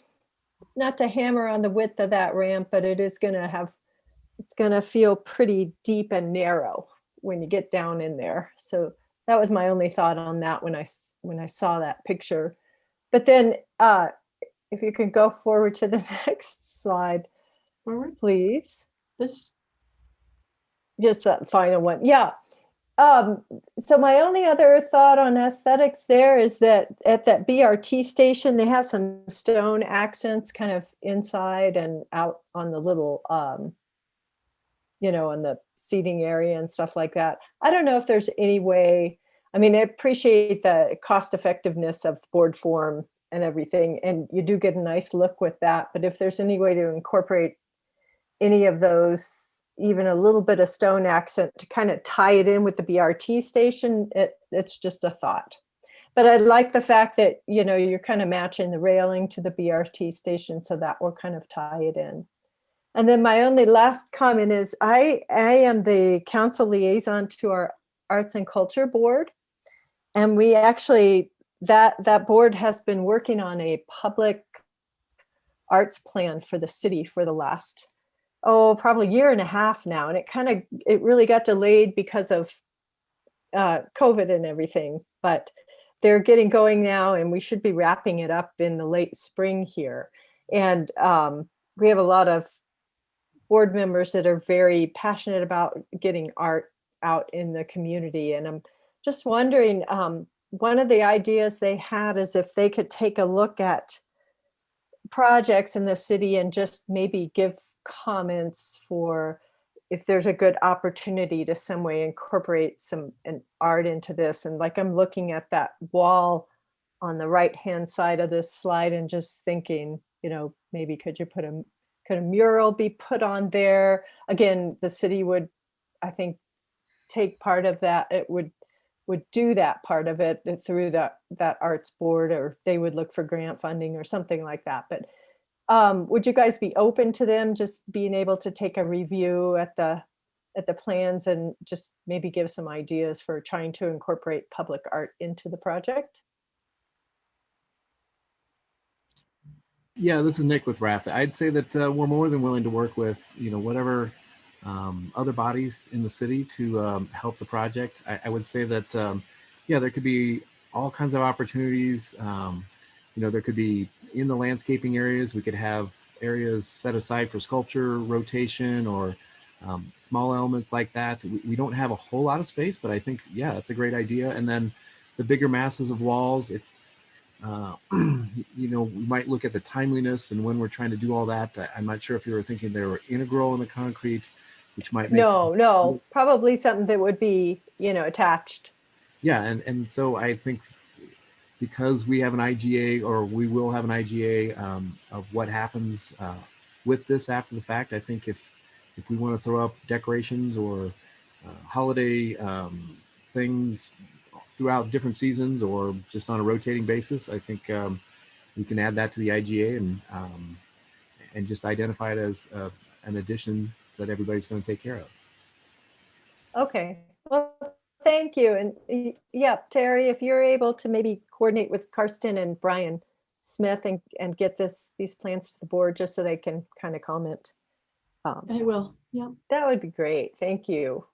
not to hammer on the width of that ramp, but it's going to feel pretty deep and narrow when you get down in there. So that was my only thought on that when I saw that picture. But then if you can go forward to the next slide, forward, please. This. Just that final one. Yeah. So my only other thought on aesthetics there is that at that BRT station, they have some stone accents kind of inside and out on the little, on the seating area and stuff like that. I don't know if there's any way, I mean, I appreciate the cost effectiveness of board form and everything, and you do get a nice look with that. But if there's any way to incorporate any of those, even a little bit of stone accent to kind of tie it in with the BRT station, it's just a thought. But I like the fact that, you're kind of matching the railing to the BRT station, so that will kind of tie it in. And then my only last comment is I am the council liaison to our Arts and Culture Board. And we actually, that board has been working on a public arts plan for the city for the last probably year and a half now. And it really got delayed because of COVID and everything, but they're getting going now, and we should be wrapping it up in the late spring here. And we have a lot of board members that are very passionate about getting art out in the community. And I'm just wondering, one of the ideas they had is if they could take a look at projects in the city and just maybe give comments for if there's a good opportunity to some way incorporate an art into this. And like, I'm looking at that wall on the right hand side of this slide and just thinking, maybe could a mural be put on there? Again, the city would, I think, take part of that. It would do that part of it through that arts board, or they would look for grant funding or something like that. But would you guys be open to them just being able to take a review at the plans and just maybe give some ideas for trying to incorporate public art into the project? Yeah, this is Nick with Raft. I'd say that we're more than willing to work with, whatever other bodies in the city to help the project. I would say that, there could be all kinds of opportunities. There could be in the landscaping areas, we could have areas set aside for sculpture, rotation, or small elements like that. We don't have a whole lot of space, but I think, that's a great idea. And then the bigger masses of walls, if we might look at the timeliness and when we're trying to do all that. I'm not sure if you were thinking they were integral in the concrete, which might make no, probably something that would be, attached. Yeah, and so I think because we have an IGA, or we will have an IGA of what happens with this after the fact, I think if we want to throw up decorations or holiday things throughout different seasons or just on a rotating basis, I think we can add that to the IGA and just identify it as an addition that everybody's going to take care of. Okay, well, thank you. And yeah, Terry, if you're able to maybe coordinate with Karsten and Brian Smith and get these plans to the board just so they can kind of comment. I will, yeah. That would be great. Thank you.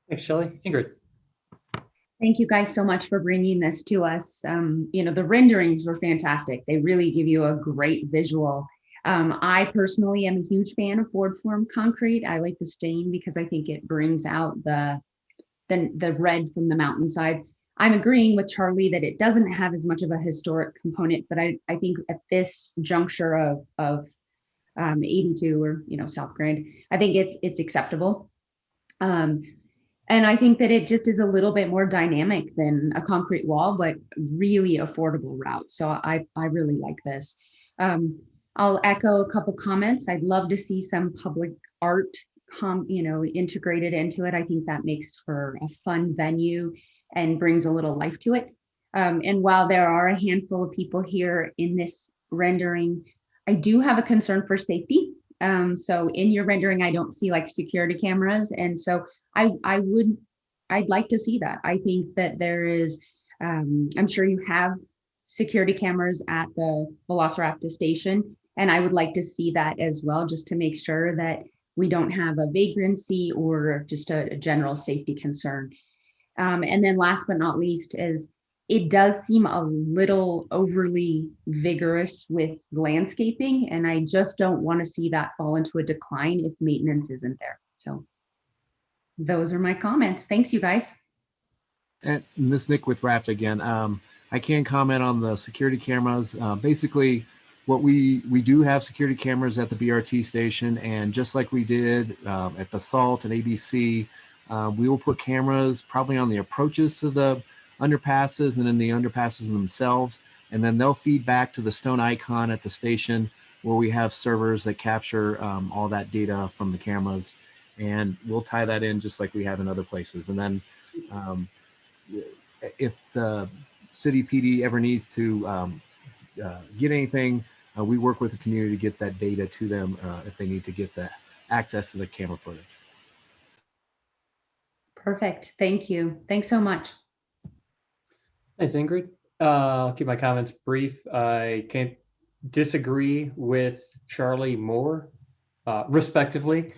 Thanks, Shelley. Ingrid. Thank you guys so much for bringing this to us. The renderings were fantastic. They really give you a great visual. I personally am a huge fan of board form concrete. I like the stain because I think it brings out the red from the mountainsides. I'm agreeing with Charlie that it doesn't have as much of a historic component, but I think at this juncture of 82 or South Grand, I think it's acceptable. And I think that it just is a little bit more dynamic than a concrete wall, but really affordable route. So I really like this. I'll echo a couple comments. I'd love to see some public art integrated into it. I think that makes for a fun venue and brings a little life to it. And while there are a handful of people here in this rendering, I do have a concern for safety. So in your rendering, I don't see like security cameras. And so I'd like to see that. I think that there is, I'm sure you have security cameras at the Velociraptor station, and I would like to see that as well, just to make sure that we don't have a vagrancy or just a general safety concern. And then last but not least is it does seem a little overly vigorous with landscaping, and I just don't want to see that fall into a decline if maintenance isn't there. So those are my comments. Thanks, you guys. And this Nick with Raft again. I can comment on the security cameras. Basically, what we do have security cameras at the BRT station, and just like we did at the Salt and ABC, we will put cameras probably on the approaches to the underpasses and in the underpasses themselves, and then they'll feed back to the stone icon at the station where we have servers that capture all that data from the cameras, and we'll tie that in just like we have in other places. And then if the city PD ever needs to get anything, we work with the community to get that data to them if they need to get the access to the camera footage. Perfect. Thank you. Thanks so much. Thanks, Ingrid. I'll keep my comments brief. I can't disagree with Charlie more, respectively.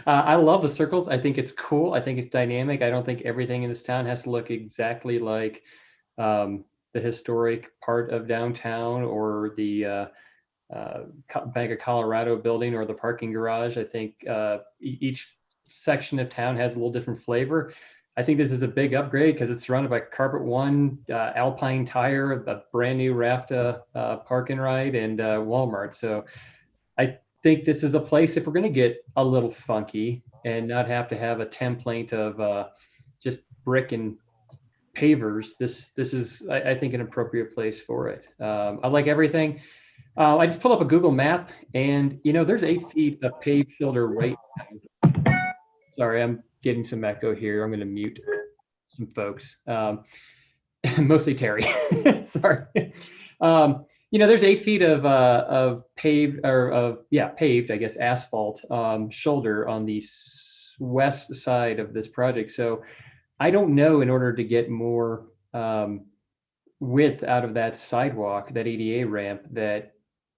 I love the circles. I think it's cool. I think it's dynamic. I don't think everything in this town has to look exactly like the historic part of downtown or the Bank of Colorado building or the parking garage. I think each section of town has a little different flavor. I think this is a big upgrade because it's surrounded by Carpet One, Alpine Tire, a brand new Rafta park and ride, and Walmart. So I think this is a place, if we're going to get a little funky and not have to have a template of just brick and pavers, this is, I think, an appropriate place for it. I like everything. I just pulled up a Google map, and there's 8 feet of paved shoulder right now. Sorry, I'm getting some echo here. I'm going to mute some folks, mostly Terry. Sorry. There's 8 feet of paved paved, I guess, asphalt shoulder on the west side of this project. So I don't know, in order to get more width out of that sidewalk, that ADA ramp, that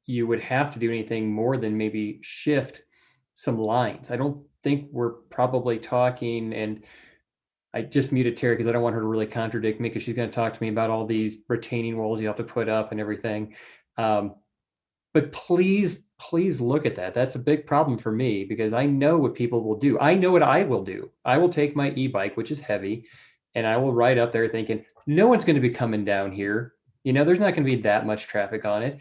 you would have to do anything more than maybe shift some lines. I don't think we're probably talking, and I just muted Terry because I don't want her to really contradict me, because she's going to talk to me about all these retaining walls you have to put up and everything. But please look at that. That's a big problem for me, because I know what people will do. I know what I will do. I will take my e-bike, which is heavy, and I will ride up there thinking, no one's going to be coming down here. There's not going to be that much traffic on it.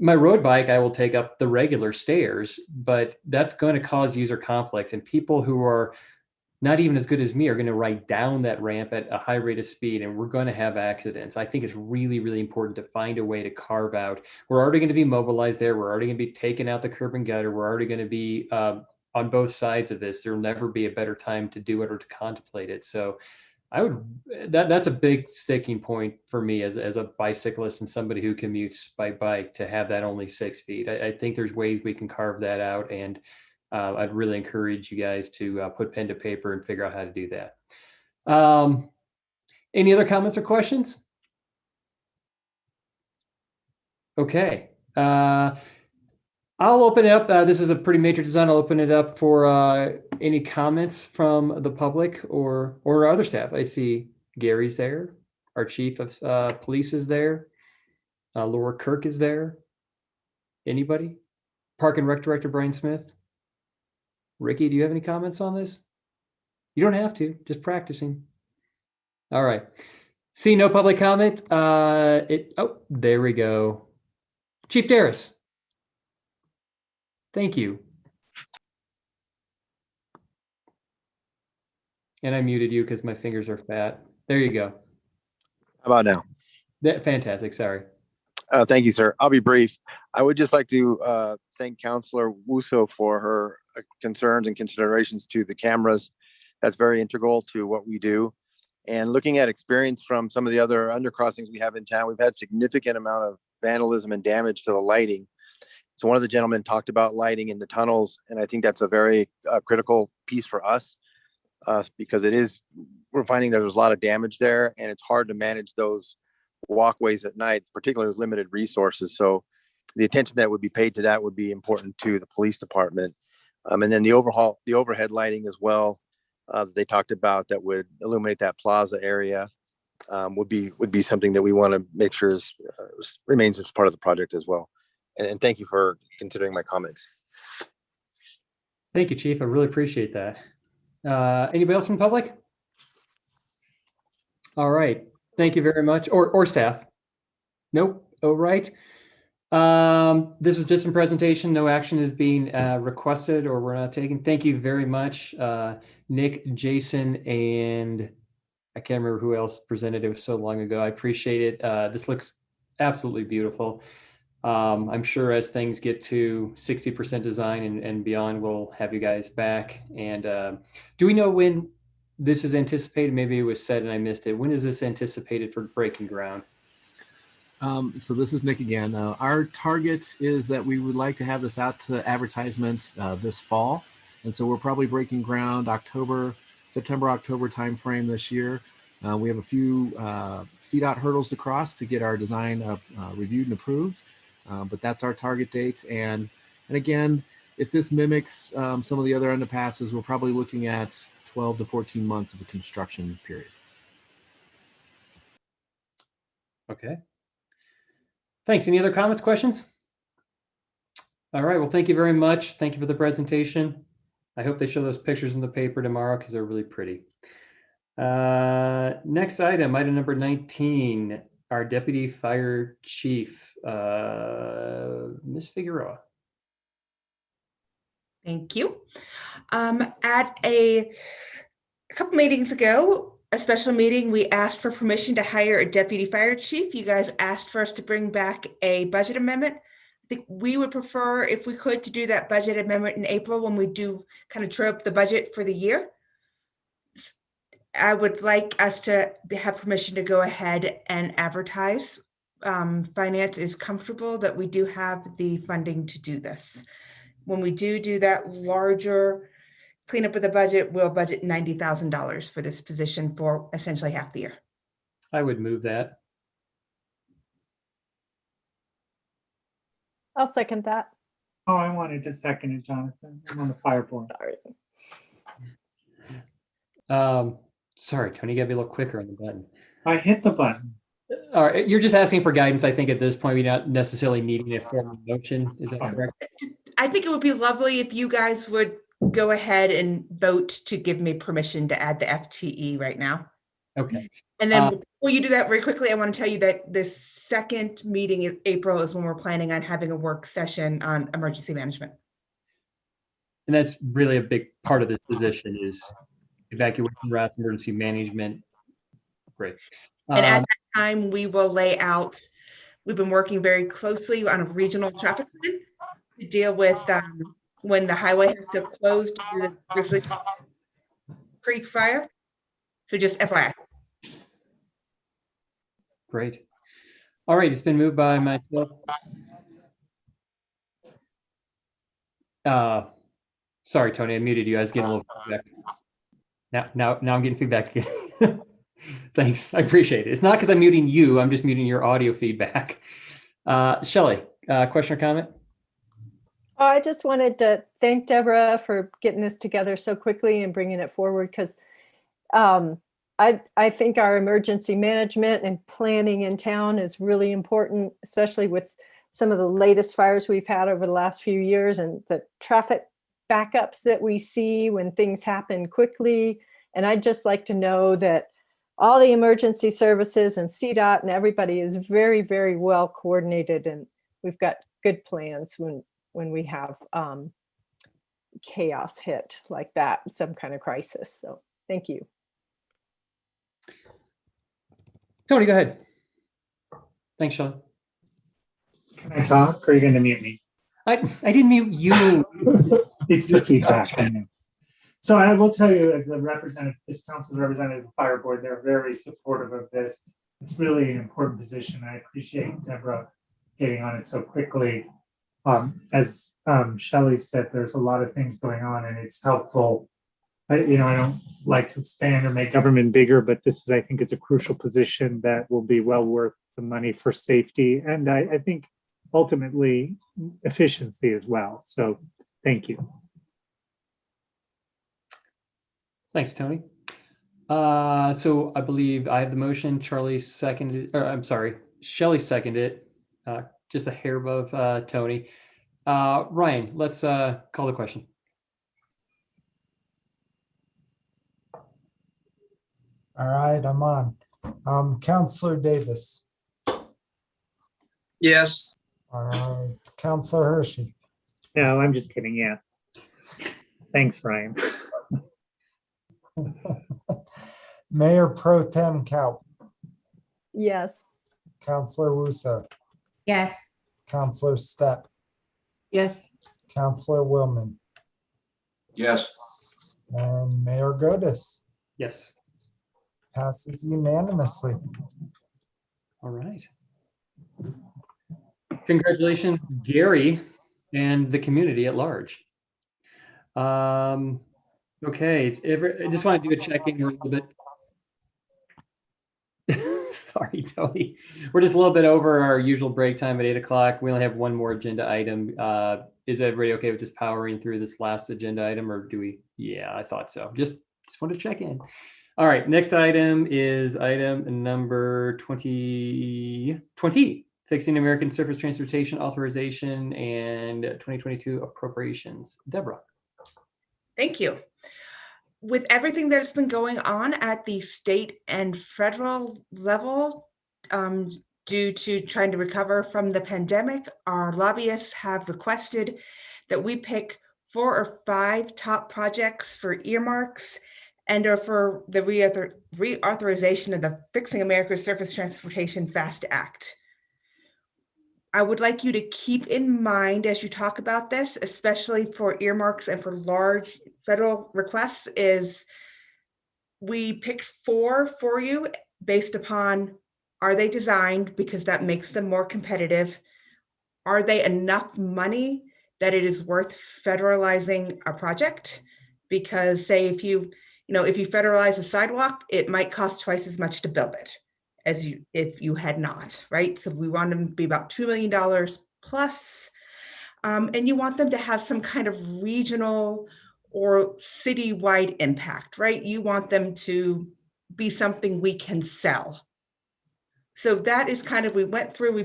My road bike, I will take up the regular stairs, but that's going to cause user conflicts, and people who are not even as good as me are going to ride down that ramp at a high rate of speed, and we're going to have accidents. I think it's really, really important to find a way to carve out. We're already going to be mobilized there. We're already going to be taking out the curb and gutter. We're already going to be on both sides of this. There'll never be a better time to do it or to contemplate it. So I would, that's a big sticking point for me as a bicyclist and somebody who commutes by bike to have that only 6 feet. I think there's ways we can carve that out, and I'd really encourage you guys to put pen to paper and figure out how to do that. Any other comments or questions? Okay. I'll open it up. This is a pretty major design. I'll open it up for any comments from the public or other staff. I see Gary's there. Our chief of police is there. Laura Kirk is there. Anybody? Park and Rec Director Brian Smith. Ricky, do you have any comments on this? You don't have to. Just practicing. All right. See no public comment. Oh, there we go. Chief Darris. Thank you. And I muted you because my fingers are fat. There you go. How about now? Fantastic. Sorry. Thank you, sir. I'll be brief. I would just like to thank Councilor Wuso for her concerns and considerations to the cameras. That's very integral to what we do. And looking at experience from some of the other undercrossings we have in town, we've had significant amount of vandalism and damage to the lighting. So one of the gentlemen talked about lighting in the tunnels, and I think that's a very critical piece for us because we're finding there's a lot of damage there, and it's hard to manage those walkways at night, particularly with limited resources. So the attention that would be paid to that would be important to the police department. And then the overhead lighting as well, they talked about that would illuminate that plaza area would be something that we want to make sure remains as part of the project as well. And thank you for considering my comments. Thank you, Chief. I really appreciate that. Anybody else from the public? All right. Thank you very much. Or staff. Nope. All right. This is just a presentation. No action is being requested or we're not taking. Thank you very much, Nick, Jason, and I can't remember who else presented. It was so long ago. I appreciate it. This looks absolutely beautiful. I'm sure as things get to 60% design and beyond, we'll have you guys back. And do we know when this is anticipated? Maybe it was said and I missed it. When is this anticipated for breaking ground? So this is Nick again. Our target is that we would like to have this out to advertisements this fall. And so we're probably breaking ground September, October timeframe this year. We have a few CDOT hurdles to cross to get our design reviewed and approved. But that's our target date. And again, if this mimics some of the other underpasses, we're probably looking at 12 to 14 months of a construction period. Okay. Thanks. Any other comments, questions? All right. Well, thank you very much. Thank you for the presentation. I hope they show those pictures in the paper tomorrow because they're really pretty. Next item number 19, our Deputy Fire Chief, Ms. Figueroa. Thank you. At a couple meetings ago, a special meeting, we asked for permission to hire a deputy fire chief. You guys asked for us to bring back a budget amendment. I think we would prefer, if we could, to do that budget amendment in April when we do kind of true up the budget for the year. I would like us to have permission to go ahead and advertise. Finance is comfortable that we do have the funding to do this. When we do that larger cleanup of the budget, we'll budget $90,000 for this position for essentially half the year. I would move that. I'll second that. Oh, I wanted to second it, Jonathan. I'm on the fire board. Sorry, Tony, you gotta be a little quicker on the button. I hit the button. All right, you're just asking for guidance. I think at this point, we're not necessarily needing a formal motion. Is that correct? I think it would be lovely if you guys would go ahead and vote to give me permission to add the FTE right now. Okay. And then before you do that very quickly, I want to tell you that the second meeting in April is when we're planning on having a work session on emergency management. And that's really a big part of this position is evacuation routes, emergency management. Great. And at that time, we will lay out, we've been working very closely on a regional traffic plan to deal with when the highway has to close due to the Grizzly Creek fire. So just FYI. Great. All right, it's been moved by myself. Sorry, Tony, I muted you. I was getting a little feedback. Now I'm getting feedback again. Thanks, I appreciate it. It's not because I'm muting you, I'm just muting your audio feedback. Shelley, question or comment? I just wanted to thank Deborah for getting this together so quickly and bringing it forward, because I think our emergency management and planning in town is really important, especially with some of the latest fires we've had over the last few years and the traffic backups that we see when things happen quickly. And I'd just like to know that all the emergency services and CDOT and everybody is very, very well coordinated, and we've got good plans when we have chaos hit like that, some kind of crisis. So thank you. Tony, go ahead. Thanks, Sean. Can I talk, or are you going to mute me? I didn't mute you. It's the feedback. I know. So I will tell you, as a representative, this council's representative of the fire board, they're very supportive of this. It's really an important position. I appreciate Deborah getting on it so quickly. As Shelley said, there's a lot of things going on, and it's helpful. I don't like to expand or make government bigger, but this is, I think, is a crucial position that will be well worth the money for safety, and I think ultimately efficiency as well. So thank you. Thanks, Tony. So I believe I have the motion. Charlie seconded, or I'm sorry, Shelley seconded it, just a hair above Tony. Ryan, let's call the question. All right, I'm on. Counselor Davis. Yes. All right, Counselor Hershey. No, I'm just kidding. Yeah. Thanks, Ryan. Mayor Pro Tem Kaup. Yes. Counselor Wusso. Yes. Counselor Stepp. Yes. Counselor Willman. Yes. And Mayor Godis. Yes. Passes unanimously. All right. Congratulations, Gary, and the community at large. Okay, I just want to do a check-in a little bit. Sorry, Tony. We're just a little bit over our usual break time at 8 o'clock. We only have one more agenda item. Is everybody okay with just powering through this last agenda item, or do we? Yeah, I thought so. Just want to check in. All right, next item is item number 20, fixing American Surface Transportation Authorization and 2022 appropriations. Deborah. Thank you. With everything that's been going on at the state and federal level, due to trying to recover from the pandemic, our lobbyists have requested that we pick 4 or 5 top projects for earmarks and or for the reauthorization of the Fixing America's Surface Transportation FAST Act. I would like you to keep in mind as you talk about this, especially for earmarks and for large federal requests, is we picked 4 for you based upon, are they designed, because that makes them more competitive? Are they enough money that it is worth federalizing a project? Because say if you federalize a sidewalk, it might cost twice as much to build it as if you had not, right? So we want them to be about $2 million plus, and you want them to have some kind of regional or citywide impact, right? You want them to be something we can sell. So that is kind of, we've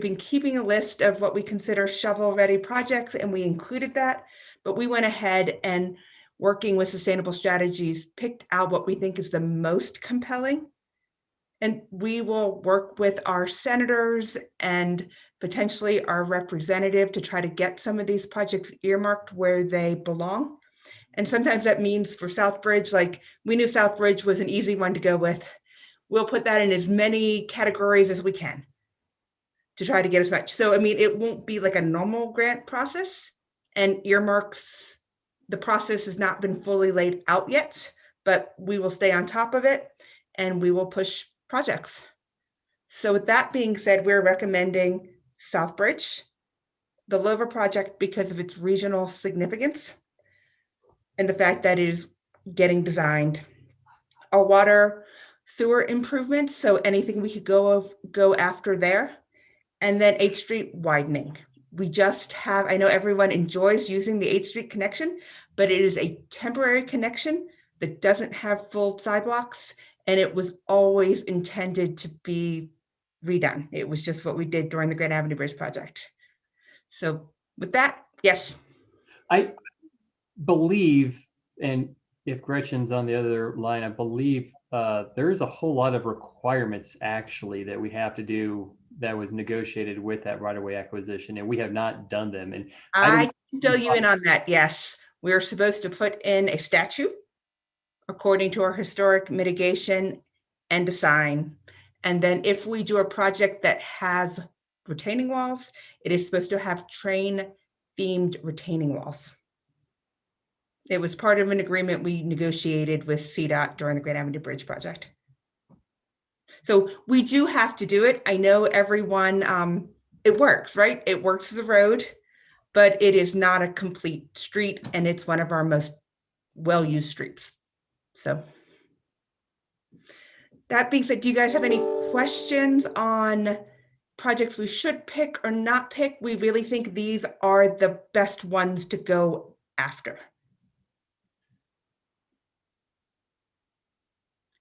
been keeping a list of what we consider shovel-ready projects, and we included that, but we went ahead and, working with Sustainable Strategies, picked out what we think is the most compelling. And we will work with our senators and potentially our representative to try to get some of these projects earmarked where they belong. And sometimes that means for Southbridge, like we knew Southbridge was an easy one to go with. We'll put that in as many categories as we can to try to get as much. So, I mean, it won't be like a normal grant process, and earmarks, the process has not been fully laid out yet, but we will stay on top of it. and we will push projects. So with that being said, we're recommending Southbridge, the Lover project because of its regional significance and the fact that it is getting designed. Our water sewer improvements, so anything we could go after there. And then 8th Street widening. We just have, I know everyone enjoys using the 8th Street connection, but it is a temporary connection that doesn't have full sidewalks, and it was always intended to be redone. It was just what we did during the Grand Avenue Bridge project. So with that, yes. I believe, and if Gretchen's on the other line, I believe there's a whole lot of requirements actually that we have to do that was negotiated with that right-of-way acquisition, and we have not done them. And I can fill you in on that. Yes, we are supposed to put in a statute according to our historic mitigation and a sign. And then if we do a project that has retaining walls, it is supposed to have train themed retaining walls. It was part of an agreement we negotiated with CDOT during the Grand Avenue Bridge project. So we do have to do it. I know everyone, it works, right? It works as a road, but it is not a complete street, and it's one of our most well-used streets. So that being said, do you guys have any questions on projects we should pick or not pick? We really think these are the best ones to go after.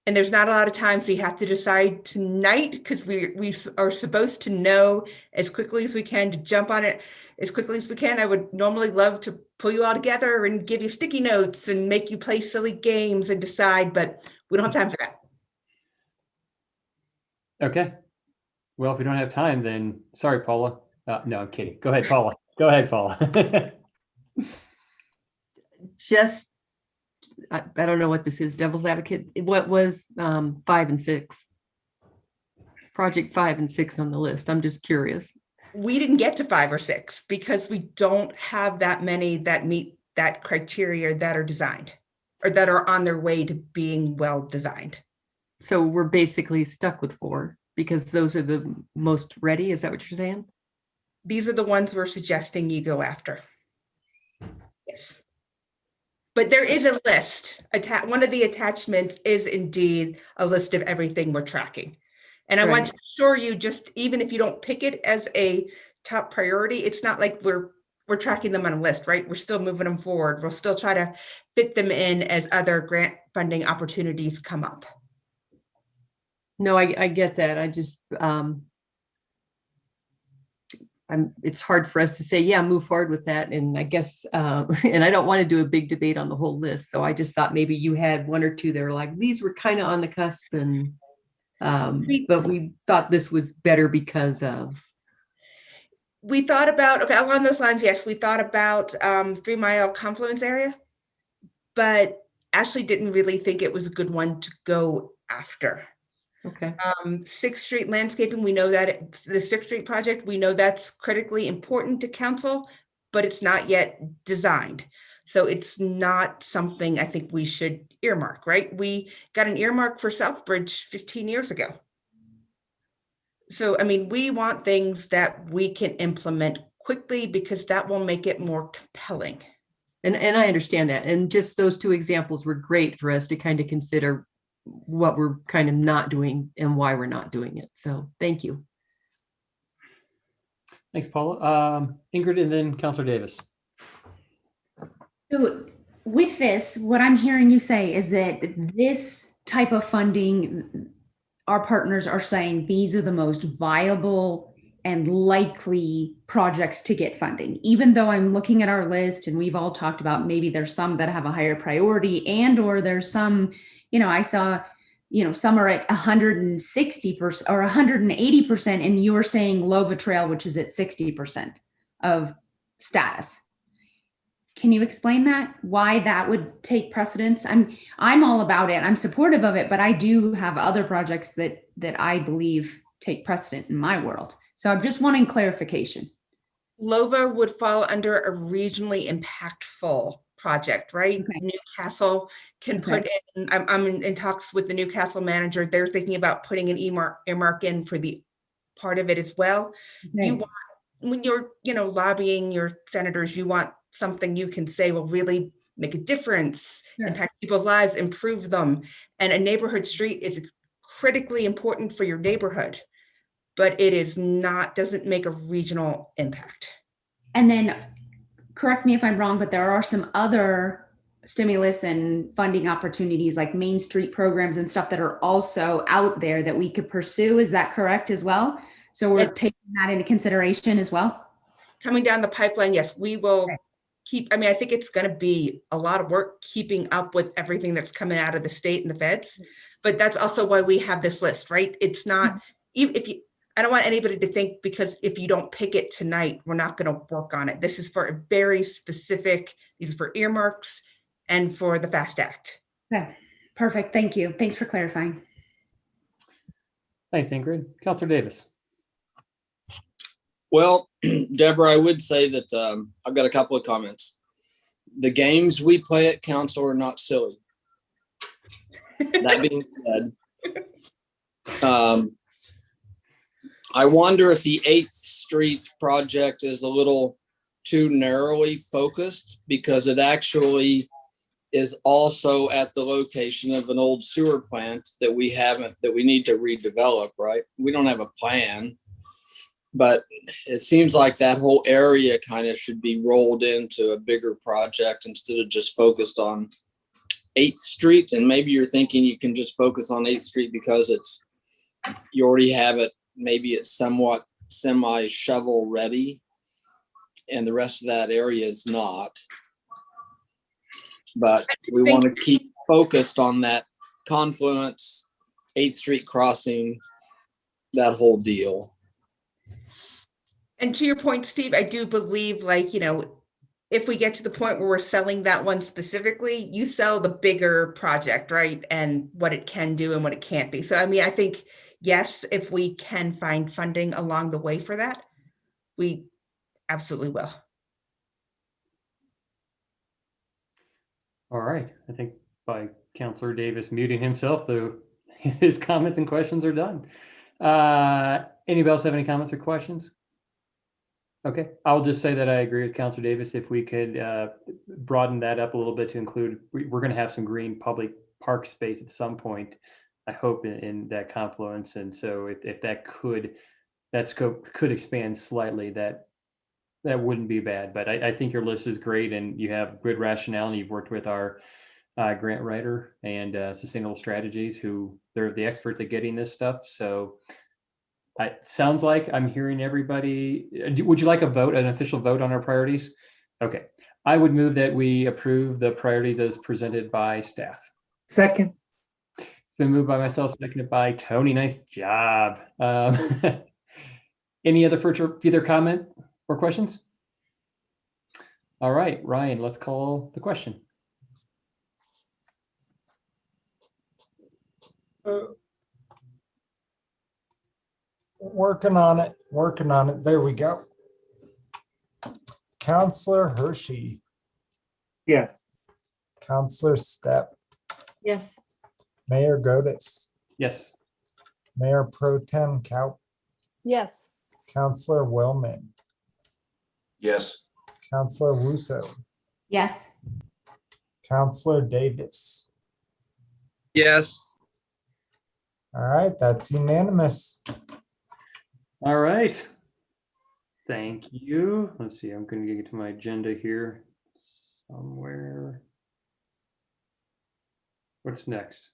And there's not a lot of time, so you have to decide tonight, because we are supposed to know as quickly as we can to jump on it as quickly as we can. I would normally love to pull you all together and give you sticky notes and make you play silly games and decide, but we don't have time for that. Okay. Well, if we don't have time, then sorry, Paula. No, I'm kidding. Go ahead, Paula. Go ahead, Paula. Just, I don't know what this is, devil's advocate. What was 5 and 6? Project 5 and 6 on the list. I'm just curious. We didn't get to 5 or 6 because we don't have that many that meet that criteria that are designed or that are on their way to being well designed. So we're basically stuck with 4 because those are the most ready. Is that what you're saying? These are the ones we're suggesting you go after. Yes. But there is a list. One of the attachments is indeed a list of everything we're tracking. And I want to assure you, just even if you don't pick it as a top priority, it's not like we're tracking them on a list, right? We're still moving them forward. We'll still try to fit them in as other grant funding opportunities come up. No, I get that. I just, it's hard for us to say, yeah, move forward with that. And I guess, and I don't want to do a big debate on the whole list. So I just thought maybe you had 1 or 2 that were like, these were kind of on the cusp, and but we thought this was better because of. We thought about, okay, along those lines, yes, we thought about 3 Mile Confluence area, but Ashley didn't really think it was a good one to go after. Okay. 6th Street landscaping, we know that the 6th Street project, we know that's critically important to council, but it's not yet designed. So it's not something I think we should earmark, right? We got an earmark for Southbridge 15 years ago. So, I mean, we want things that we can implement quickly because that will make it more compelling. And I understand that. And just those 2 examples were great for us to kind of consider what we're kind of not doing and why we're not doing it. So thank you. Thanks, Paula. Ingrid and then Councilor Davis. So with this, what I'm hearing you say is that this type of funding, our partners are saying these are the most viable and likely projects to get funding. Even though I'm looking at our list and we've all talked about maybe there's some that have a higher priority and or there's some, I saw, some are at 160% or 180%, and you're saying Lova Trail, which is at 60% of status. Can you explain that? Why that would take precedence? I'm all about it. I'm supportive of it, but I do have other projects that I believe take precedent in my world. So I'm just wanting clarification. Lova would fall under a regionally impactful project, right? Newcastle can put in, I'm in talks with the Newcastle manager. They're thinking about putting an earmark in for the part of it as well. You want, when you're, lobbying your senators, you want something you can say will really make a difference, impact people's lives, improve them. And a neighborhood street is critically important for your neighborhood, but it is not, doesn't make a regional impact. And then, correct me if I'm wrong, but there are some other stimulus and funding opportunities like Main Street programs and stuff that are also out there that we could pursue. Is that correct as well? So we're taking that into consideration as well? Coming down the pipeline, yes, we will keep, I think it's going to be a lot of work keeping up with everything that's coming out of the state and the feds, but that's also why we have this list, right? It's not, I don't want anybody to think because if you don't pick it tonight, we're not going to work on it. This is for a very specific, these are for earmarks and for the FAST Act. Okay, perfect. Thank you. Thanks for clarifying. Thanks, Ingrid. Councilor Davis. Well, Deborah, I would say that I've got a couple of comments. The games we play at council are not silly. That being said, I wonder if the 8th Street project is a little too narrowly focused because it actually is also at the location of an old sewer plant that we need to redevelop, right? We don't have a plan. But it seems like that whole area kind of should be rolled into a bigger project instead of just focused on 8th Street. And maybe you're thinking you can just focus on 8th Street because you already have it. Maybe it's somewhat semi-shovel ready and the rest of that area is not. But we want to keep focused on that confluence, 8th Street crossing, that whole deal. And to your point, Steve, I do believe if we get to the point where we're selling that one specifically, you sell the bigger project, right? And what it can do and what it can't be. So, I think, yes, if we can find funding along the way for that, we absolutely will. All right. I think by Councilor Davis muting himself, though, his comments and questions are done. Anybody else have any comments or questions? Okay, I'll just say that I agree with Councilor Davis. If we could broaden that up a little bit to include, we're going to have some green public park space at some point, I hope, in that confluence. And so if that scope could expand slightly, that wouldn't be bad. But I think your list is great and you have good rationale, and you've worked with our grant writer and Sustainable Strategies, who they're the experts at getting this stuff. So it sounds like I'm hearing everybody. Would you like an official vote on our priorities? Okay. I would move that we approve the priorities as presented by staff. Second. It's been moved by myself, seconded by Tony. Nice job. Any other further comment or questions? All right, Ryan, let's call the question. Working on it. There we go. Councilor Hershey. Yes. Councilor Stepp. Yes. Mayor Godis. Yes. Mayor Pro Tem Kaup. Yes. Councilor Willman. Yes. Councilor Wusso. Yes. Councilor Davis. Yes. All right, that's unanimous. All right. Thank you. Let's see, I'm going to get to my agenda here somewhere. What's next?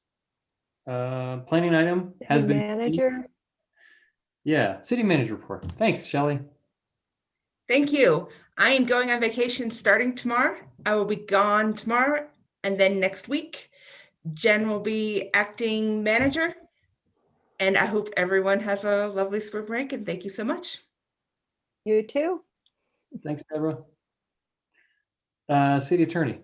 Planning item has been. Manager. Yeah, city manager report. Thanks, Shelley. Thank you. I am going on vacation starting tomorrow. I will be gone tomorrow and then next week. Jen will be acting manager. And I hope everyone has a lovely spring break, and thank you so much. You too. Thanks, Deborah. City attorney.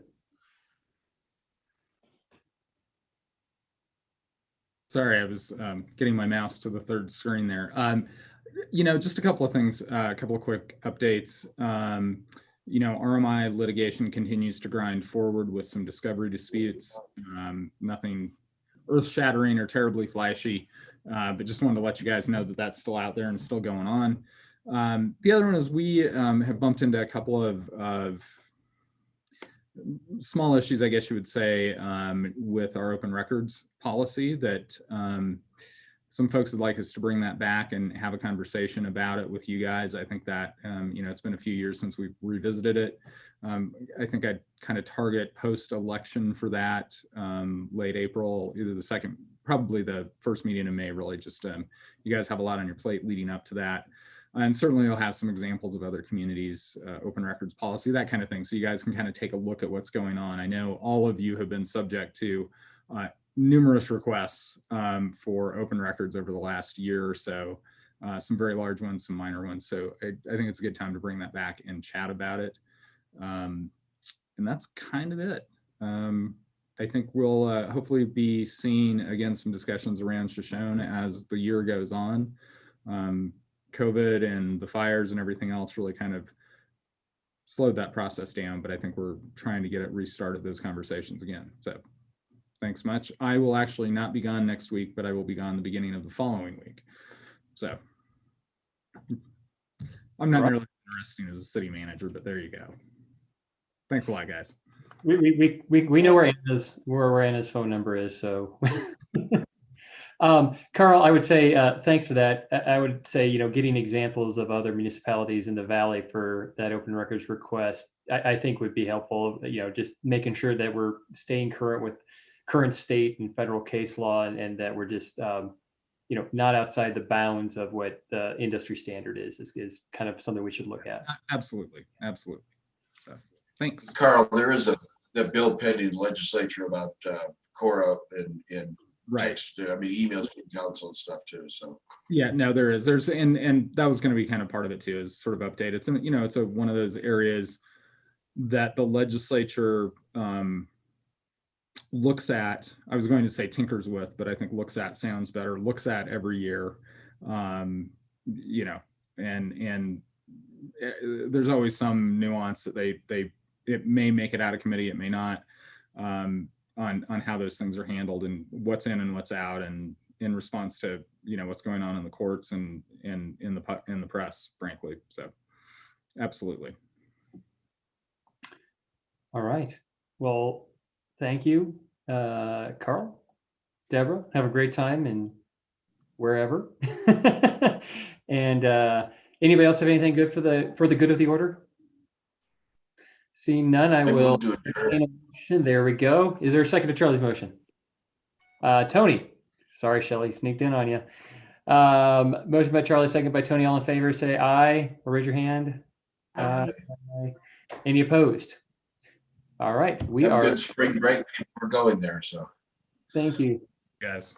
Sorry, I was getting my mouse to the third screen there. Just a couple of things, a couple of quick updates. RMI litigation continues to grind forward with some discovery disputes. Nothing earth-shattering or terribly flashy, but just wanted to let you guys know that that's still out there and still going on. The other one is we have bumped into a couple of small issues, I guess you would say, with our open records policy that some folks would like us to bring that back and have a conversation about it with you guys. I think that, it's been a few years since we've revisited it. I think I'd kind of target post-election for that, late April, either probably the first meeting in May, really just, you guys have a lot on your plate leading up to that. And certainly you'll have some examples of other communities, open records policy, that kind of thing. So you guys can kind of take a look at what's going on. I know all of you have been subject to numerous requests for open records over the last year or so, some very large ones, some minor ones. So I think it's a good time to bring that back and chat about it. And that's kind of it. I think we'll hopefully be seeing, again, some discussions around Shoshone as the year goes on. COVID and the fires and everything else really kind of slowed that process down, but I think we're trying to get it restarted, those conversations again. So thanks much. I will actually not be gone next week, but I will be gone the beginning of the following week. So I'm not nearly interesting as a city manager, but there you go. Thanks a lot, guys. We know where Anna's phone number is, so. Carl, I would say thanks for that. I would say, getting examples of other municipalities in the Valley for that open records request, I think would be helpful. Just making sure that we're staying current with current state and federal case law, and that we're just, not outside the bounds of what the industry standard is kind of something we should look at. Absolutely. So thanks. Carl, there is the bill pending legislature about Cora and right. Text, emails to council and stuff too. So yeah, no, there's and that was going to be kind of part of it too, is sort of update. It's it's one of those areas that the legislature looks at. I was going to say tinkers with, but I think looks at sounds better. Looks at every year, and there's always some nuance that it may make it out of committee, it may not. On how those things are handled and what's in and what's out, and in response to what's going on in the courts and in the press, frankly. So absolutely. All right. Well, thank you, Carl, Deborah. Have a great time and wherever. And anybody else have anything good for the good of the order? Seeing none, I will. There we go. Is there a second to Charlie's motion? Tony. Sorry, Shelley, sneaked in on you. Motion by Charlie, second by Tony. All in favor, say aye or raise your hand. Aye. Any opposed? All right. We have are. a good spring break. We're going there. So thank you, guys.